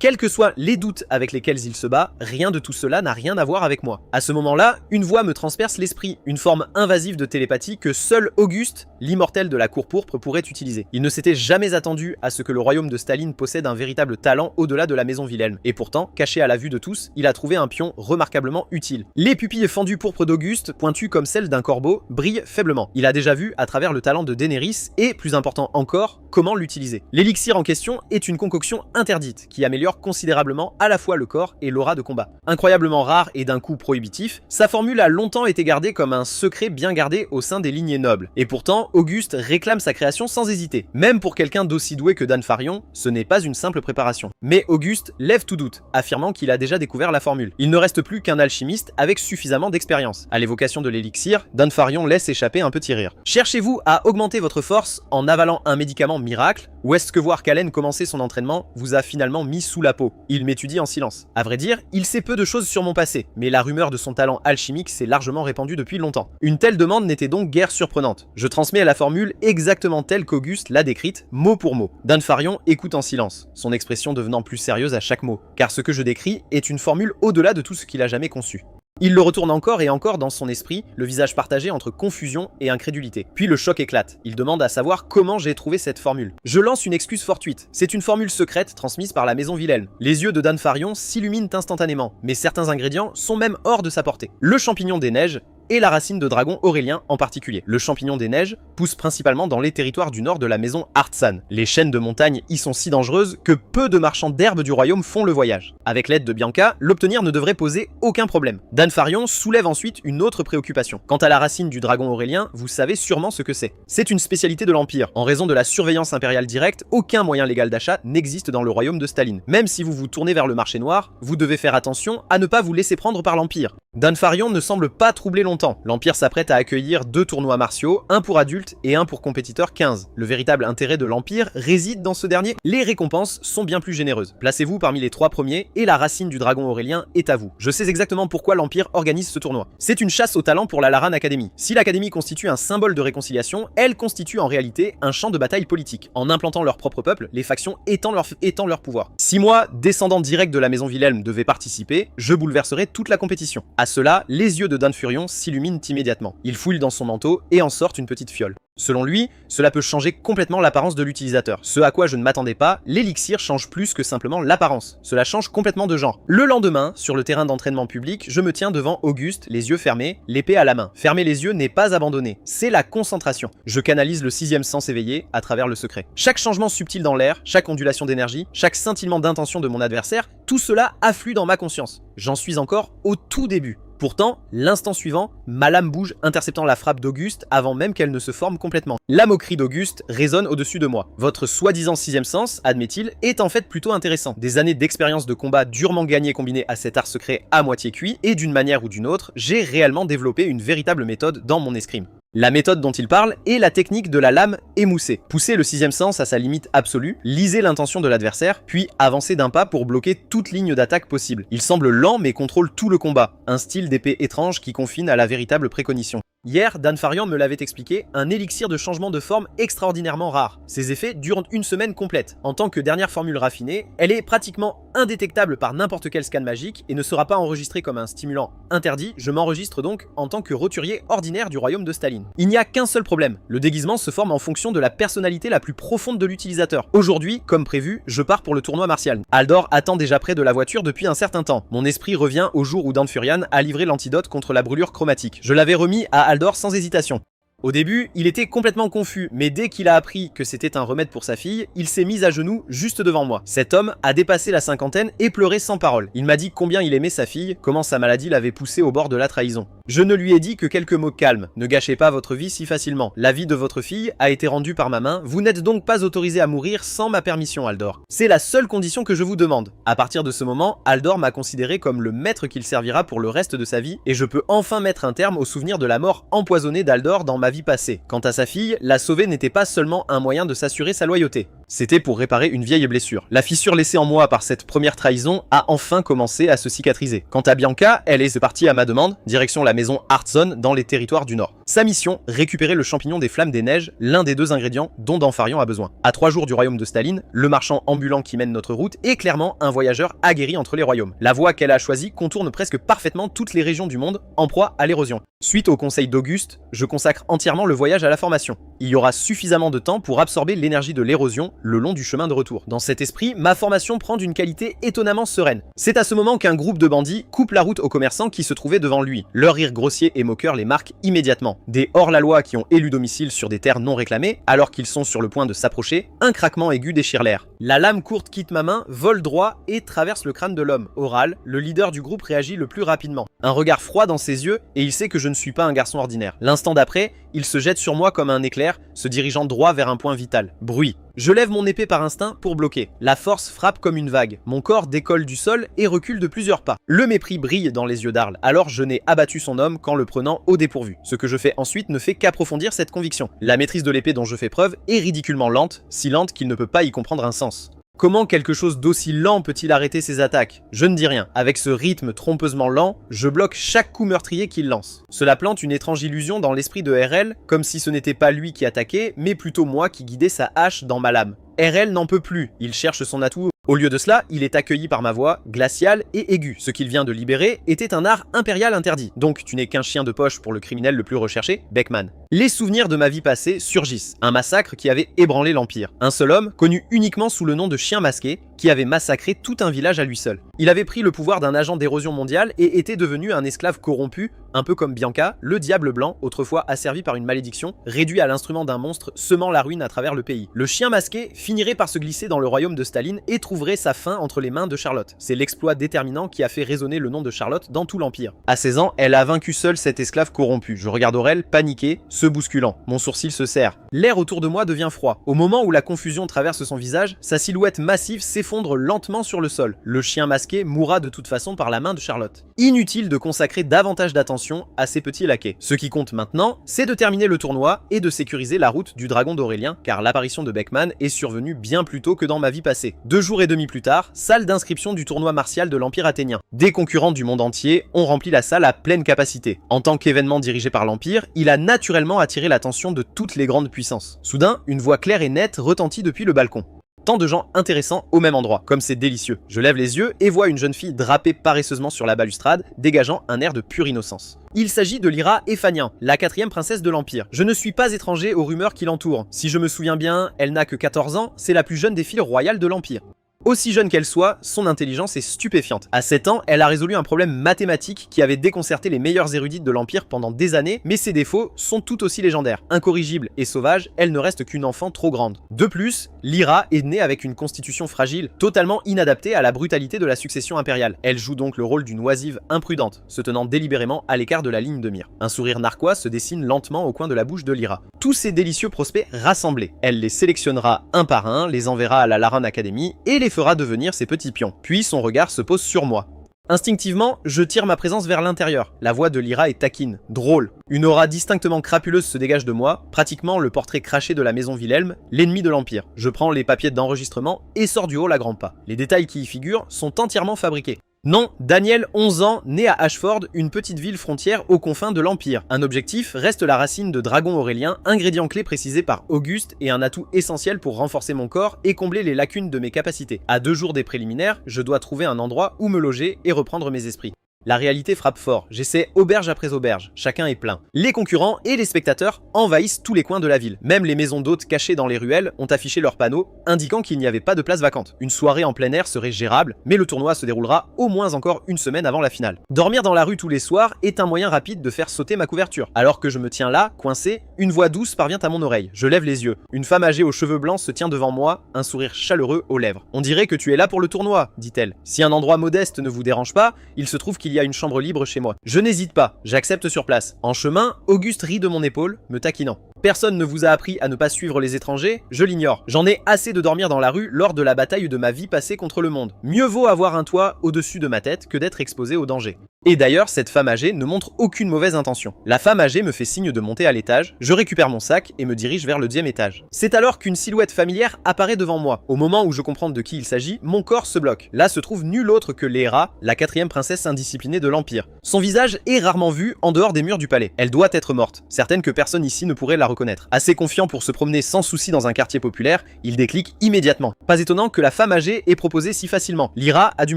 Quels que soient les doutes avec lesquels il se bat, rien de tout cela n'a rien à voir avec moi. À ce moment-là, une voix me transperce l'esprit, une forme invasive de télépathie que seul Auguste, l'immortel de la cour pourpre, pourrait utiliser. Il ne s'était jamais attendu à ce que le royaume de Staline possède un véritable talent au-delà de la maison Wilhelm. Et pourtant, caché à la vue de tous, il a trouvé un pion remarquablement utile. Les pupilles fendues pourpres d'Auguste, pointues comme celles d'un corbeau, brillent faiblement. Il a déjà vu, à travers le talent de Daenerys, et, plus important encore, comment l'utiliser. L'élixir en question est une concoction interdite, qui améliore considérablement à la fois le corps et l'aura de combat. Incroyablement rare et d'un coût prohibitif, sa formule a longtemps été gardée comme un secret bien gardé au sein des lignées nobles. Et pourtant, Auguste réclame sa création sans hésiter. Même pour quelqu'un d'aussi doué que Dan Farion, ce n'est pas une simple préparation. Mais Auguste lève tout doute, affirmant qu'il a déjà découvert la formule. Il ne reste plus qu'un alchimiste avec suffisamment d'expérience. À l'évocation de l'élixir, Dan Farion laisse échapper un petit rire. Cherchez-vous à augmenter votre force en avalant un médicament miracle, ou est-ce que voir Kalen commencer son entraînement vous a finalement mis sous la peau? Il m'étudie en silence. À vrai dire, il sait peu de choses sur mon passé, mais la rumeur de son talent alchimique s'est largement répandue depuis longtemps. Une telle demande n'était donc guère surprenante. Je transmets la formule exactement telle qu'Auguste l'a décrite, mot pour mot. Dan Farion écoute en silence, son expression devenant plus sérieuse à chaque mot, car ce que je décris est une formule au-delà de tout ce qu'il a jamais conçu. Il le retourne encore et encore dans son esprit, le visage partagé entre confusion et incrédulité. Puis le choc éclate. Il demande à savoir comment j'ai trouvé cette formule. Je lance une excuse fortuite. C'est une formule secrète transmise par la maison Wilhelm. Les yeux de Dan Farion s'illuminent instantanément, mais certains ingrédients sont même hors de sa portée. Le champignon des neiges et la racine de dragon Aurélien en particulier. Le champignon des neiges pousse principalement dans les territoires du nord de la maison Artsan. Les chaînes de montagnes y sont si dangereuses que peu de marchands d'herbes du royaume font le voyage. Avec l'aide de Bianca, l'obtenir ne devrait poser aucun problème. Dan Farion soulève ensuite une autre préoccupation. Quant à la racine du dragon Aurélien, vous savez sûrement ce que c'est. C'est une spécialité de l'Empire. En raison de la surveillance impériale directe, aucun moyen légal d'achat n'existe dans le royaume de Staline. Même si vous vous tournez vers le marché noir, vous devez faire attention à ne pas vous laisser prendre par l'Empire. Dan Farion ne semble pas troubler longtemps. L'Empire s'apprête à accueillir 2 tournois martiaux, un pour adultes et un pour compétiteurs 15. Le véritable intérêt de l'Empire réside dans ce dernier. Les récompenses sont bien plus généreuses. Placez-vous parmi les 3 premiers et la racine du dragon Aurélien est à vous. Je sais exactement pourquoi l'Empire organise ce tournoi. C'est une chasse au talent pour la Laran Academy. Si l'Académie constitue un symbole de réconciliation, elle constitue en réalité un champ de bataille politique. En implantant leur propre peuple, les factions étendent leur pouvoir. Si moi, descendant direct de la maison Wilhelm, devais participer, je bouleverserais toute la compétition. À cela, les yeux de Dan Furion s'illuminent immédiatement. Il fouille dans son manteau et en sort une petite fiole. Selon lui, cela peut changer complètement l'apparence de l'utilisateur. Ce à quoi je ne m'attendais pas, l'élixir change plus que simplement l'apparence. Cela change complètement de genre. Le lendemain, sur le terrain d'entraînement public, je me tiens devant Auguste, les yeux fermés, l'épée à la main. Fermer les yeux n'est pas abandonner, c'est la concentration. Je canalise le 6e sens éveillé à travers le secret. Chaque changement subtil dans l'air, chaque ondulation d'énergie, chaque scintillement d'intention de mon adversaire, tout cela afflue dans ma conscience. J'en suis encore au tout début. Pourtant, l'instant suivant, ma lame bouge interceptant la frappe d'Auguste avant même qu'elle ne se forme complètement. La moquerie d'Auguste résonne au-dessus de moi. Votre soi-disant 6e sens, admet-il, est en fait plutôt intéressant. Des années d'expérience de combat durement gagnées combinées à cet art secret à moitié cuit, et d'une manière ou d'une autre, j'ai réellement développé une véritable méthode dans mon escrime. La méthode dont il parle est la technique de la lame émoussée. Poussez le 6e sens à sa limite absolue, lisez l'intention de l'adversaire, puis avancez d'un pas pour bloquer toute ligne d'attaque possible. Il semble lent mais contrôle tout le combat, un style d'épée étrange qui confine à la véritable précognition. Hier, Dan Farion me l'avait expliqué, un élixir de changement de forme extraordinairement rare. Ses effets durent une semaine complète. En tant que dernière formule raffinée, elle est pratiquement indétectable par n'importe quel scan magique et ne sera pas enregistrée comme un stimulant interdit. Je m'enregistre donc en tant que roturier ordinaire du royaume de Staline. Il n'y a qu'un seul problème, le déguisement se forme en fonction de la personnalité la plus profonde de l'utilisateur. Aujourd'hui, comme prévu, je pars pour le tournoi martial. Aldor attend déjà près de la voiture depuis un certain temps. Mon esprit revient au jour où Dan Furian a livré l'antidote contre la brûlure chromatique. Je l'avais remis à Aldor sans hésitation. Au début, il était complètement confus, mais dès qu'il a appris que c'était un remède pour sa fille, il s'est mis à genoux juste devant moi. Cet homme a dépassé la cinquantaine et pleurait sans parole. Il m'a dit combien il aimait sa fille, comment sa maladie l'avait poussé au bord de la trahison. Je ne lui ai dit que quelques mots calmes. Ne gâchez pas votre vie si facilement. La vie de votre fille a été rendue par ma main. Vous n'êtes donc pas autorisé à mourir sans ma permission, Aldor. C'est la seule condition que je vous demande. À partir de ce moment, Aldor m'a considéré comme le maître qu'il servira pour le reste de sa vie et je peux enfin mettre un terme au souvenir de la mort empoisonnée d'Aldor dans ma vie vie passée. Quant à sa fille, la sauver n'était pas seulement un moyen de s'assurer sa loyauté. C'était pour réparer une vieille blessure. La fissure laissée en moi par cette première trahison a enfin commencé à se cicatriser. Quant à Bianca, elle est partie à ma demande, direction la maison Hearthzone dans les territoires du Nord. Sa mission, récupérer le champignon des flammes des neiges, l'un des 2 ingrédients dont Danfarion a besoin. À 3 jours du royaume de Staline, le marchand ambulant qui mène notre route est clairement un voyageur aguerri entre les royaumes. La voie qu'elle a choisie contourne presque parfaitement toutes les régions du monde en proie à l'érosion. Suite au conseil d'Auguste, je consacre entièrement le voyage à la formation. Il y aura suffisamment de temps pour absorber l'énergie de l'érosion le long du chemin de retour. Dans cet esprit, ma formation prend d'une qualité étonnamment sereine. C'est à ce moment qu'un groupe de bandits coupe la route aux commerçants qui se trouvaient devant lui. Leur rire grossier et moqueur les marque immédiatement. Des hors-la-loi qui ont élu domicile sur des terres non réclamées, alors qu'ils sont sur le point de s'approcher, un craquement aigu déchire l'air. La lame courte quitte ma main, vole droit et traverse le crâne de l'homme. Oral, le leader du groupe réagit le plus rapidement. Un regard froid dans ses yeux et il sait que je ne suis pas un garçon ordinaire. L'instant d'après, il se jette sur moi comme un éclair, se dirigeant droit vers un point vital. Bruit. Je lève mon épée par instinct pour bloquer. La force frappe comme une vague. Mon corps décolle du sol et recule de plusieurs pas. Le mépris brille dans les yeux d'Arl, alors je n'ai abattu son homme qu'en le prenant au dépourvu. Ce que je fais ensuite ne fait qu'approfondir cette conviction. La maîtrise de l'épée dont je fais preuve est ridiculement lente, si lente qu'il ne peut pas y comprendre un sens. Comment quelque chose d'aussi lent peut-il arrêter ses attaques? Je ne dis rien. Avec ce rythme trompeusement lent, je bloque chaque coup meurtrier qu'il lance. Cela plante une étrange illusion dans l'esprit de RL, comme si ce n'était pas lui qui attaquait, mais plutôt moi qui guidais sa hache dans ma lame. RL n'en peut plus, il cherche son atout. Au lieu de cela, il est accueilli par ma voix, glaciale et aiguë. Ce qu'il vient de libérer était un art impérial interdit. Donc tu n'es qu'un chien de poche pour le criminel le plus recherché, Beckman. Les souvenirs de ma vie passée surgissent. Un massacre qui avait ébranlé l'Empire. Un seul homme, connu uniquement sous le nom de Chien Masqué, qui avait massacré tout un village à lui seul. Il avait pris le pouvoir d'un agent d'érosion mondiale et était devenu un esclave corrompu, un peu comme Bianca, le diable blanc, autrefois asservi par une malédiction, réduit à l'instrument d'un monstre semant la ruine à travers le pays. Le Chien Masqué finirait par se glisser dans le royaume de Staline et trouverait sa fin entre les mains de Charlotte. C'est l'exploit déterminant qui a fait résonner le nom de Charlotte dans tout l'Empire. À 16 ans, elle a vaincu seule cet esclave corrompu. Je regarde Aurel, paniqué, se bousculant. Mon sourcil se serre. L'air autour de moi devient froid. Au moment où la confusion traverse son visage, sa silhouette massive s'effondre lentement sur le sol. Le Chien Masqué mourra de toute façon par la main de Charlotte. Inutile de consacrer davantage d'attention à ces petits laquais. Ce qui compte maintenant, c'est de terminer le tournoi et de sécuriser la route du dragon d'Aurélien, car l'apparition de Beckman est survenue bien plus tôt que dans ma vie passée. 2 jours et demi plus tard, salle d'inscription du tournoi martial de l'Empire athénien. Des concurrents du monde entier ont rempli la salle à pleine capacité. En tant qu'événement dirigé par l'Empire, il a naturellement attiré l'attention de toutes les grandes puissances. Soudain, une voix claire et nette retentit depuis le balcon. Tant de gens intéressants au même endroit, comme c'est délicieux. Je lève les yeux et vois une jeune fille drapée paresseusement sur la balustrade, dégageant un air de pure innocence. Il s'agit de Lyra Ephanian, la 4e princesse de l'Empire. Je ne suis pas étranger aux rumeurs qui l'entourent. Si je me souviens bien, elle n'a que 14 ans, c'est la plus jeune des filles royales de l'Empire. Aussi jeune qu'elle soit, son intelligence est stupéfiante. À 7 ans, elle a résolu un problème mathématique qui avait déconcerté les meilleurs érudits de l'Empire pendant des années, mais ses défauts sont tout aussi légendaires. Incorrigible et sauvage, elle ne reste qu'une enfant trop grande. De plus, Lyra est née avec une constitution fragile, totalement inadaptée à la brutalité de la succession impériale. Elle joue donc le rôle d'une oisive imprudente, se tenant délibérément à l'écart de la ligne de mire. Un sourire narquois se dessine lentement au coin de la bouche de Lyra. Tous ces délicieux prospects rassemblés. Elle les sélectionnera un par un, les enverra à la Laran Academy et les fera devenir ses petits pions. Puis son regard se pose sur moi. Instinctivement, je tire ma présence vers l'intérieur. La voix de Lyra est taquine, drôle. Une aura distinctement crapuleuse se dégage de moi, pratiquement le portrait craché de la maison Wilhelm, l'ennemi de l'Empire. Je prends les papiers d'enregistrement et sors du hall à grands pas. Les détails qui y figurent sont entièrement fabriqués. Non, Daniel, 11 ans, né à Ashford, une petite ville frontière aux confins de l'Empire. Un objectif reste la racine de dragon aurélien, ingrédient clé précisé par Auguste et un atout essentiel pour renforcer mon corps et combler les lacunes de mes capacités. À 2 jours des préliminaires, je dois trouver un endroit où me loger et reprendre mes esprits. La réalité frappe fort, j'essaie auberge après auberge, chacun est plein. Les concurrents et les spectateurs envahissent tous les coins de la ville. Même les maisons d'hôtes cachées dans les ruelles ont affiché leurs panneaux, indiquant qu'il n'y avait pas de place vacante. Une soirée en plein air serait gérable, mais le tournoi se déroulera au moins encore une semaine avant la finale. Dormir dans la rue tous les soirs est un moyen rapide de faire sauter ma couverture. Alors que je me tiens là, coincé, une voix douce parvient à mon oreille. Je lève les yeux. Une femme âgée aux cheveux blancs se tient devant moi, un sourire chaleureux aux lèvres. On dirait que tu es là pour le tournoi, dit-elle. Si un endroit modeste ne vous dérange pas, il se trouve qu'il y a une chambre libre chez moi. Je n'hésite pas, j'accepte sur place. En chemin, Auguste rit de mon épaule, me taquinant. Personne ne vous a appris à ne pas suivre les étrangers, je l'ignore. J'en ai assez de dormir dans la rue lors de la bataille de ma vie passée contre le monde. Mieux vaut avoir un toit au-dessus de ma tête que d'être exposé au danger. Et d'ailleurs, cette femme âgée ne montre aucune mauvaise intention. La femme âgée me fait signe de monter à l'étage, je récupère mon sac et me dirige vers le 10e étage. C'est alors qu'une silhouette familière apparaît devant moi. Au moment où je comprends de qui il s'agit, mon corps se bloque. Là se trouve nul autre que Laera, la 4e princesse indisciplinée de l'Empire. Son visage est rarement vu en dehors des murs du palais. Elle doit être morte, certaine que personne ici ne pourrait la reconnaître. Assez confiant pour se promener sans souci dans un quartier populaire, il déclique immédiatement. Pas étonnant que la femme âgée ait proposé si facilement. Lyra a dû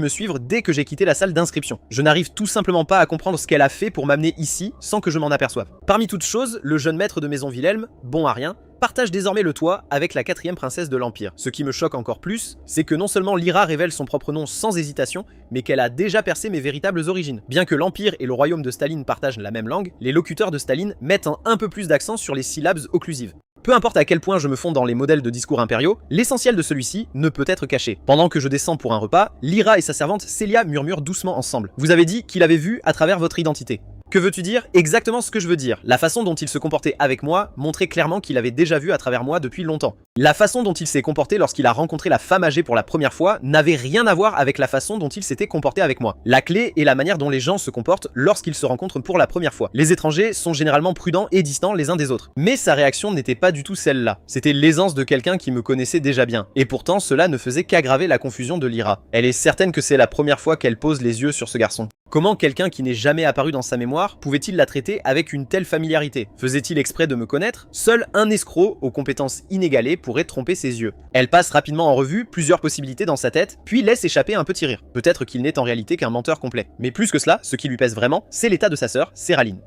me suivre dès que j'ai quitté la salle d'inscription. Je n'arrive tout simplement pas à comprendre ce qu'elle a fait pour m'amener ici sans que je m'en aperçoive. Parmi toutes choses, le jeune maître de maison Wilhelm, bon à rien, partage désormais le toit avec la 4e princesse de l'Empire. Ce qui me choque encore plus, c'est que non seulement Lyra révèle son propre nom sans hésitation, mais qu'elle a déjà percé mes véritables origines. Bien que l'Empire et le royaume de Staline partagent la même langue, les locuteurs de Staline mettent un peu plus d'accent sur les syllabes occlusives. Peu importe à quel point je me fonds dans les modèles de discours impériaux, l'essentiel de celui-ci ne peut être caché. Pendant que je descends pour un repas, Lyra et sa servante Celia murmurent doucement ensemble. Vous avez dit qu'il avait vu à travers votre identité. Que veux-tu dire? Exactement ce que je veux dire. La façon dont il se comportait avec moi montrait clairement qu'il avait déjà vu à travers moi depuis longtemps. La façon dont il s'est comporté lorsqu'il a rencontré la femme âgée pour la première fois n'avait rien à voir avec la façon dont il s'était comporté avec moi. La clé est la manière dont les gens se comportent lorsqu'ils se rencontrent pour la première fois. Les étrangers sont généralement prudents et distants les uns des autres. Mais sa réaction n'était pas du tout celle-là. C'était l'aisance de quelqu'un qui me connaissait déjà bien. Et pourtant, cela ne faisait qu'aggraver la confusion de Lyra. Elle est certaine que c'est la première fois qu'elle pose les yeux sur ce garçon. Comment quelqu'un qui n'est jamais apparu dans sa mémoire pouvait-il la traiter avec une telle familiarité? Faisait-il exprès de me connaître? Seul un escroc aux compétences inégalées pourrait tromper ses yeux. Elle passe rapidement en revue plusieurs possibilités dans sa tête, puis laisse échapper un petit rire. Peut-être qu'il n'est en réalité qu'un menteur complet. Mais plus que cela, ce qui lui pèse vraiment, c'est l'état de sa sœur, Séraline.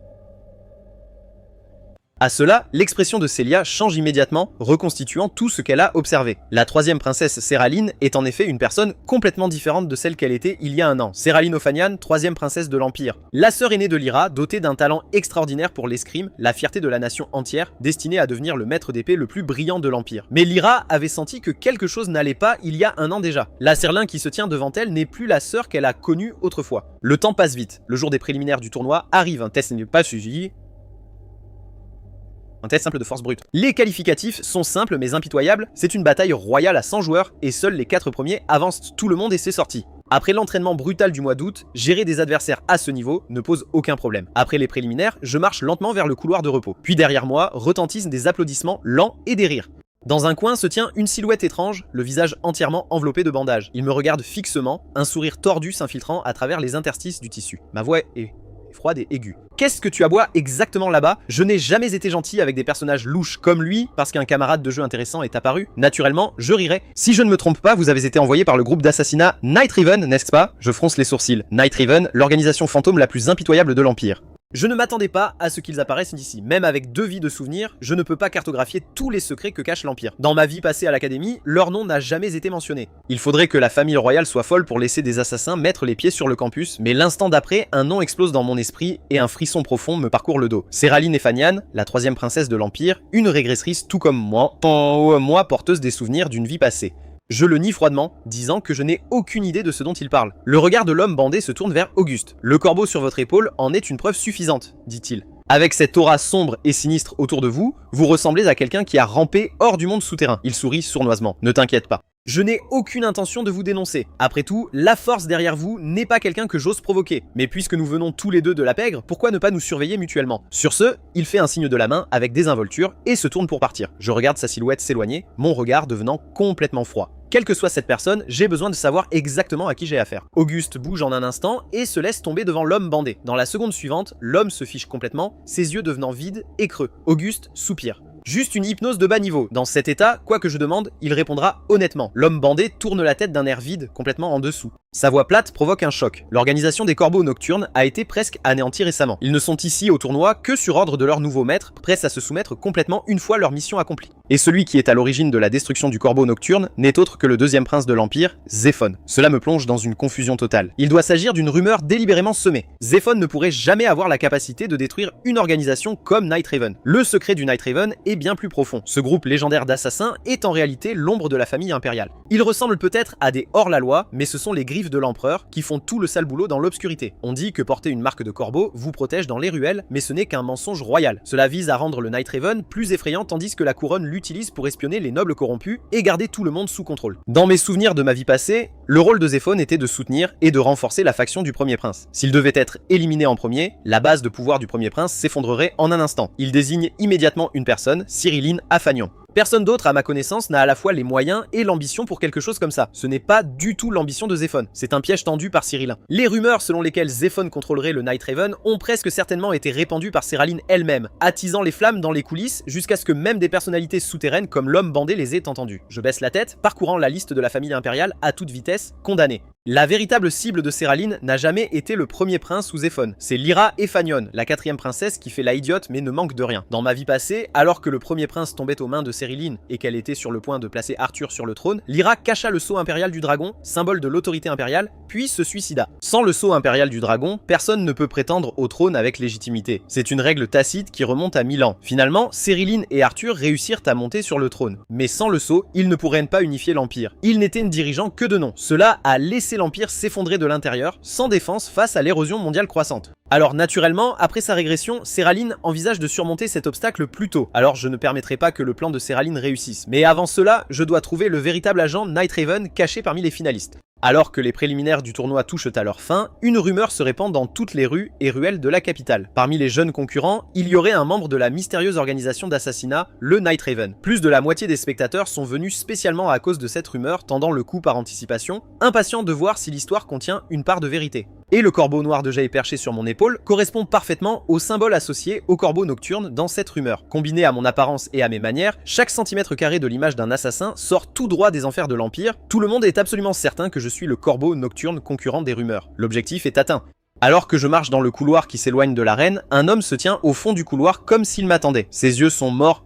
À cela, l'expression de Celia change immédiatement, reconstituant tout ce qu'elle a observé. La 3e princesse Séraline est en effet une personne complètement différente de celle qu'elle était il y a un an. Séraline Ophanian, 3e princesse de l'Empire. La sœur aînée de Lyra, dotée d'un talent extraordinaire pour l'escrime, la fierté de la nation entière, destinée à devenir le maître d'épée le plus brillant de l'Empire. Mais Lyra avait senti que quelque chose n'allait pas il y a un an déjà. La Serlin qui se tient devant elle n'est plus la sœur qu'elle a connue autrefois. Le temps passe vite. Le jour des préliminaires du tournoi arrive, un test n'est pas suivi. Un test simple de force brute. Les qualificatifs sont simples mais impitoyables, c'est une bataille royale à 100 joueurs et seuls les 4 premiers avancent tout le monde et c'est sorti. Après l'entraînement brutal du mois d'août, gérer des adversaires à ce niveau ne pose aucun problème. Après les préliminaires, je marche lentement vers le couloir de repos. Puis derrière moi, retentissent des applaudissements lents et des rires. Dans un coin se tient une silhouette étrange, le visage entièrement enveloppé de bandages. Il me regarde fixement, un sourire tordu s'infiltrant à travers les interstices du tissu. Ma voix est froide et aiguë. Qu'est-ce que tu aboies exactement là-bas? Je n'ai jamais été gentil avec des personnages louches comme lui parce qu'un camarade de jeu intéressant est apparu. Naturellement, je rirais. Si je ne me trompe pas, vous avez été envoyé par le groupe d'assassinat Night Raven, n'est-ce pas? Je fronce les sourcils. Night Raven, l'organisation fantôme la plus impitoyable de l'Empire. Je ne m'attendais pas à ce qu'ils apparaissent ici. Même avec 2 vies de souvenirs, je ne peux pas cartographier tous les secrets que cache l'Empire. Dans ma vie passée à l'académie, leur nom n'a jamais été mentionné. Il faudrait que la famille royale soit folle pour laisser des assassins mettre les pieds sur le campus, mais l'instant d'après, un nom explose dans mon esprit et un frisson profond me parcourt le dos. Séraline Ophanian, la 3e princesse de l'Empire, une régresserise tout comme moi, porteuse des souvenirs d'une vie passée. Je le nie froidement, disant que je n'ai aucune idée de ce dont il parle. Le regard de l'homme bandé se tourne vers Auguste. Le corbeau sur votre épaule en est une preuve suffisante, dit-il. Avec cette aura sombre et sinistre autour de vous, vous ressemblez à quelqu'un qui a rampé hors du monde souterrain. Il sourit sournoisement. Ne t'inquiète pas. Je n'ai aucune intention de vous dénoncer. Après tout, la force derrière vous n'est pas quelqu'un que j'ose provoquer. Mais puisque nous venons tous les deux de la pègre, pourquoi ne pas nous surveiller mutuellement? Sur ce, il fait un signe de la main avec désinvolture et se tourne pour partir. Je regarde sa silhouette s'éloigner, mon regard devenant complètement froid. Quelle que soit cette personne, j'ai besoin de savoir exactement à qui j'ai affaire. Auguste bouge en un instant et se laisse tomber devant l'homme bandé. Dans la seconde suivante, l'homme se fiche complètement, ses yeux devenant vides et creux. Auguste soupire. Juste une hypnose de bas niveau. Dans cet état, quoi que je demande, il répondra honnêtement. L'homme bandé tourne la tête d'un air vide, complètement en dessous. Sa voix plate provoque un choc. L'organisation des corbeaux nocturnes a été presque anéantie récemment. Ils ne sont ici au tournoi que sur ordre de leur nouveau maître, prêts à se soumettre complètement une fois leur mission accomplie. Et celui qui est à l'origine de la destruction du corbeau nocturne n'est autre que le 2e prince de l'Empire, Zéphone. Cela me plonge dans une confusion totale. Il doit s'agir d'une rumeur délibérément semée. Zéphone ne pourrait jamais avoir la capacité de détruire une organisation comme Night Raven. Le secret du Night Raven est est bien plus profond. Ce groupe légendaire d'assassins est en réalité l'ombre de la famille impériale. Ils ressemblent peut-être à des hors-la-loi, mais ce sont les griffes de l'empereur qui font tout le sale boulot dans l'obscurité. On dit que porter une marque de corbeau vous protège dans les ruelles, mais ce n'est qu'un mensonge royal. Cela vise à rendre le Night Raven plus effrayant tandis que la couronne l'utilise pour espionner les nobles corrompus et garder tout le monde sous contrôle. Dans mes souvenirs de ma vie passée, le rôle de Zéphone était de soutenir et de renforcer la faction du Premier Prince. S'il devait être éliminé en premier, la base de pouvoir du Premier Prince s'effondrerait en un instant. Il désigne immédiatement une personne, Cyrillyn Afanion. Personne d'autre, à ma connaissance, n'a à la fois les moyens et l'ambition pour quelque chose comme ça. Ce n'est pas du tout l'ambition de Zéphone. C'est un piège tendu par Cyrillyn. Les rumeurs selon lesquelles Zéphone contrôlerait le Night Raven ont presque certainement été répandues par Cyrillyn elle-même, attisant les flammes dans les coulisses jusqu'à ce que même des personnalités souterraines comme l'homme bandé les aient entendues. Je baisse la tête, parcourant la liste de la famille impériale à toute vitesse, condamnée. La véritable cible de Cyrillyn n'a jamais été le premier prince ou Zéphone. C'est Lyra Efanion, la 4e princesse qui fait la idiote mais ne manque de rien. Dans ma vie passée, alors que le premier prince tombait aux mains de Cyrillyn et qu'elle était sur le point de placer Arthur sur le trône, Lyra cacha le sceau impérial du dragon, symbole de l'autorité impériale, puis se suicida. Sans le sceau impérial du dragon, personne ne peut prétendre au trône avec légitimité. C'est une règle tacite qui remonte à 1000 ans. Finalement, Cyrillyn et Arthur réussirent à monter sur le trône. Mais sans le sceau, ils ne pourraient pas unifier l'Empire. Ils n'étaient dirigeants que de nom. Cela a laissé l'Empire s'effondrer de l'intérieur, sans défense face à l'érosion mondiale croissante. Alors naturellement, après sa régression, Cyrillyn envisage de surmonter cet obstacle plus tôt. Alors je ne permettrai pas que le plan de Cyrillyn réussisse. Mais avant cela, je dois trouver le véritable agent Night Raven caché parmi les finalistes. Alors que les préliminaires du tournoi touchent à leur fin, une rumeur se répand dans toutes les rues et ruelles de la capitale. Parmi les jeunes concurrents, il y aurait un membre de la mystérieuse organisation d'assassinat, le Night Raven. Plus de la moitié des spectateurs sont venus spécialement à cause de cette rumeur, tendant le coup par anticipation, impatients de voir si l'histoire contient une part de vérité. Et le corbeau noir de Jay perché sur mon épaule correspond parfaitement au symbole associé au corbeau nocturne dans cette rumeur. Combiné à mon apparence et à mes manières, chaque centimètre carré de l'image d'un assassin sort tout droit des enfers de l'Empire. Tout le monde est absolument certain que je suis le corbeau nocturne concurrent des rumeurs. L'objectif est atteint. Alors que je marche dans le couloir qui s'éloigne de l'arène, un homme se tient au fond du couloir comme s'il m'attendait. Ses yeux sont morts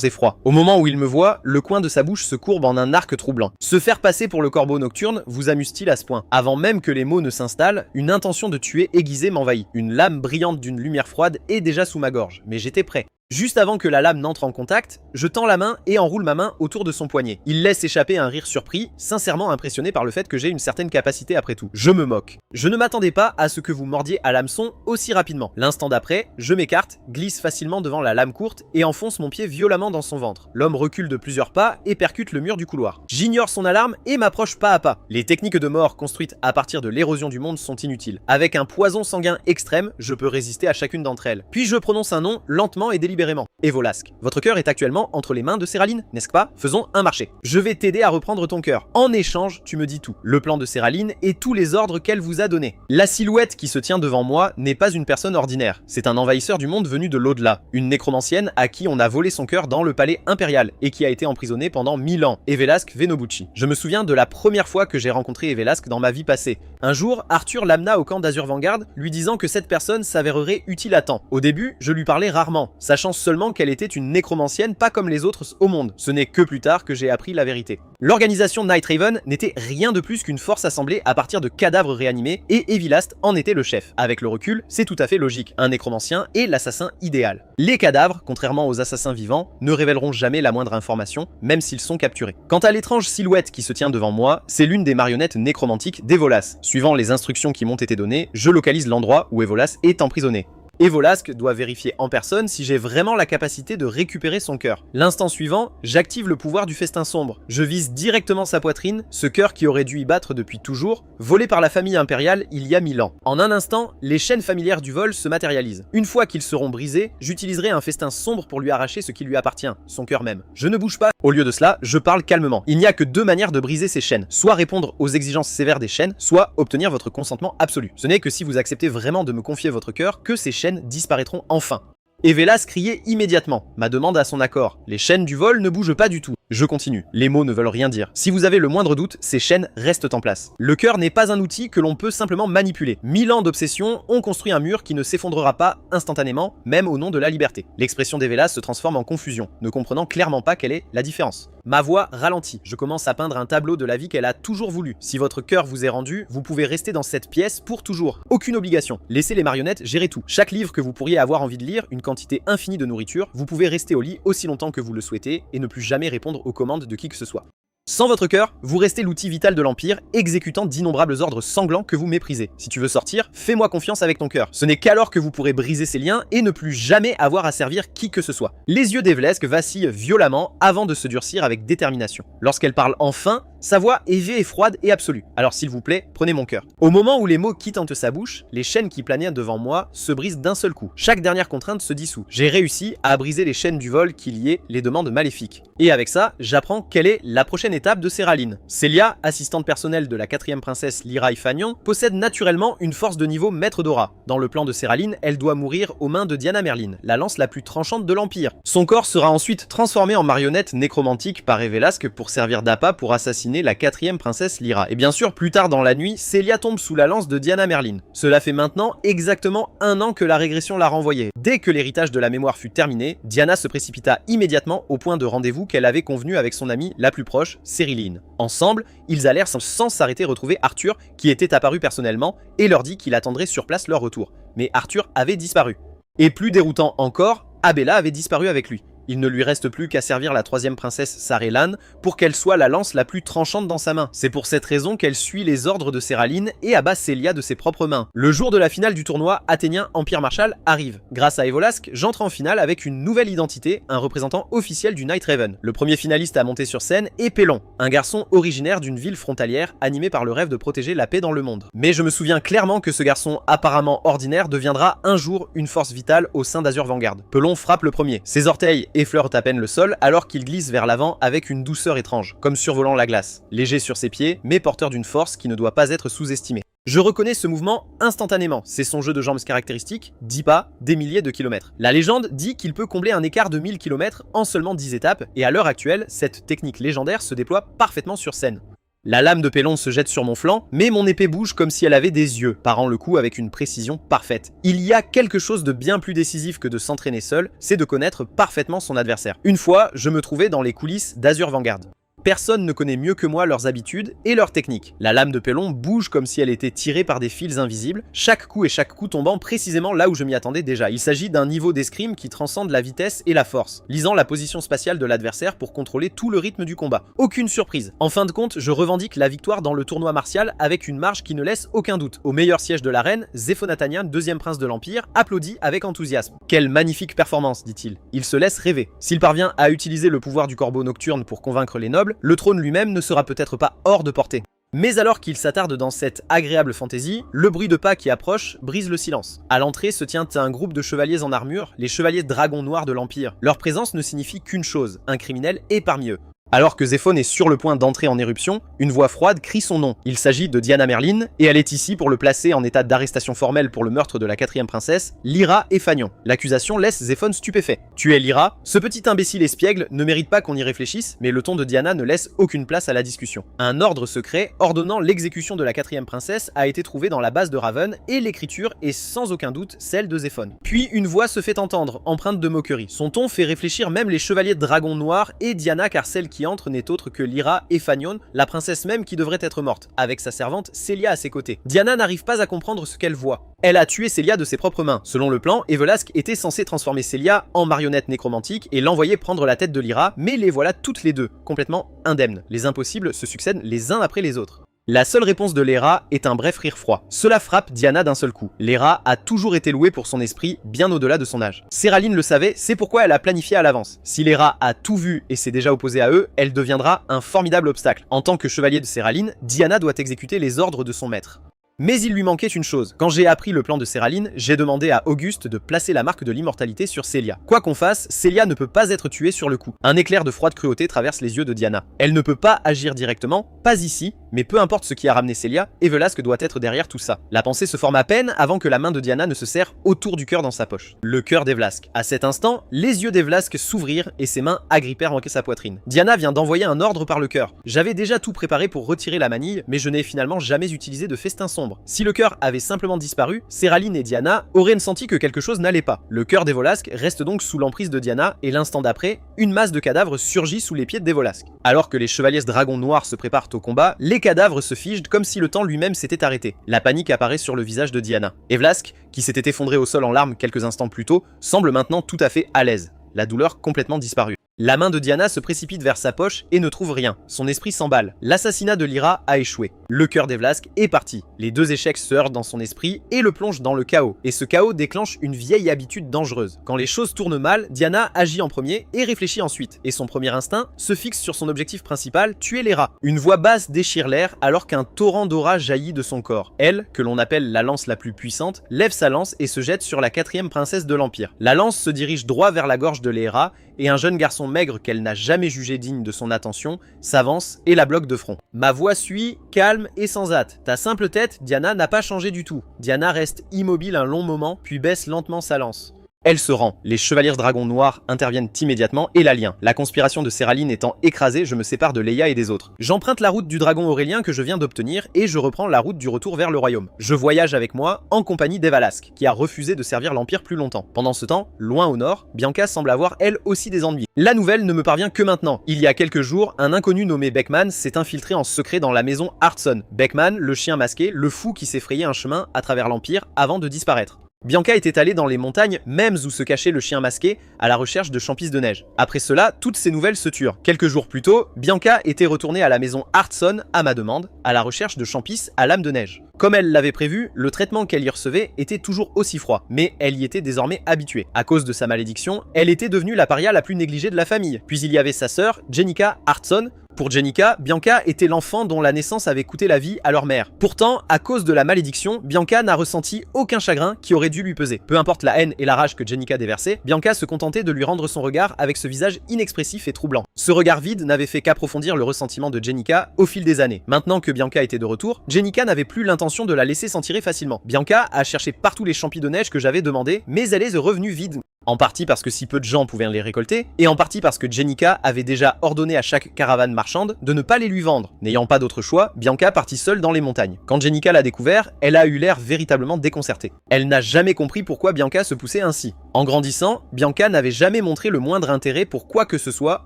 et froids. Au moment où il me voit, le coin de sa bouche se courbe en un arc troublant. Se faire passer pour le corbeau nocturne vous amuse-t-il à ce point? Avant même que les mots ne s'installent, une intention de tuer aiguisée m'envahit. Une lame brillante d'une lumière froide est déjà sous ma gorge, mais j'étais prêt. Juste avant que la lame n'entre en contact, je tends la main et enroule ma main autour de son poignet. Il laisse échapper un rire surpris, sincèrement impressionné par le fait que j'ai une certaine capacité après tout. Je me moque. Je ne m'attendais pas à ce que vous mordiez à l'hameçon aussi rapidement. L'instant d'après, je m'écarte, glisse facilement devant la lame courte et enfonce mon pied violemment dans son ventre. L'homme recule de plusieurs pas et percute le mur du couloir. J'ignore son alarme et m'approche pas à pas. Les techniques de mort construites à partir de l'érosion du monde sont inutiles. Avec un poison sanguin extrême, je peux résister à chacune d'entre elles. Puis je prononce un nom lentement et délibérément. Evolasque, votre cœur est actuellement entre les mains de Cyrillyn, n'est-ce pas? Faisons un marché. Je vais t'aider à reprendre ton cœur. En échange, tu me dis tout. Le plan de Cyrillyn et tous les ordres qu'elle vous a donnés. La silhouette qui se tient devant moi n'est pas une personne ordinaire. C'est un envahisseur du monde venu de l'au-delà. Une nécromancienne à qui on a volé son cœur dans le palais impérial et qui a été emprisonnée pendant 1000 ans. Evelasque Venobuchi. Je me souviens de la première fois que j'ai rencontré Evelasque dans ma vie passée. Un jour, Arthur l'amena au camp d'Azur Vanguard, lui disant que cette personne s'avérerait utile à temps. Au début, je lui parlais rarement, sachant seulement qu'elle était une nécromancienne pas comme les autres au monde. Ce n'est que plus tard que j'ai appris la vérité. L'organisation Night Raven n'était rien de plus qu'une force assemblée à partir de cadavres réanimés et Evilast en était le chef. Avec le recul, c'est tout à fait logique. Un nécromancien est l'assassin idéal. Les cadavres, contrairement aux assassins vivants, ne révéleront jamais la moindre information, même s'ils sont capturés. Quant à l'étrange silhouette qui se tient devant moi, c'est l'une des marionnettes nécromantiques d'Evolas. Suivant les instructions qui m'ont été données, je localise l'endroit où Evolas est emprisonné. Evolasque doit vérifier en personne si j'ai vraiment la capacité de récupérer son cœur. L'instant suivant, j'active le pouvoir du festin sombre. Je vise directement sa poitrine, ce cœur qui aurait dû y battre depuis toujours, volé par la famille impériale il y a 1000 ans. En un instant, les chaînes familières du vol se matérialisent. Une fois qu'ils seront brisés, j'utiliserai un festin sombre pour lui arracher ce qui lui appartient, son cœur même. Je ne bouge pas. Au lieu de cela, je parle calmement. Il n'y a que deux manières de briser ces chaînes. Soit répondre aux exigences sévères des chaînes, soit obtenir votre consentement absolu. Ce n'est que si vous acceptez vraiment de me confier votre cœur que ces chaînes disparaîtront enfin. Evelas criait immédiatement, ma demande à son accord. Les chaînes du vol ne bougent pas du tout. Je continue. Les mots ne veulent rien dire. Si vous avez le moindre doute, ces chaînes restent en place. Le cœur n'est pas un outil que l'on peut simplement manipuler. 1000 ans d'obsession ont construit un mur qui ne s'effondrera pas instantanément, même au nom de la liberté. L'expression d'Evelas se transforme en confusion, ne comprenant clairement pas quelle est la différence. Ma voix ralentit. Je commence à peindre un tableau de la vie qu'elle a toujours voulu. Si votre cœur vous est rendu, vous pouvez rester dans cette pièce pour toujours. Aucune obligation. Laissez les marionnettes gérer tout. Chaque livre que vous pourriez avoir envie de lire, une quantité infinie de nourriture, vous pouvez rester au lit aussi longtemps que vous le souhaitez et ne plus jamais répondre aux commandes de qui que ce soit. Sans votre cœur, vous restez l'outil vital de l'Empire, exécutant d'innombrables ordres sanglants que vous méprisez. Si tu veux sortir, fais-moi confiance avec ton cœur. Ce n'est qu'alors que vous pourrez briser ces liens et ne plus jamais avoir à servir qui que ce soit. Les yeux d'Evlesk vacillent violemment avant de se durcir avec détermination. Lorsqu'elle parle enfin, sa voix est vieille et froide et absolue. Alors s'il vous plaît, prenez mon cœur. Au moment où les mots quittent sa bouche, les chaînes qui planaient devant moi se brisent d'un seul coup. Chaque dernière contrainte se dissout. J'ai réussi à briser les chaînes du vol qui liaient les demandes maléfiques. Et avec ça, j'apprends quelle est la prochaine étape de Séraline. Célia, assistante personnelle de la 4e princesse Lyra Ifanion, possède naturellement une force de niveau maître d'aura. Dans le plan de Séraline, elle doit mourir aux mains de Diana Merlin, la lance la plus tranchante de l'Empire. Son corps sera ensuite transformé en marionnette nécromantique par Evelask pour servir d'appât pour assassiner la 4e princesse Lyra. Et bien sûr, plus tard dans la nuit, Célia tombe sous la lance de Diana Merlin. Cela fait maintenant exactement 1 an que la régression l'a renvoyée. Dès que l'héritage de la mémoire fut terminé, Diana se précipita immédiatement au point de rendez-vous qu'elle avait convenu avec son amie la plus proche, Cériline. Ensemble, ils allèrent sans s'arrêter retrouver Arthur, qui était apparu personnellement, et leur dit qu'il attendrait sur place leur retour. Mais Arthur avait disparu. Et plus déroutant encore, Abella avait disparu avec lui. Il ne lui reste plus qu'à servir la 3e princesse Sarélan pour qu'elle soit la lance la plus tranchante dans sa main. C'est pour cette raison qu'elle suit les ordres de Séraline et abat Célia de ses propres mains. Le jour de la finale du tournoi athénien Empire Marshall arrive. Grâce à Evolask, j'entre en finale avec une nouvelle identité, un représentant officiel du Night Raven. Le premier finaliste à monter sur scène est Pélon, un garçon originaire d'une ville frontalière animé par le rêve de protéger la paix dans le monde. Mais je me souviens clairement que ce garçon apparemment ordinaire deviendra un jour une force vitale au sein d'Azur Vanguard. Pélon frappe le premier. Ses orteils effleurent à peine le sol alors qu'il glisse vers l'avant avec une douceur étrange, comme survolant la glace. Léger sur ses pieds, mais porteur d'une force qui ne doit pas être sous-estimée. Je reconnais ce mouvement instantanément, c'est son jeu de jambes caractéristique, 10 pas, des milliers de kilomètres. La légende dit qu'il peut combler un écart de 1000 km en seulement 10 étapes, et à l'heure actuelle, cette technique légendaire se déploie parfaitement sur scène. La lame de Pélon se jette sur mon flanc, mais mon épée bouge comme si elle avait des yeux, parant le coup avec une précision parfaite. Il y a quelque chose de bien plus décisif que de s'entraîner seul, c'est de connaître parfaitement son adversaire. Une fois, je me trouvais dans les coulisses d'Azur Vanguard. Personne ne connaît mieux que moi leurs habitudes et leurs techniques. La lame de Pélon bouge comme si elle était tirée par des fils invisibles, chaque coup tombant précisément là où je m'y attendais déjà. Il s'agit d'un niveau d'escrime qui transcende la vitesse et la force, lisant la position spatiale de l'adversaire pour contrôler tout le rythme du combat. Aucune surprise. En fin de compte, je revendique la victoire dans le tournoi martial avec une marge qui ne laisse aucun doute. Au meilleur siège de l'arène, Zéphonatanien, 2e prince de l'Empire, applaudit avec enthousiasme. Quelle magnifique performance, dit-il. Il se laisse rêver. S'il parvient à utiliser le pouvoir du corbeau nocturne pour convaincre les nobles, le trône lui-même ne sera peut-être pas hors de portée. Mais alors qu'il s'attarde dans cette agréable fantaisie, le bruit de pas qui approche brise le silence. À l'entrée se tient un groupe de chevaliers en armure, les chevaliers dragons noirs de l'Empire. Leur présence ne signifie qu'une chose, un criminel est parmi eux. Alors que Zéphone est sur le point d'entrer en éruption, une voix froide crie son nom. Il s'agit de Diana Merlin, et elle est ici pour le placer en état d'arrestation formelle pour le meurtre de la 4e princesse, Lyra Ifanion. L'accusation laisse Zéphone stupéfait. Tu es Lyra? Ce petit imbécile espiègle ne mérite pas qu'on y réfléchisse, mais le ton de Diana ne laisse aucune place à la discussion. Un ordre secret ordonnant l'exécution de la 4e princesse a été trouvé dans la base de Raven, et l'écriture est sans aucun doute celle de Zéphone. Puis une voix se fait entendre, empreinte de moquerie. Son ton fait réfléchir même les chevaliers de dragons noirs et Diana, car celle qui entre n'est autre que Lyra Ifanion, la princesse même qui devrait être morte, avec sa servante Célia à ses côtés. Diana n'arrive pas à comprendre ce qu'elle voit. Elle a tué Célia de ses propres mains. Selon le plan, Evelask était censé transformer Célia en marionnette nécromantique et l'envoyer prendre la tête de Lyra, mais les voilà toutes les deux, complètement indemnes. Les impossibles se succèdent les uns après les autres. La seule réponse de Lyra est un bref rire froid. Cela frappe Diana d'un seul coup. Lyra a toujours été louée pour son esprit, bien au-delà de son âge. Séraline le savait, c'est pourquoi elle a planifié à l'avance. Si Lyra a tout vu et s'est déjà opposée à eux, elle deviendra un formidable obstacle. En tant que chevalier de Séraline, Diana doit exécuter les ordres de son maître. Mais il lui manquait une chose. Quand j'ai appris le plan de Séraline, j'ai demandé à Auguste de placer la marque de l'immortalité sur Célia. Quoi qu'on fasse, Célia ne peut pas être tuée sur le coup. Un éclair de froide cruauté traverse les yeux de Diana. Elle ne peut pas agir directement, pas ici, mais peu importe ce qui a ramené Célia, Evelask doit être derrière tout ça. La pensée se forme à peine avant que la main de Diana ne se serre autour du cœur dans sa poche. Le cœur d'Evelask. À cet instant, les yeux d'Evelask s'ouvrirent et ses mains agrippèrent sa poitrine. Diana vient d'envoyer un ordre par le cœur. J'avais déjà tout préparé pour retirer la manille, mais je n'ai finalement jamais utilisé de festin sombre. sombre. Si le cœur avait simplement disparu, Séraline et Diana auraient senti que quelque chose n'allait pas. Le cœur des Volasques reste donc sous l'emprise de Diana et l'instant d'après, une masse de cadavres surgit sous les pieds des Volasques. Alors que les chevaliers dragons noirs se préparent au combat, les cadavres se figent comme si le temps lui-même s'était arrêté. La panique apparaît sur le visage de Diana. Et Vlask, qui s'était effondré au sol en larmes quelques instants plus tôt, semble maintenant tout à fait à l'aise. La douleur complètement disparue. La main de Diana se précipite vers sa poche et ne trouve rien. Son esprit s'emballe. L'assassinat de Lyra a échoué. Le cœur des Vlask est parti. Les deux échecs se heurtent dans son esprit et le plongent dans le chaos. Et ce chaos déclenche une vieille habitude dangereuse. Quand les choses tournent mal, Diana agit en premier et réfléchit ensuite. Et son premier instinct se fixe sur son objectif principal, tuer les rats. Une voix basse déchire l'air alors qu'un torrent d'aura jaillit de son corps. Elle, que l'on appelle la lance la plus puissante, lève sa lance et se jette sur la 4e princesse de l'Empire. La lance se dirige droit vers la gorge de Léra et un jeune garçon maigre qu'elle n'a jamais jugé digne de son attention s'avance et la bloque de front. Ma voix suit, calme et sans hâte. Ta simple tête, Diana, n'a pas changé du tout. Diana reste immobile un long moment, puis baisse lentement sa lance. Elle se rend. Les chevaliers dragons noirs interviennent immédiatement et l'alien. La conspiration de Séraline étant écrasée, je me sépare de Leia et des autres. J'emprunte la route du dragon Aurélien que je viens d'obtenir et je reprends la route du retour vers le royaume. Je voyage avec moi en compagnie d'Evalasque, qui a refusé de servir l'Empire plus longtemps. Pendant ce temps, loin au nord, Bianca semble avoir elle aussi des ennuis. La nouvelle ne me parvient que maintenant. Il y a quelques jours, un inconnu nommé Beckman s'est infiltré en secret dans la maison Hearthstone. Beckman, le chien masqué, le fou qui s'est frayé un chemin à travers l'Empire avant de disparaître. Bianca était allée dans les montagnes, mêmes où se cachait le chien masqué, à la recherche de champisses de neige. Après cela, toutes ces nouvelles se turent. Quelques jours plus tôt, Bianca était retournée à la maison Hearthstone, à ma demande, à la recherche de champisses à lame de neige. Comme elle l'avait prévu, le traitement qu'elle y recevait était toujours aussi froid, mais elle y était désormais habituée. À cause de sa malédiction, elle était devenue la paria la plus négligée de la famille. Puis il y avait sa sœur, Jenica Hearthstone. Pour Jenica, Bianca était l'enfant dont la naissance avait coûté la vie à leur mère. Pourtant, à cause de la malédiction, Bianca n'a ressenti aucun chagrin qui aurait dû lui peser. Peu importe la haine et la rage que Jenica déversait, Bianca se contentait de lui rendre son regard avec ce visage inexpressif et troublant. Ce regard vide n'avait fait qu'approfondir le ressentiment de Jenica au fil des années. Maintenant que Bianca était de retour, Jenica n'avait plus l'intention de la laisser s'en tirer facilement. Bianca a cherché partout les champis de neige que j'avais demandé, mais elle est revenue vide. En partie parce que si peu de gens pouvaient les récolter, et en partie parce que Jenica avait déjà ordonné à chaque caravane marchande de ne pas les lui vendre. N'ayant pas d'autre choix, Bianca partit seule dans les montagnes. Quand Jenica l'a découvert, elle a eu l'air véritablement déconcertée. Elle n'a jamais compris pourquoi Bianca se poussait ainsi. En grandissant, Bianca n'avait jamais montré le moindre intérêt pour quoi que ce soit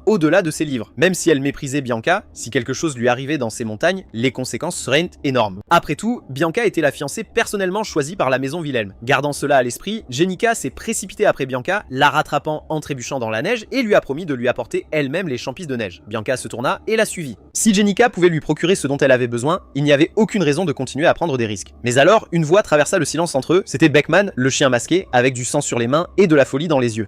au-delà de ses livres. Même si elle méprisait Bianca, si quelque chose lui arrivait dans ces montagnes, les conséquences seraient énormes. Après tout, Bianca était la fiancée personnellement choisie par la maison Wilhelm. Gardant cela à l'esprit, Jenica s'est précipitée après Bianca, la rattrapant en trébuchant dans la neige et lui a promis de lui apporter elle-même les champisses de neige. Bianca se tourna et la suivit. Si Jenica pouvait lui procurer ce dont elle avait besoin, il n'y avait aucune raison de continuer à prendre des risques. Mais alors, une voix traversa le silence entre eux, c'était Beckman, le chien masqué, avec du sang sur les mains et de la folie dans les yeux.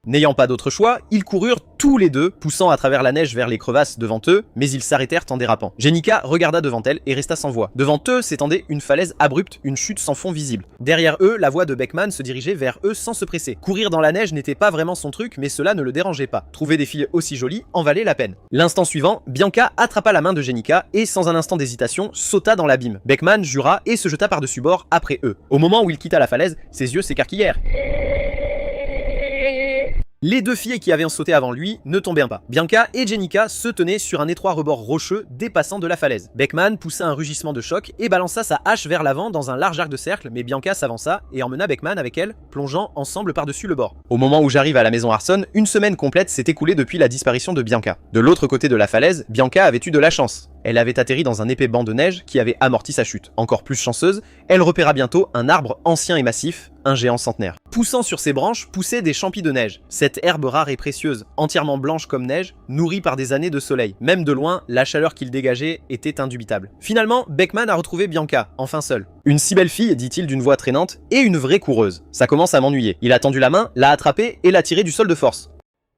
N'ayant pas d'autre choix, ils coururent tous les deux, poussant à travers la neige vers les crevasses devant eux, mais ils s'arrêtèrent en dérapant. Jenica regarda devant elle et resta sans voix. Devant eux s'étendait une falaise abrupte, une chute sans fond visible. Derrière eux, la voix de Beckman se dirigeait vers eux sans se presser. Courir dans la neige n'était pas vraiment son truc, mais cela ne le dérangeait pas. Trouver des filles aussi jolies en valait la peine. L'instant suivant, Bianca attrapa la main de Jenica et, sans un instant d'hésitation, sauta dans l'abîme. Beckman jura et se jeta par-dessus bord après eux. Au moment où il quitta la falaise, ses yeux s'écarquillèrent. Les deux filles qui avaient sauté avant lui ne tombèrent pas. Bianca et Jenica se tenaient sur un étroit rebord rocheux dépassant de la falaise. Beckman poussa un rugissement de choc et balança sa hache vers l'avant dans un large arc de cercle, mais Bianca s'avança et emmena Beckman avec elle, plongeant ensemble par-dessus le bord. Au moment où j'arrive à la maison Hearthstone, une semaine complète s'est écoulée depuis la disparition de Bianca. De l'autre côté de la falaise, Bianca avait eu de la chance. Elle avait atterri dans un épais banc de neige qui avait amorti sa chute. Encore plus chanceuse, elle repéra bientôt un arbre ancien et massif, un géant centenaire. Poussant sur ses branches poussaient des champis de neige. Cette herbe rare et précieuse, entièrement blanche comme neige, nourrie par des années de soleil. Même de loin, la chaleur qu'il dégageait était indubitable. Finalement, Beckman a retrouvé Bianca, enfin seule. Une si belle fille, dit-il d'une voix traînante, et une vraie coureuse. Ça commence à m'ennuyer. Il a tendu la main, l'a attrapée et l'a tirée du sol de force.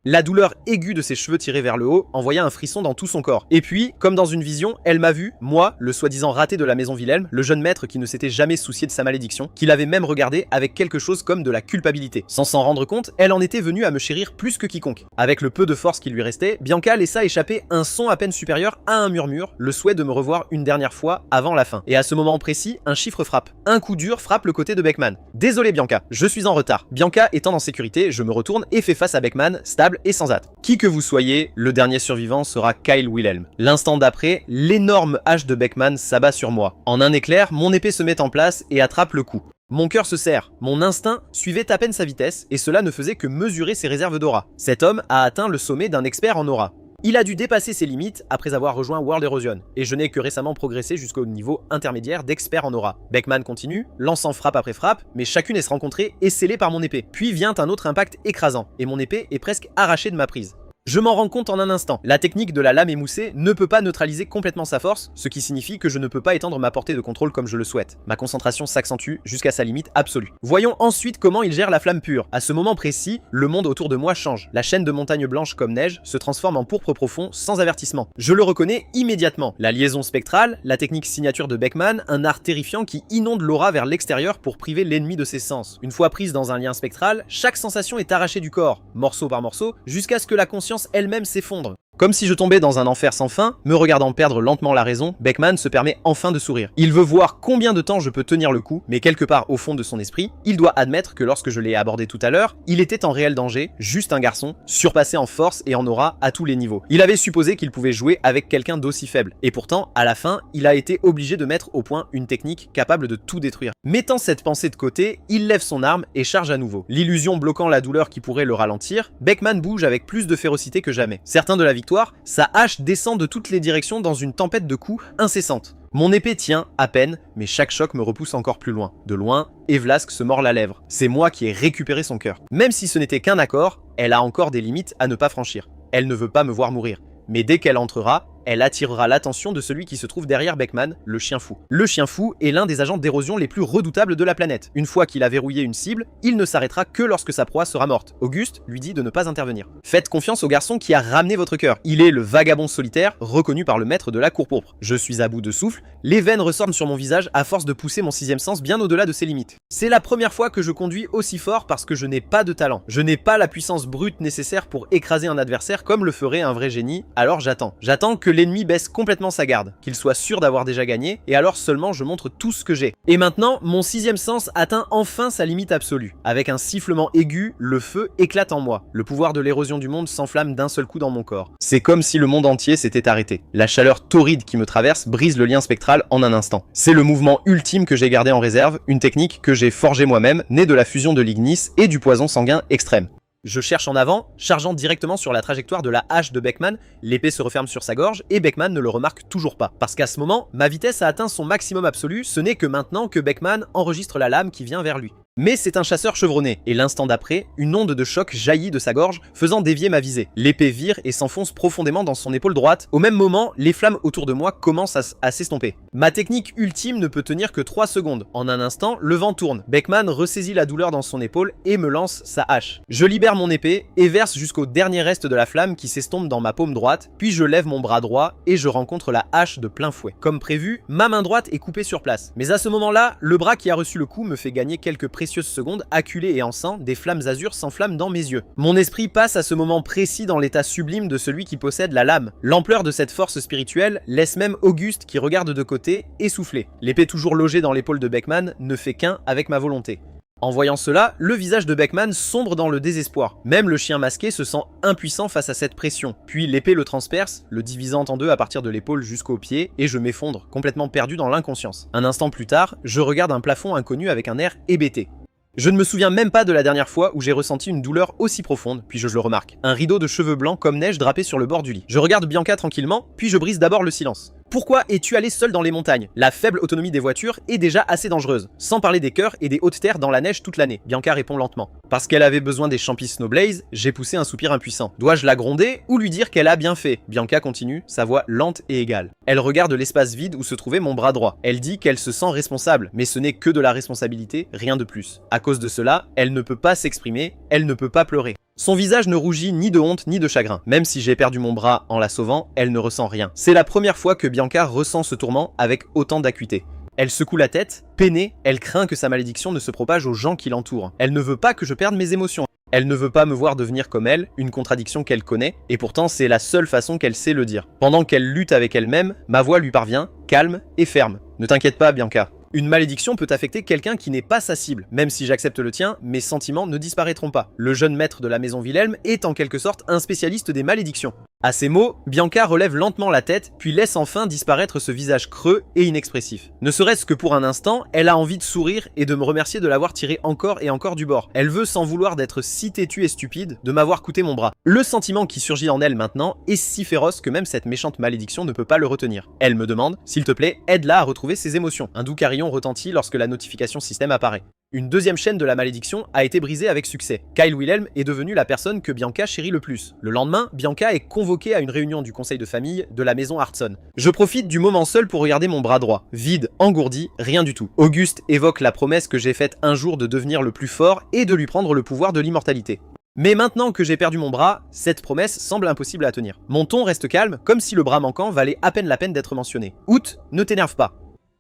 La douleur aiguë de ses cheveux tirés vers le haut envoya un frisson dans tout son corps. Et puis, comme dans une vision, elle m'a vu, moi, le soi-disant raté de la maison Wilhelm, le jeune maître qui ne s'était jamais soucié de sa malédiction, qui l'avait même regardé avec quelque chose comme de la culpabilité. Sans s'en rendre compte, elle en était venue à me chérir plus que quiconque. Avec le peu de force qui lui restait, Bianca laissa échapper un son à peine supérieur à un murmure, le souhait de me revoir une dernière fois avant la fin. Et à ce moment précis, un chiffre frappe. Un coup dur frappe le côté de Beckman. Désolé Bianca, je suis en retard. Bianca étant en sécurité, je me retourne et fais face à Beckman, stable inébranlable et sans hâte. Qui que vous soyez, le dernier survivant sera Kyle Wilhelm. L'instant d'après, l'énorme hache de Beckman s'abat sur moi. En un éclair, mon épée se met en place et attrape le coup. Mon cœur se serre, mon instinct suivait à peine sa vitesse et cela ne faisait que mesurer ses réserves d'aura. Cet homme a atteint le sommet d'un expert en aura. Il a dû dépasser ses limites après avoir rejoint World Erosion, et je n'ai que récemment progressé jusqu'au niveau intermédiaire d'expert en aura. Beckman continue, lançant frappe après frappe, mais chacune est rencontrée et scellée par mon épée. Puis vient un autre impact écrasant, et mon épée est presque arrachée de ma prise. Je m'en rends compte en un instant. La technique de la lame émoussée ne peut pas neutraliser complètement sa force, ce qui signifie que je ne peux pas étendre ma portée de contrôle comme je le souhaite. Ma concentration s'accentue jusqu'à sa limite absolue. Voyons ensuite comment il gère la flamme pure. À ce moment précis, le monde autour de moi change. La chaîne de montagnes blanches comme neige se transforme en pourpre profond sans avertissement. Je le reconnais immédiatement. La liaison spectrale, la technique signature de Beckman, un art terrifiant qui inonde l'aura vers l'extérieur pour priver l'ennemi de ses sens. Une fois prise dans un lien spectral, chaque sensation est arrachée du corps, morceau par morceau, jusqu'à ce que la conscience elle-même s'effondre. Comme si je tombais dans un enfer sans fin, me regardant perdre lentement la raison, Beckman se permet enfin de sourire. Il veut voir combien de temps je peux tenir le coup, mais quelque part au fond de son esprit, il doit admettre que lorsque je l'ai abordé tout à l'heure, il était en réel danger, juste un garçon, surpassé en force et en aura à tous les niveaux. Il avait supposé qu'il pouvait jouer avec quelqu'un d'aussi faible, et pourtant, à la fin, il a été obligé de mettre au point une technique capable de tout détruire. Mettant cette pensée de côté, il lève son arme et charge à nouveau. L'illusion bloquant la douleur qui pourrait le ralentir, Beckman bouge avec plus de férocité que jamais. Certain de la victoire, sa hache descend de toutes les directions dans une tempête de coups incessante. Mon épée tient, à peine, mais chaque choc me repousse encore plus loin. De loin, Evlask se mord la lèvre. C'est moi qui ai récupéré son cœur. Même si ce n'était qu'un accord, elle a encore des limites à ne pas franchir. Elle ne veut pas me voir mourir. Mais dès qu'elle entrera, elle attirera l'attention de celui qui se trouve derrière Beckman, le chien fou. Le chien fou est l'un des agents d'érosion les plus redoutables de la planète. Une fois qu'il a verrouillé une cible, il ne s'arrêtera que lorsque sa proie sera morte. Auguste lui dit de ne pas intervenir. Faites confiance au garçon qui a ramené votre cœur. Il est le vagabond solitaire, reconnu par le maître de la cour pourpre. Je suis à bout de souffle, les veines ressortent sur mon visage à force de pousser mon sixième sens bien au-delà de ses limites. C'est la première fois que je conduis aussi fort parce que je n'ai pas de talent. Je n'ai pas la puissance brute nécessaire pour écraser un adversaire comme le ferait un vrai génie, alors j'attends. J'attends que l'ennemi baisse complètement sa garde, qu'il soit sûr d'avoir déjà gagné, et alors seulement je montre tout ce que j'ai. Et maintenant, mon sixième sens atteint enfin sa limite absolue. Avec un sifflement aigu, le feu éclate en moi. Le pouvoir de l'érosion du monde s'enflamme d'un seul coup dans mon corps. C'est comme si le monde entier s'était arrêté. La chaleur torride qui me traverse brise le lien spectral en un instant. C'est le mouvement ultime que j'ai gardé en réserve, une technique que j'ai forgée moi-même, née de la fusion de l'ignis et du poison sanguin extrême. Je cherche en avant, chargeant directement sur la trajectoire de la hache de Beckman, l'épée se referme sur sa gorge et Beckman ne le remarque toujours pas. Parce qu'à ce moment, ma vitesse a atteint son maximum absolu, ce n'est que maintenant que Beckman enregistre la lame qui vient vers lui. Mais c'est un chasseur chevronné, et l'instant d'après, une onde de choc jaillit de sa gorge, faisant dévier ma visée. L'épée vire et s'enfonce profondément dans son épaule droite. Au même moment, les flammes autour de moi commencent à s'estomper. Ma technique ultime ne peut tenir que 3 secondes. En un instant, le vent tourne. Beckman ressaisit la douleur dans son épaule et me lance sa hache. Je libère mon épée et verse jusqu'au dernier reste de la flamme qui s'estompe dans ma paume droite, puis je lève mon bras droit et je rencontre la hache de plein fouet. Comme prévu, ma main droite est coupée sur place. Mais à ce moment-là, le bras qui a reçu le coup me fait gagner quelques précieuses secondes, acculé et en sang, des flammes azur s'enflamment dans mes yeux. Mon esprit passe à ce moment précis dans l'état sublime de celui qui possède la lame. L'ampleur de cette force spirituelle laisse même Auguste qui regarde de côté essoufflé. L'épée toujours logée dans l'épaule de Beckman ne fait qu'un avec ma volonté. En voyant cela, le visage de Beckman sombre dans le désespoir. Même le chien masqué se sent impuissant face à cette pression. Puis l'épée le transperce, le divisant en deux à partir de l'épaule jusqu'au pied, et je m'effondre, complètement perdu dans l'inconscience. Un instant plus tard, je regarde un plafond inconnu avec un air hébété. Je ne me souviens même pas de la dernière fois où j'ai ressenti une douleur aussi profonde, puis je le remarque. Un rideau de cheveux blancs comme neige drapé sur le bord du lit. Je regarde Bianca tranquillement, puis je brise d'abord le silence. Pourquoi es-tu allé seul dans les montagnes? La faible autonomie des voitures est déjà assez dangereuse, sans parler des chœurs et des hautes terres dans la neige toute l'année. Bianca répond lentement. Parce qu'elle avait besoin des champis Snowblaze, j'ai poussé un soupir impuissant. Dois-je la gronder ou lui dire qu'elle a bien fait? Bianca continue, sa voix lente et égale. Elle regarde l'espace vide où se trouvait mon bras droit. Elle dit qu'elle se sent responsable, mais ce n'est que de la responsabilité, rien de plus. À cause de cela, elle ne peut pas s'exprimer, elle ne peut pas pleurer. Son visage ne rougit ni de honte ni de chagrin. Même si j'ai perdu mon bras en la sauvant, elle ne ressent rien. C'est la première fois que Bianca ressent ce tourment avec autant d'acuité. Elle secoue la tête, peinée, elle craint que sa malédiction ne se propage aux gens qui l'entourent. Elle ne veut pas que je perde mes émotions. Elle ne veut pas me voir devenir comme elle, une contradiction qu'elle connaît, et pourtant c'est la seule façon qu'elle sait le dire. Pendant qu'elle lutte avec elle-même, ma voix lui parvient, calme et ferme. Ne t'inquiète pas, Bianca. Une malédiction peut affecter quelqu'un qui n'est pas sa cible. Même si j'accepte le tien, mes sentiments ne disparaîtront pas. Le jeune maître de la maison Wilhelm est en quelque sorte un spécialiste des malédictions. À ces mots, Bianca relève lentement la tête, puis laisse enfin disparaître ce visage creux et inexpressif. Ne serait-ce que pour un instant, elle a envie de sourire et de me remercier de l'avoir tiré encore et encore du bord. Elle veut, sans vouloir d'être si têtue et stupide, de m'avoir coûté mon bras. Le sentiment qui surgit en elle maintenant est si féroce que même cette méchante malédiction ne peut pas le retenir. Elle me demande, s'il te plaît, aide-la à retrouver ses émotions. Un doux carillon retentit lorsque la notification système apparaît. Une deuxième chaîne de la malédiction a été brisée avec succès. Kyle Wilhelm est devenu la personne que Bianca chérit le plus. Le lendemain, Bianca est convoquée à une réunion du conseil de famille de la maison Hartson. Je profite du moment seul pour regarder mon bras droit. Vide, engourdi, rien du tout. Auguste évoque la promesse que j'ai faite un jour de devenir le plus fort et de lui prendre le pouvoir de l'immortalité. Mais maintenant que j'ai perdu mon bras, cette promesse semble impossible à tenir. Mon ton reste calme, comme si le bras manquant valait à peine la peine d'être mentionné. Out, ne t'énerve pas.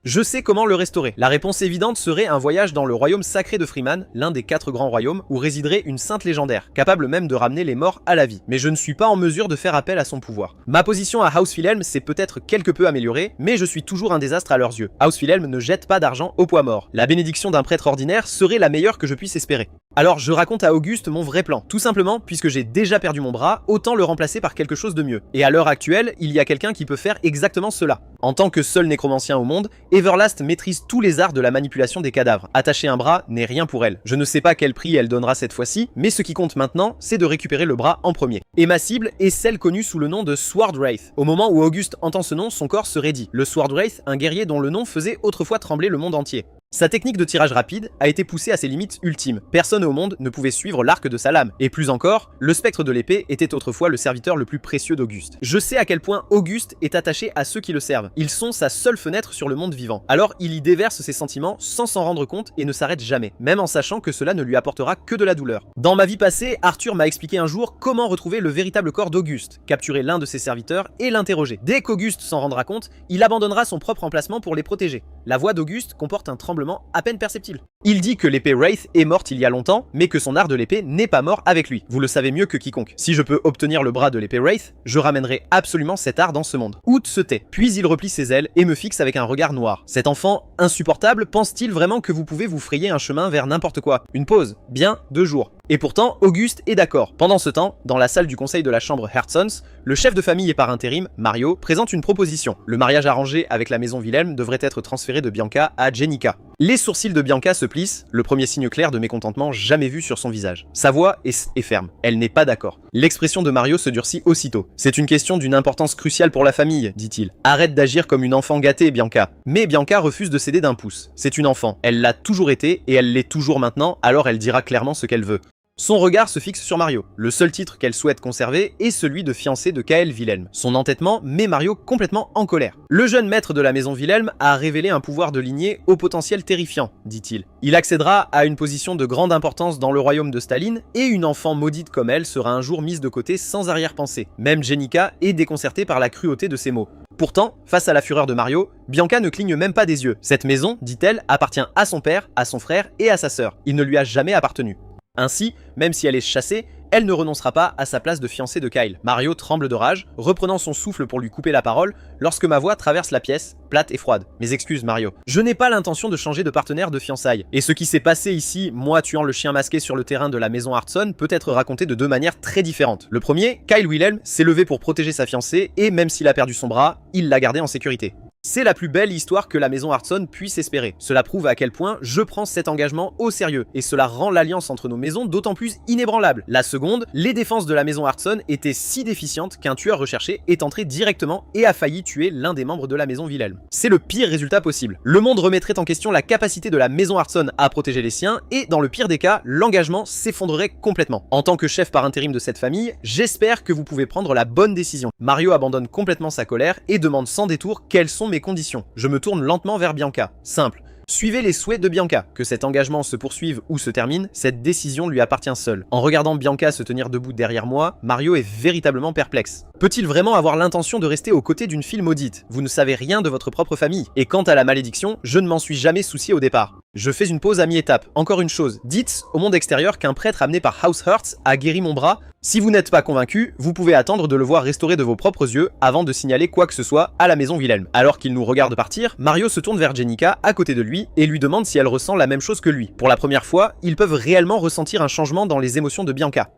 Je sais comment le restaurer. La réponse évidente serait un voyage dans le royaume sacré de Freeman, l'un des 4 grands royaumes, où résiderait une sainte légendaire, capable même de ramener les morts à la vie. Mais je ne suis pas en mesure de faire appel à son pouvoir. Ma position à House Wilhelm s'est peut-être quelque peu améliorée, mais je suis toujours un désastre à leurs yeux. House Wilhelm ne jette pas d'argent au poids mort. La bénédiction d'un prêtre ordinaire serait la meilleure que je puisse espérer. Alors je raconte à Auguste mon vrai plan. Tout simplement, puisque j'ai déjà perdu mon bras, autant le remplacer par quelque chose de mieux. Et à l'heure actuelle, il y a quelqu'un qui peut faire exactement cela. En tant que seul nécromancien au monde, Everlast maîtrise tous les arts de la manipulation des cadavres. Attacher un bras n'est rien pour elle. Je ne sais pas quel prix elle donnera cette fois-ci, mais ce qui compte maintenant, c'est de récupérer le bras en premier. Et ma cible est celle connue sous le nom de Swordwraith. Au moment où Auguste entend ce nom, son corps se raidit. Le Swordwraith, un guerrier dont le nom faisait autrefois trembler le monde entier. Sa technique de tirage rapide a été poussée à ses limites ultimes. Personne au monde ne pouvait suivre l'arc de sa lame. Et plus encore, le spectre de l'épée était autrefois le serviteur le plus précieux d'Auguste. Je sais à quel point Auguste est attaché à ceux qui le servent. Ils sont sa seule fenêtre sur le monde vivant. Alors il y déverse ses sentiments sans s'en rendre compte et ne s'arrête jamais, même en sachant que cela ne lui apportera que de la douleur. Dans ma vie passée, Arthur m'a expliqué un jour comment retrouver le véritable corps d'Auguste, capturer l'un de ses serviteurs et l'interroger. Dès qu'Auguste s'en rendra compte, il abandonnera son propre emplacement pour les protéger. La voix d'Auguste comporte un tremblement à peine perceptible. Il dit que l'épée Wraith est morte il y a longtemps, mais que son art de l'épée n'est pas mort avec lui. Vous le savez mieux que quiconque. Si je peux obtenir le bras de l'épée Wraith, je ramènerai absolument cet art dans ce monde. Out se tait, puis il replie ses ailes et me fixe avec un regard noir. Cet enfant insupportable pense-t-il vraiment que vous pouvez vous frayer un chemin vers n'importe quoi? Une pause? Bien, 2 jours. Et pourtant, Auguste est d'accord. Pendant ce temps, dans la salle du conseil de la chambre Hertzons, le chef de famille et par intérim, Mario, présente une proposition. Le mariage arrangé avec la maison Wilhelm devrait être transféré de Bianca à Jenica. Les sourcils de Bianca se plissent, le premier signe clair de mécontentement jamais vu sur son visage. Sa voix est ferme, elle n'est pas d'accord. L'expression de Mario se durcit aussitôt. C'est une question d'une importance cruciale pour la famille, dit-il. Arrête d'agir comme une enfant gâtée, Bianca. Mais Bianca refuse de céder d'un pouce. C'est une enfant, elle l'a toujours été et elle l'est toujours maintenant, alors elle dira clairement ce qu'elle veut. Son regard se fixe sur Mario. Le seul titre qu'elle souhaite conserver est celui de fiancée de Kyle Wilhelm. Son entêtement met Mario complètement en colère. Le jeune maître de la maison Wilhelm a révélé un pouvoir de lignée au potentiel terrifiant, dit-il. Il accédera à une position de grande importance dans le royaume de Staline, et une enfant maudite comme elle sera un jour mise de côté sans arrière-pensée. Même Jenica est déconcertée par la cruauté de ses mots. Pourtant, face à la fureur de Mario, Bianca ne cligne même pas des yeux. Cette maison, dit-elle, appartient à son père, à son frère et à sa sœur. Il ne lui a jamais appartenu. Ainsi, même si elle est chassée, elle ne renoncera pas à sa place de fiancée de Kyle. Mario tremble de rage, reprenant son souffle pour lui couper la parole, lorsque ma voix traverse la pièce, plate et froide. Mes excuses, Mario. Je n'ai pas l'intention de changer de partenaire de fiançailles. Et ce qui s'est passé ici, moi tuant le chien masqué sur le terrain de la maison Hartson, peut être raconté de 2 manières très différentes. Le premier, Kyle Wilhelm s'est levé pour protéger sa fiancée, et même s'il a perdu son bras, il l'a gardé en sécurité. C'est la plus belle histoire que la maison Hartson puisse espérer. Cela prouve à quel point je prends cet engagement au sérieux, et cela rend l'alliance entre nos maisons d'autant plus inébranlable. La seconde, les défenses de la maison Hartson étaient si déficientes qu'un tueur recherché est entré directement et a failli tuer l'un des membres de la maison Wilhelm. C'est le pire résultat possible. Le monde remettrait en question la capacité de la maison Hartson à protéger les siens, et dans le pire des cas, l'engagement s'effondrerait complètement. En tant que chef par intérim de cette famille, j'espère que vous pouvez prendre la bonne décision. Mario abandonne complètement sa colère et demande sans détour quelles sont mes conditions. Je me tourne lentement vers Bianca. Simple. Suivez les souhaits de Bianca. Que cet engagement se poursuive ou se termine, cette décision lui appartient seule. En regardant Bianca se tenir debout derrière moi, Mario est véritablement perplexe. Peut-il vraiment avoir l'intention de rester aux côtés d'une fille maudite? Vous ne savez rien de votre propre famille. Et quant à la malédiction, je ne m'en suis jamais soucié au départ. Je fais une pause à mi-étape. Encore une chose, dites au monde extérieur qu'un prêtre amené par House Hertz a guéri mon bras. Si vous n'êtes pas convaincu, vous pouvez attendre de le voir restaurer de vos propres yeux avant de signaler quoi que ce soit à la maison Wilhelm. Alors qu'il nous regarde partir, Mario se tourne vers Jennika à côté de lui et lui demande si elle ressent la même chose que lui. Pour la première fois, ils peuvent réellement ressentir un changement dans les émotions de Bianca.